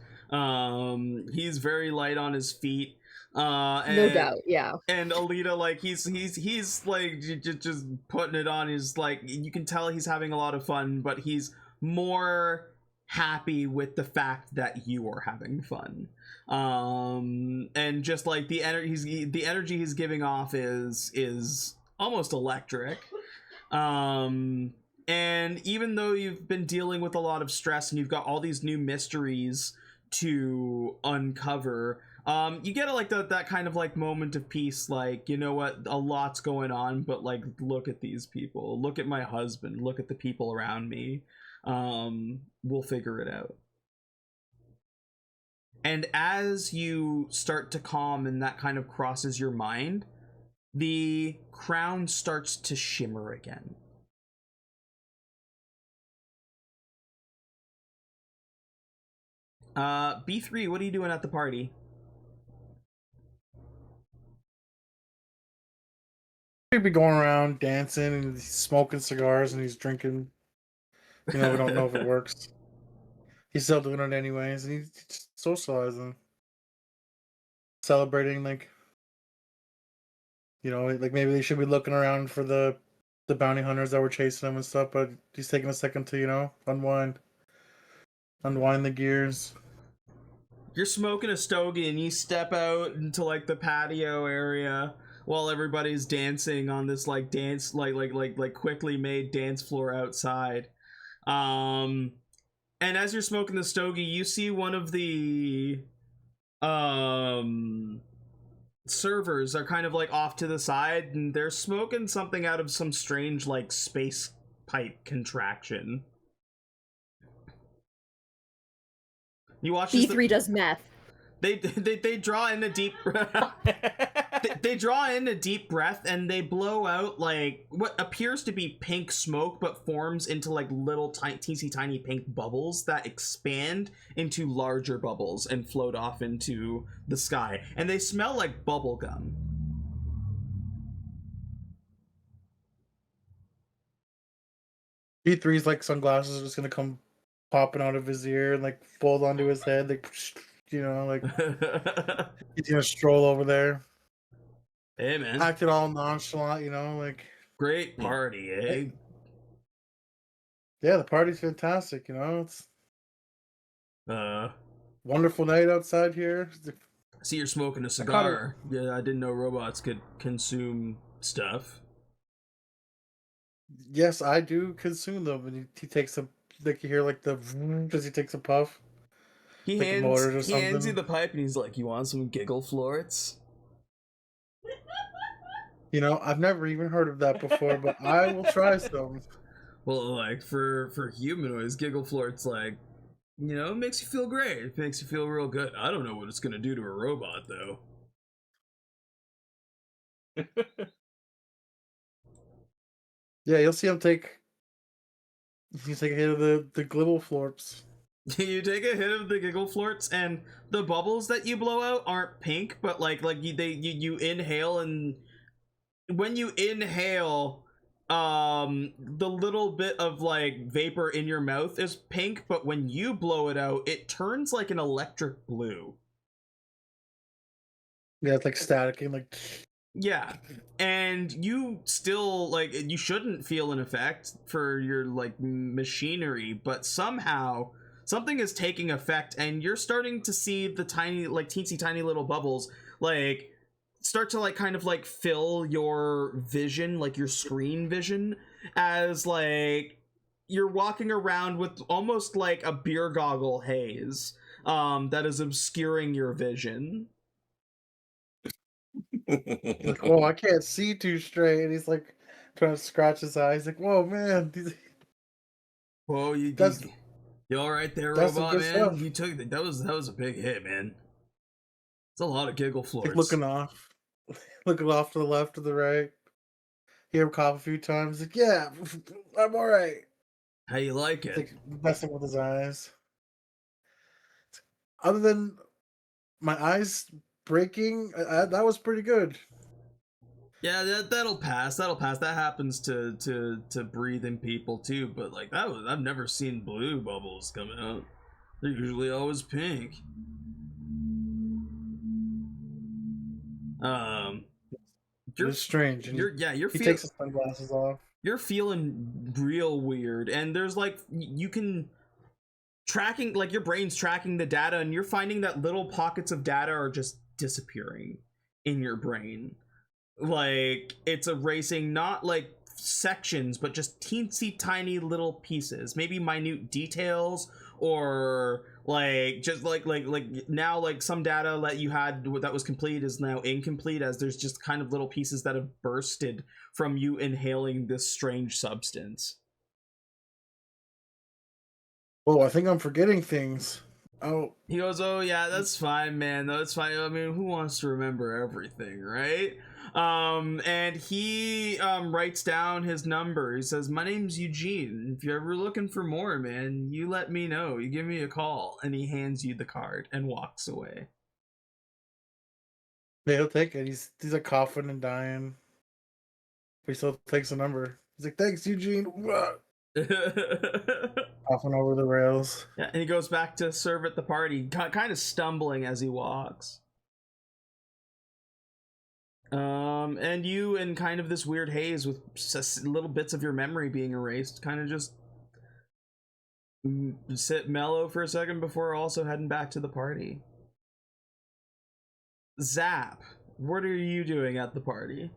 he's very light on his feet. And, no doubt, yeah. And Aelita, like he's like just putting it on. He's like, you can tell he's having a lot of fun, but he's more happy with the fact that you are having fun. And just like the energy he's giving off is almost electric. And even though you've been dealing with a lot of stress and you've got all these new mysteries to uncover, you get like that kind of like moment of peace, like, you know what, a lot's going on, but like, look at these people, look at my husband, look at the people around me. We'll figure it out. And as you start to calm and that kind of crosses your mind, the crown starts to shimmer again. B3, what are you doing at the party? He'd be going around dancing and he's smoking cigars and he's drinking. You know, we don't know if it works. He's still doing it anyways, and he's just socializing, celebrating. Like, you know, like maybe they should be looking around for the bounty hunters that were chasing him and stuff. But he's taking a second to, you know, unwind the gears. You're smoking a stogie and you step out into like the patio area while everybody's dancing on this like quickly made dance floor outside. And as you're smoking the stogie, you see one of the servers are kind of like off to the side and they're smoking something out of some strange like space pipe contraction. You watch B3 does meth. They draw in a deep they draw in a deep breath and they blow out like what appears to be pink smoke but forms into like little teensy tiny pink bubbles that expand into larger bubbles and float off into the sky, and they smell like bubble gum. B3's like sunglasses are just gonna come popping out of his ear and like fold onto his head, like like he's gonna stroll over there, Hey, man. acting all nonchalant, like Great party, eh? yeah, the party's fantastic, it's Uh, wonderful night outside here. I see you're smoking a cigar. Yeah, I didn't know robots could consume stuff. Yes, I do consume them, and he takes a like you hear like the as he takes a puff. He Like hands motors or he hands you something. the pipe and he's like, "You want some giggle florts?" I've never even heard of that before, but I will try some. Well, like for humanoids, giggle florts like, it makes you feel great. It makes you feel real good. I don't know what it's gonna do to a robot though. Yeah, you'll see him take. You take a hit of the glibble florps. You take a hit of the giggle florts, and the bubbles that you blow out aren't pink, but you inhale, and when you inhale, the little bit of like vapor in your mouth is pink, but when you blow it out, it turns like an electric blue. Yeah, it's like staticking, like. Yeah, and you still you shouldn't feel an effect for your machinery, but somehow something is taking effect, and you're starting to see the tiny teensy tiny little bubbles start to kind of fill your vision, your screen vision, as you're walking around with almost like a beer goggle haze that is obscuring your vision. Like, whoa, I can't see too straight. And he's like trying to scratch his eyes. Like, whoa, man. Whoa, you all right there, robot man? Stuff. You took that was a big hit, man. It's a lot of giggle floors. Like looking off to the left or the right. Hear him cough a few times. Like, yeah, I'm all right. How you like it? Like messing with his eyes. Other than my eyes breaking, that was pretty good. Yeah, that'll pass. That'll pass. That happens to breathing people too. But I've never seen blue bubbles coming out. They're usually always pink. It's strange. He takes his sunglasses off. You're feeling real weird, and there's you can tracking your brain's tracking the data, and you're finding that little pockets of data are just disappearing in your brain. It's erasing not sections, but just teensy tiny little pieces, maybe minute details, or just now some data that you had that was complete is now incomplete, as there's just kind of little pieces that have bursted from you inhaling this strange substance. Oh, I think I'm forgetting things. Oh. He goes, "Oh yeah, that's fine, man. That's fine. I mean, who wants to remember everything, right?" And he writes down his number. He says, "My name's Eugene. If you're ever looking for more, man, you let me know. You give me a call." And he hands you the card and walks away. Yeah, he'll take it. He's like coughing and dying. But he still takes the number. He's like, "Thanks, Eugene." Coughing over the rails. Yeah, and he goes back to serve at the party, kind of stumbling as he walks. And you in kind of this weird haze with little bits of your memory being erased, kind of just sit mellow for a second before also heading back to the party. Zap, what are you doing at the party?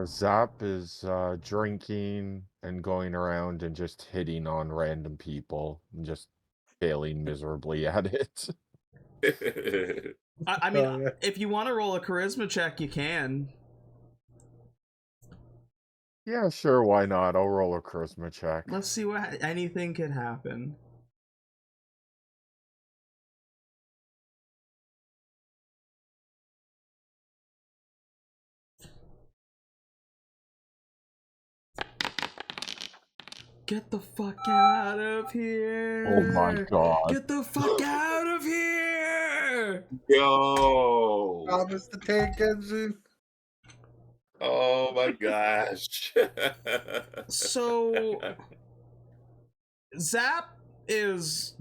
Zap is drinking and going around and just hitting on random people and just failing miserably at it. I mean, if you want to roll a charisma check, you can. Yeah, sure, why not? I'll roll a charisma check. Let's see what anything could happen. Get the fuck out of here! Oh my god. Get the fuck out of here! Yo! Thomas the Tank Engine. Oh my gosh. So, Zap is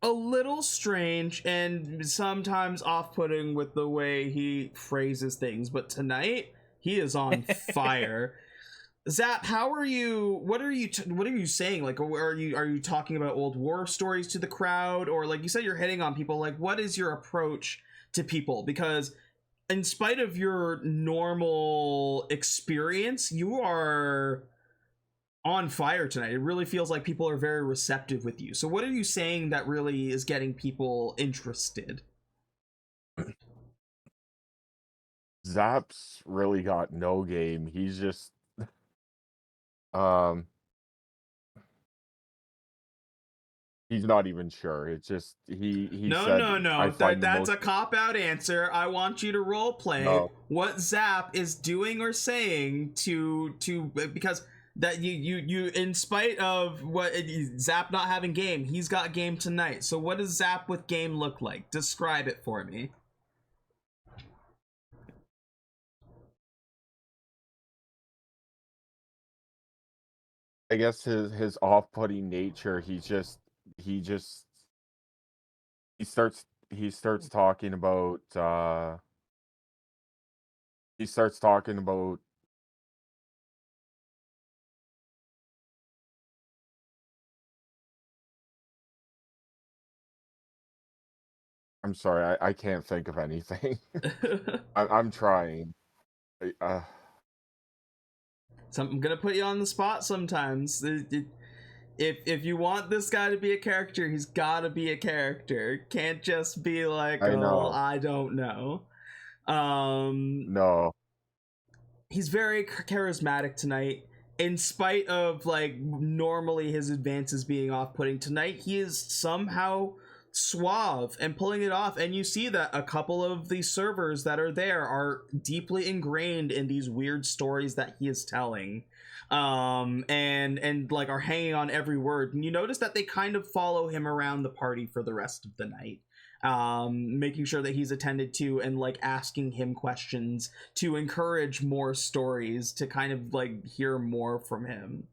a little strange and sometimes off-putting with the way he phrases things, but tonight he is on fire. Zap, how are you? What are you saying? Like, are you talking about old war stories to the crowd, or like you said, you're hitting on people? Like, what is your approach to people? Because in spite of your normal experience, you are on fire tonight. It really feels like people are very receptive with you. So what are you saying that really is getting people interested? Zap's really got no game. He's just um he's not even sure. It's just he No, said no, no. I find the That's most a cop-out answer. I want you to role play No. what Zap is doing or saying to because that you in spite of what Zap not having game, he's got game tonight. So what does Zap with game look like? Describe it for me. I guess his off-putting nature, he just he starts talking about he starts talking about I'm sorry, I can't think of anything. I'm trying. So I'm gonna put you on the spot sometimes. If you want this guy to be a character, he's gotta be a character. Can't just be like, I oh, know. I don't know. No. He's very charismatic tonight. In spite of like normally his advances being off-putting, tonight he is somehow suave and pulling it off, and you see that a couple of the servers that are there are deeply ingrained in these weird stories that he is telling, and like are hanging on every word, and you notice that they kind of follow him around the party for the rest of the night, making sure that he's attended to and like asking him questions to encourage more stories, to kind of like hear more from him.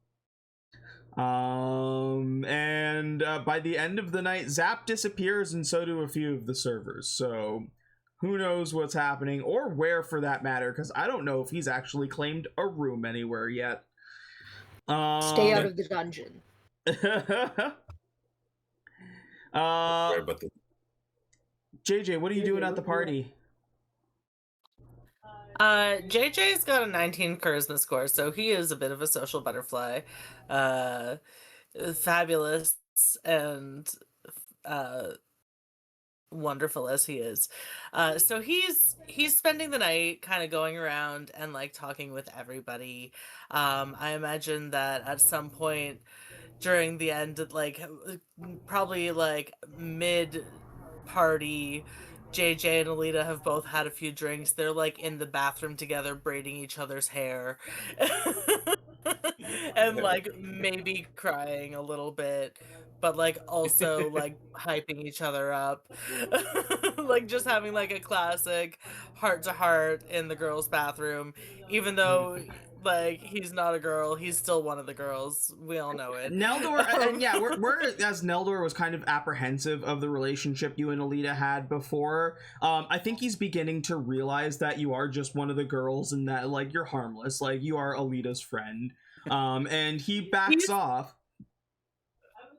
And by the end of the night, Zap disappears, and so do a few of the servers. So who knows what's happening, or where for that matter, because I don't know if he's actually claimed a room anywhere yet. Stay out of the dungeon. JJ, what are you doing at the party? JJ's got a 19 charisma score, so he is a bit of a social butterfly. Fabulous and wonderful as he is. So he's spending the night kind of going around and like talking with everybody. I imagine that at some point during the end, like probably like mid party, JJ and Aelita have both had a few drinks. They're like in the bathroom together braiding each other's hair. And like maybe crying a little bit, but like also like hyping each other up. Like just having like a classic heart to heart in the girls' bathroom, even though like he's not a girl, he's still one of the girls. We all know it. Neldor, and yeah, we're as Neldor was kind of apprehensive of the relationship you and Aelita had before. I think he's beginning to realize that you are just one of the girls, and that like you're harmless, like you are Alita's friend. And he backs off.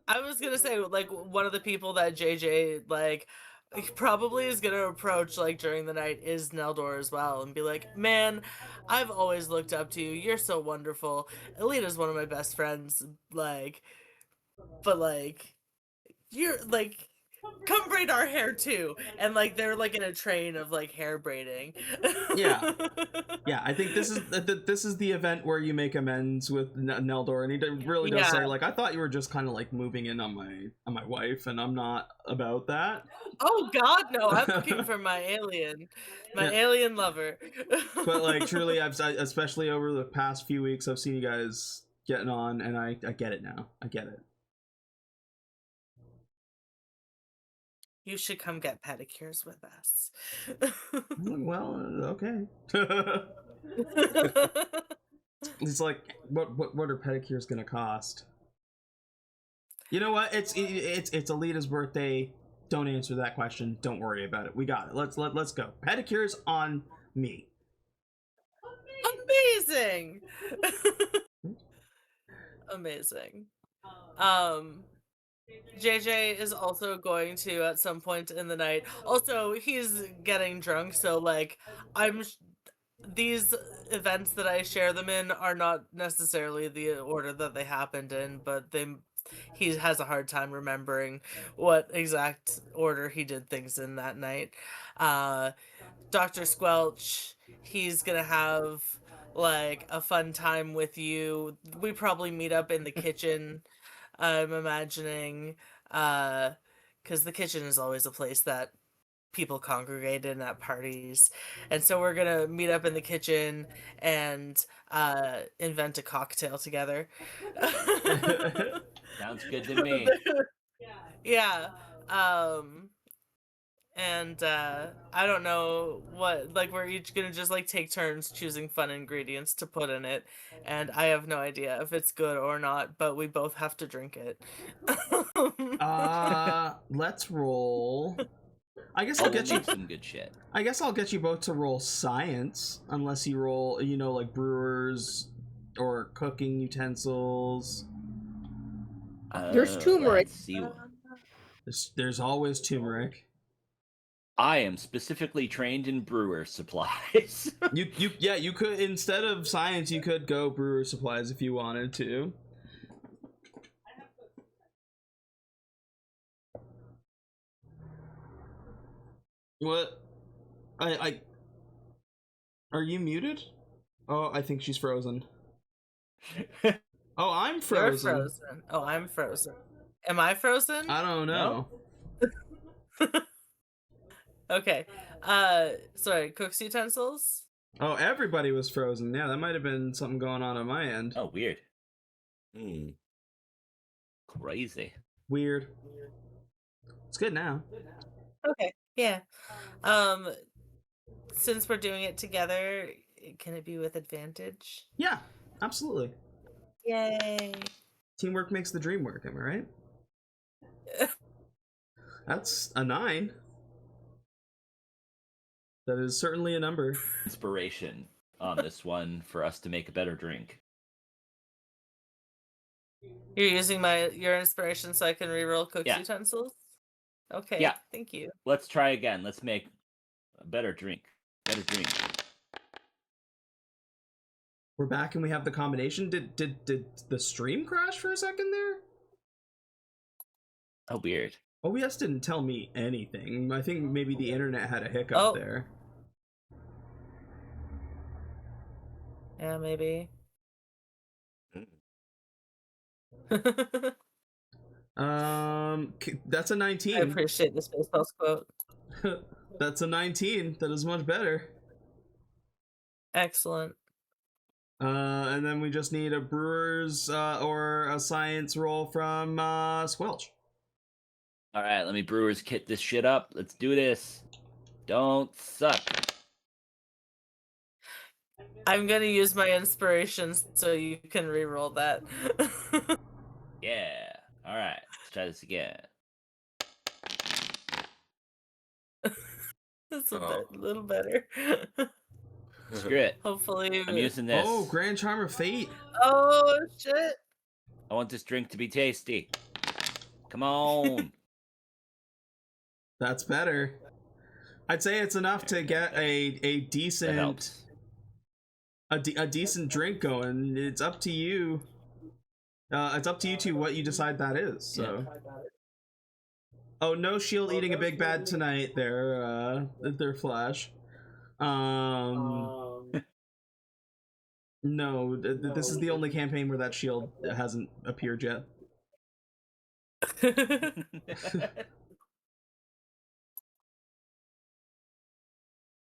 I was gonna say, like, one of the people that JJ like probably is gonna approach like during the night is Neldor as well, and be like, man, I've always looked up to you, you're so wonderful. Alita's one of my best friends, like, but like you're like, come braid our hair too. And like they're like in a train of like hair braiding. Yeah. I think this is the event where you make amends with Neldor, and he really does say like, I thought you were just kind of like moving in on my wife, and I'm not about that. Oh God, no! I'm looking for my alien lover. But like truly, especially over the past few weeks, I've seen you guys getting on, and I get it now. I get it. You should come get pedicures with us. Well, okay. It's like, what are pedicures gonna cost? You know what? It's Alita's birthday. Don't answer that question. Don't worry about it. We got it. Let's go. Pedicures on me. Amazing. Amazing. JJ is also going to at some point in the night. Also, he's getting drunk, so like these events that I share them in are not necessarily the order that they happened in, but he has a hard time remembering what exact order he did things in that night. Dr. Squelch, he's gonna have like a fun time with you. We probably meet up in the kitchen, I'm imagining, because the kitchen is always a place that people congregate in at parties. And so we're gonna meet up in the kitchen and invent a cocktail together. Sounds good to me. Yeah. And I don't know what, like, we're each gonna just like take turns choosing fun ingredients to put in it, and I have no idea if it's good or not, but we both have to drink it. Let's roll. I guess I'll I'll get you. make some good shit. I guess I'll get you both to roll science, unless you roll, like brewers or cooking utensils. There's turmeric. Let's see. There's always turmeric. I am specifically trained in brewer supplies. You could, instead of science, you could go brewer supplies if you wanted to. What? I Are you muted? Oh, I think she's frozen. Oh, I'm frozen. You're frozen. Oh, I'm frozen. Am I frozen? I don't know. Okay. Sorry, cooks utensils? Oh, everybody was frozen. Yeah, that might have been something going on my end. Oh, weird. Crazy. Weird. It's good now. Okay. Yeah. Since we're doing it together, can it be with advantage? Yeah, absolutely. Yay. Teamwork makes the dream work, am I right? That's a 9. That is certainly a number. Inspiration on this one for us to make a better drink. You're using your inspiration so I can reroll cooks utensils? Okay, yeah. Thank you. Let's try again. Let's make a better drink. Better drink. We're back and we have the combination. Did the stream crash for a second there? Oh, weird. OBS didn't tell me anything. I think maybe the internet had a hiccup there. Yeah, maybe. That's a 19. I appreciate the Spaceballs quote. That's a 19. That is much better. Excellent. And then we just need a brewer's or a science roll from Squelch. All right, let me brewer's kit this shit up. Let's do this. Don't suck. I'm gonna use my inspirations so you can reroll that. Yeah. All right. Let's try this again. That's a little better. Screw it. Hopefully. I'm using this. Oh, Grand Charm of Fate. Oh, shit. I want this drink to be tasty. Come on. That's better. I'd say it's enough to get a decent a decent drink going. It's up to you. It's up to you two what you decide that is. So. Yeah. Oh, no shield eating a big bad tonight. There, Flash. No, this is the only campaign where that shield hasn't appeared yet.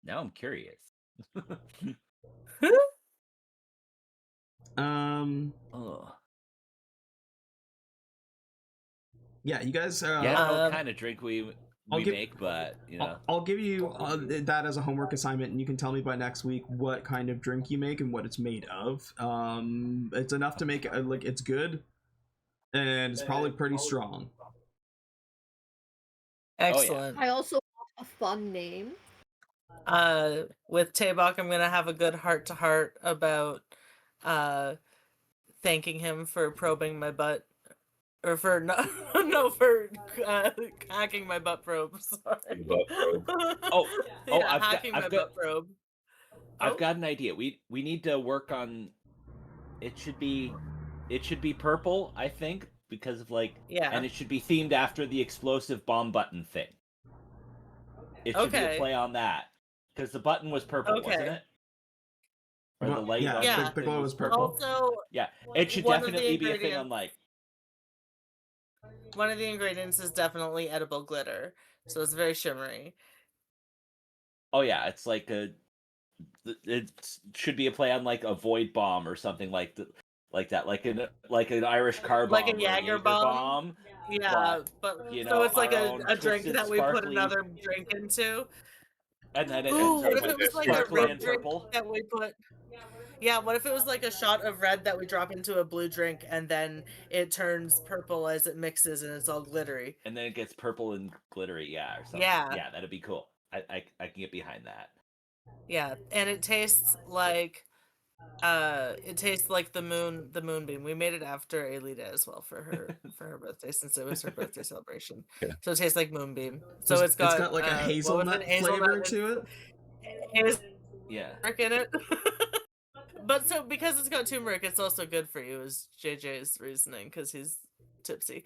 Now I'm curious. Yeah, you guys. What kind of drink we make, but you know, I'll give you that as a homework assignment, and you can tell me by next week what kind of drink you make and what it's made of. It's enough to make like it's good. and it's probably pretty strong. Excellent. I also want a fun name. With Tabok, I'm gonna have a good heart-to-heart about thanking him for probing my butt. Or for for hacking my butt probe. Sorry. Butt probe. Yeah, I've hacking my got butt probe. I've got an idea. We need to work on. It should be purple, I think, because of Yeah. and it should be themed after the explosive bomb button thing. It should be a play on that, because the button was purple, wasn't it? Or the light. Yeah, the glow was purple. Also, yeah, it should definitely be a thing on one of the ingredients is definitely edible glitter, so it's very shimmery. Oh yeah, it's it should be a play on a void bomb or something like that, like an Irish car bomb, like a Jaeger bomb. Yeah, but so it's like a drink that we put another drink into. And then it what if it was like a red drink purple that we put? Yeah, what if it was like a shot of red that we drop into a blue drink and then it turns purple as it mixes and it's all glittery? And then it gets purple and glittery, or something. Yeah, that'd be cool. I can get behind that. Yeah, and it tastes like the moonbeam. We made it after Aelita as well for her birthday, since it was her birthday celebration. Yeah. So it tastes like moonbeam. So it's got like a hazelnut flavor to it. It's Yeah. turmeric in it. But so because it's got turmeric, it's also good for you, is JJ's reasoning, because he's tipsy.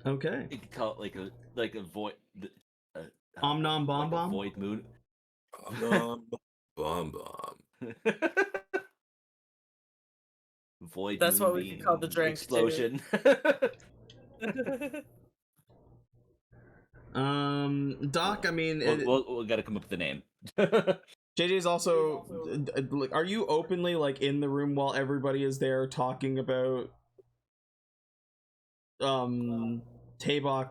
Okay. You could call it like a void. Om nom bomb bomb. Void moon. Bomb bomb. Void. That's what we could call the drink. Explosion. Doc. I mean, we'll gotta come up with a name. JJ's also. Are you openly in the room while everybody is there talking about Tabok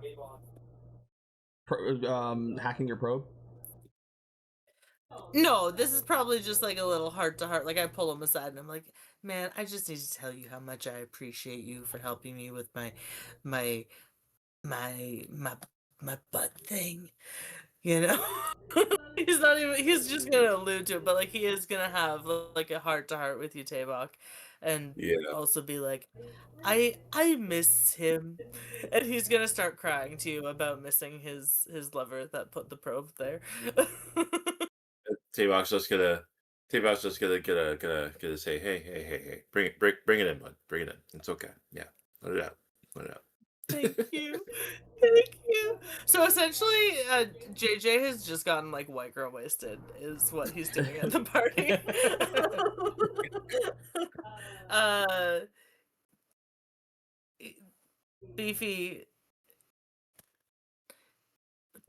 hacking your probe? No, this is probably just like a little heart-to-heart. Like, I pull him aside and I'm like, man, I just need to tell you how much I appreciate you for helping me with my butt thing. You know? He's just gonna allude to it, but he is gonna have a heart-to-heart with you, Tabok. And also be like, I miss him. And he's gonna start crying to you about missing his lover that put the probe there. Tabok's just gonna say, hey, bring it in, bud. Bring it in. It's okay. Yeah. Let it out. Thank you. Thank you. So essentially, JJ has just gotten white girl wasted, is what he's doing at the party. Beefy,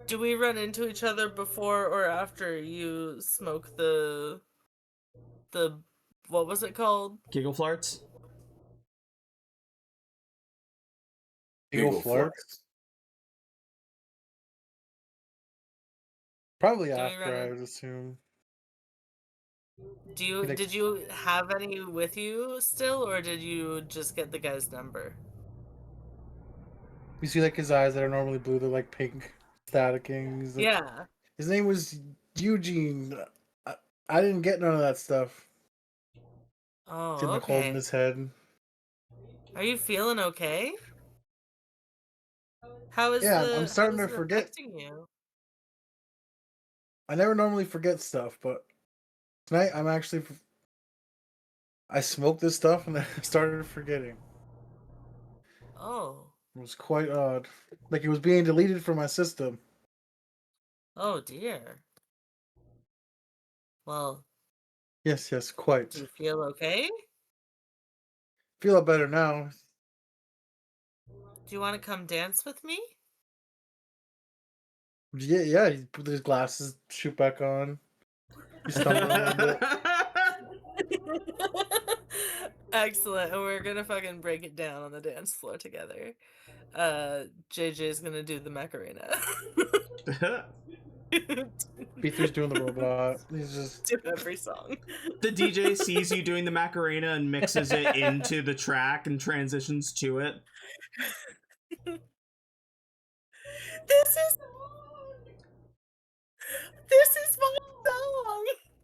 do we run into each other before or after you smoke the what was it called? Giggle farts. Giggle farts. Probably after, I would assume. Did you have any with you still, or did you just get the guy's number? You see his eyes that are normally blue, they're pink, staticking. Yeah. His name was Eugene. I didn't get none of that stuff. Oh, Didn't okay. hold in his head. Are you feeling okay? How is I'm starting to forget. You? I never normally forget stuff, but tonight I smoked this stuff and I started forgetting. Oh. It was quite odd. It was being deleted from my system. Oh dear. Well. Yes, quite. Do you feel okay? Feel a better now. Do you want to come dance with me? Yeah. He put his glasses, shoot back on. He stumbled a little bit. Excellent. And we're gonna fucking break it down on the dance floor together. JJ's gonna do the Macarena. B3's doing the robot. He's just Do every song. The DJ sees you doing the Macarena and mixes it into the track and transitions to it. This is my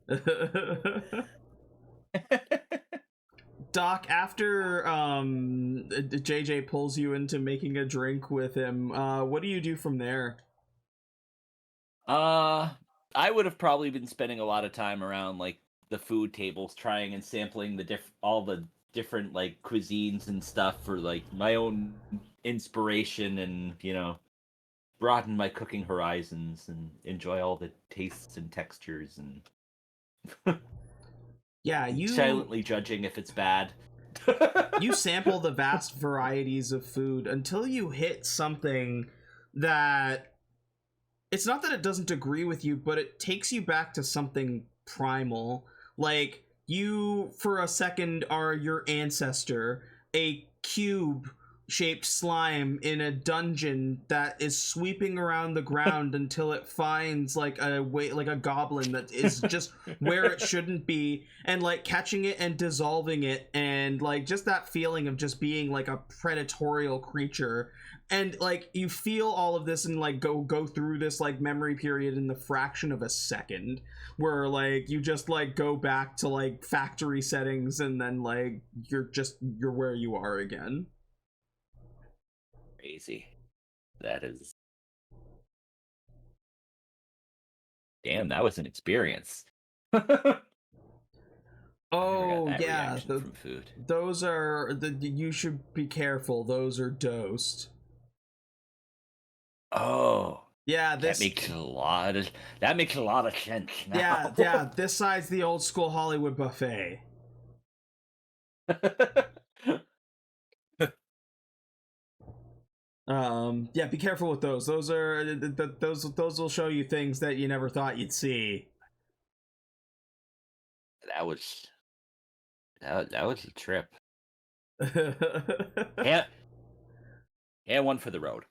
song. Doc, after JJ pulls you into making a drink with him, what do you do from there? I would have probably been spending a lot of time around like the food tables, trying and sampling all the different like cuisines and stuff for like my own inspiration, and broaden my cooking horizons and enjoy all the tastes and textures, and Yeah, you silently judging if it's bad. you sample the vast varieties of food until you hit something that it's not that it doesn't agree with you, but it takes you back to something primal. Like, you, for a second, are your ancestor, a cube-shaped slime in a dungeon that is sweeping around the ground until it finds like a goblin that is just where it shouldn't be, and like catching it and dissolving it, and like just that feeling of just being like a predatorial creature. And like you feel all of this and like go through this like memory period in the fraction of a second, where like you just like go back to like factory settings, and then like you're where you are again. Crazy. That is. Damn, that was an experience. Oh yeah, reaction from food. those are you should be careful. Those are dosed. Oh, Yeah, that makes a lot of sense now. yeah. This side's the old school Hollywood buffet. Yeah, be careful with those. Those are those will show you things that you never thought you'd see. That was a trip. Yeah, one for the road.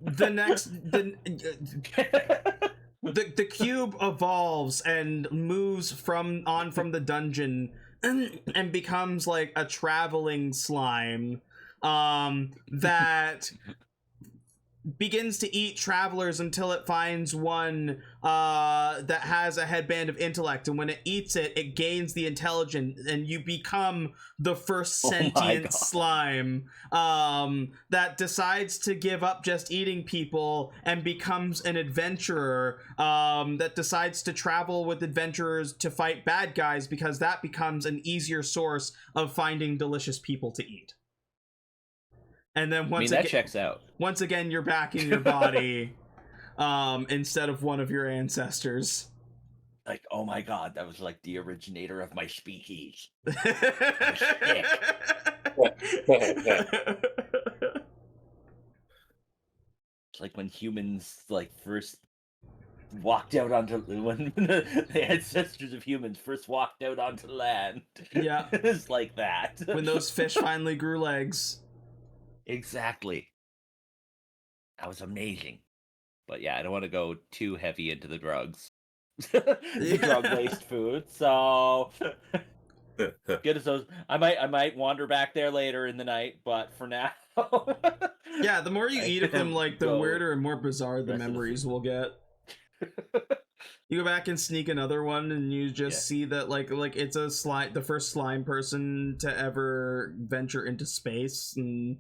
The cube evolves and moves from the dungeon and becomes like a traveling slime that begins to eat travelers until it finds one that has a headband of intellect, and when it eats it, it gains the intelligence, and you become the first sentient slime that decides to give up just eating people and becomes an adventurer that decides to travel with adventurers to fight bad guys, because that becomes an easier source of finding delicious people to eat. And then that checks out. Once again, you're back in your body instead of one of your ancestors. Like, oh my god, that was like the originator of my speakeasy. Yeah. It's like when humans like first walked out onto when the ancestors of humans first walked out onto land. Yeah. It's like that. When those fish finally grew legs. Exactly. That was amazing. But yeah, I don't want to go too heavy into the drugs. The drug-laced food. So get us those. I might wander back there later in the night, but for now. Yeah, the more you eat of them, like the weirder and more bizarre the memories will get. You go back and sneak another one, and you just see that like it's a slime, the first slime person to ever venture into space, and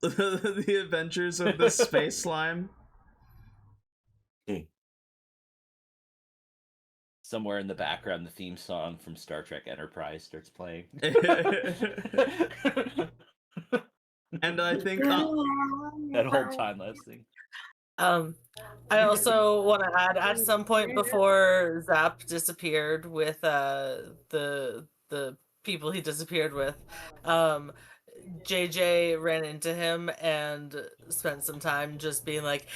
the adventures of the space slime. Somewhere in the background, the theme song from Star Trek Enterprise starts playing. And I think that whole timeless thing. I also want to add, at some point before Zap disappeared with the people he disappeared with, JJ ran into him and spent some time just being like,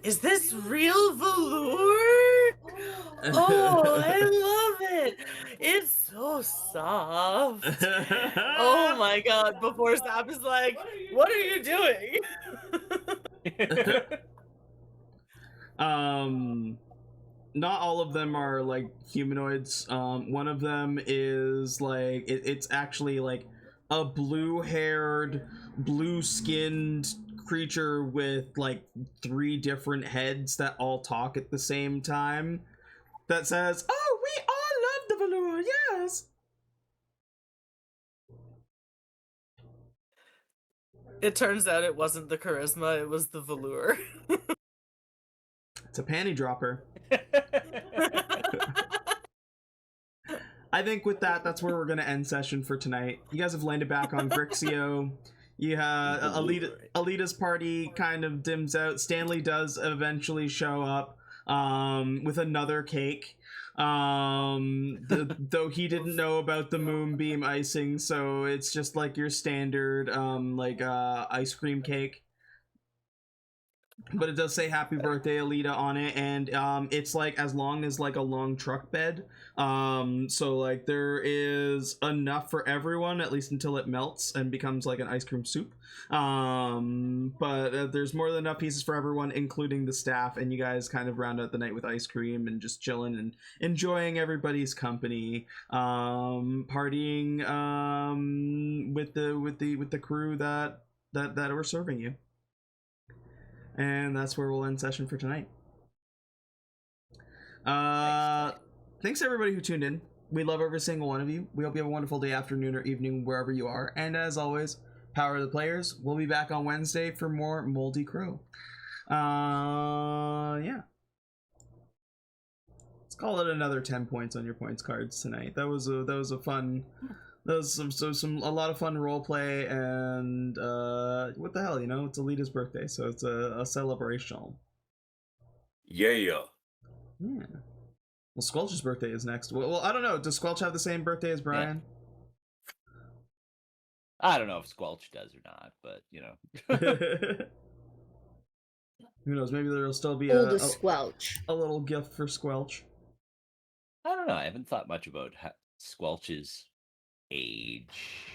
"Is this real velour? Oh, I love it. It's so soft." Oh my god, before Zap is like, "What are you doing?" Not all of them are like humanoids. One of them is like it's actually like a blue-haired, blue-skinned creature with like 3 different heads that all talk at the same time. That says, "Oh, we all love the velour, yes." It turns out it wasn't the charisma, it was the velour. It's a panty dropper. I think with that, that's where we're going to end session for tonight. You guys have landed back on Grixio. You have Aelita's party kind of dims out. Stanley does eventually show up with another cake. Though he didn't know about the moonbeam icing, so it's just like your standard ice cream cake. But it does say happy birthday Aelita on it, and it's like as long as like a long truck bed, so like there is enough for everyone, at least until it melts and becomes like an ice cream soup, but there's more than enough pieces for everyone, including the staff, and you guys kind of round out the night with ice cream and just chilling and enjoying everybody's company, partying with the crew that were serving you. And that's where we'll end session for tonight. Thanks everybody who tuned in. We love every single one of you. We hope you have a wonderful day, afternoon, or evening, wherever you are. And as always, power of the players. We'll be back on Wednesday for more Moldy Crow. Yeah. Let's call it another 10 points on your points cards tonight. That was a fun. That was a lot of fun role play, and what the hell, you know, it's Aelita's birthday, so it's a celebration. Yeah. Yeah. Well, Squelch's birthday is next. Well, I don't know. Does Squelch have the same birthday as Brian? I don't know if Squelch does or not, but you know. Who knows? Maybe there'll still be Squelch. A little gift for Squelch. I don't know. I haven't thought much about Squelch's age.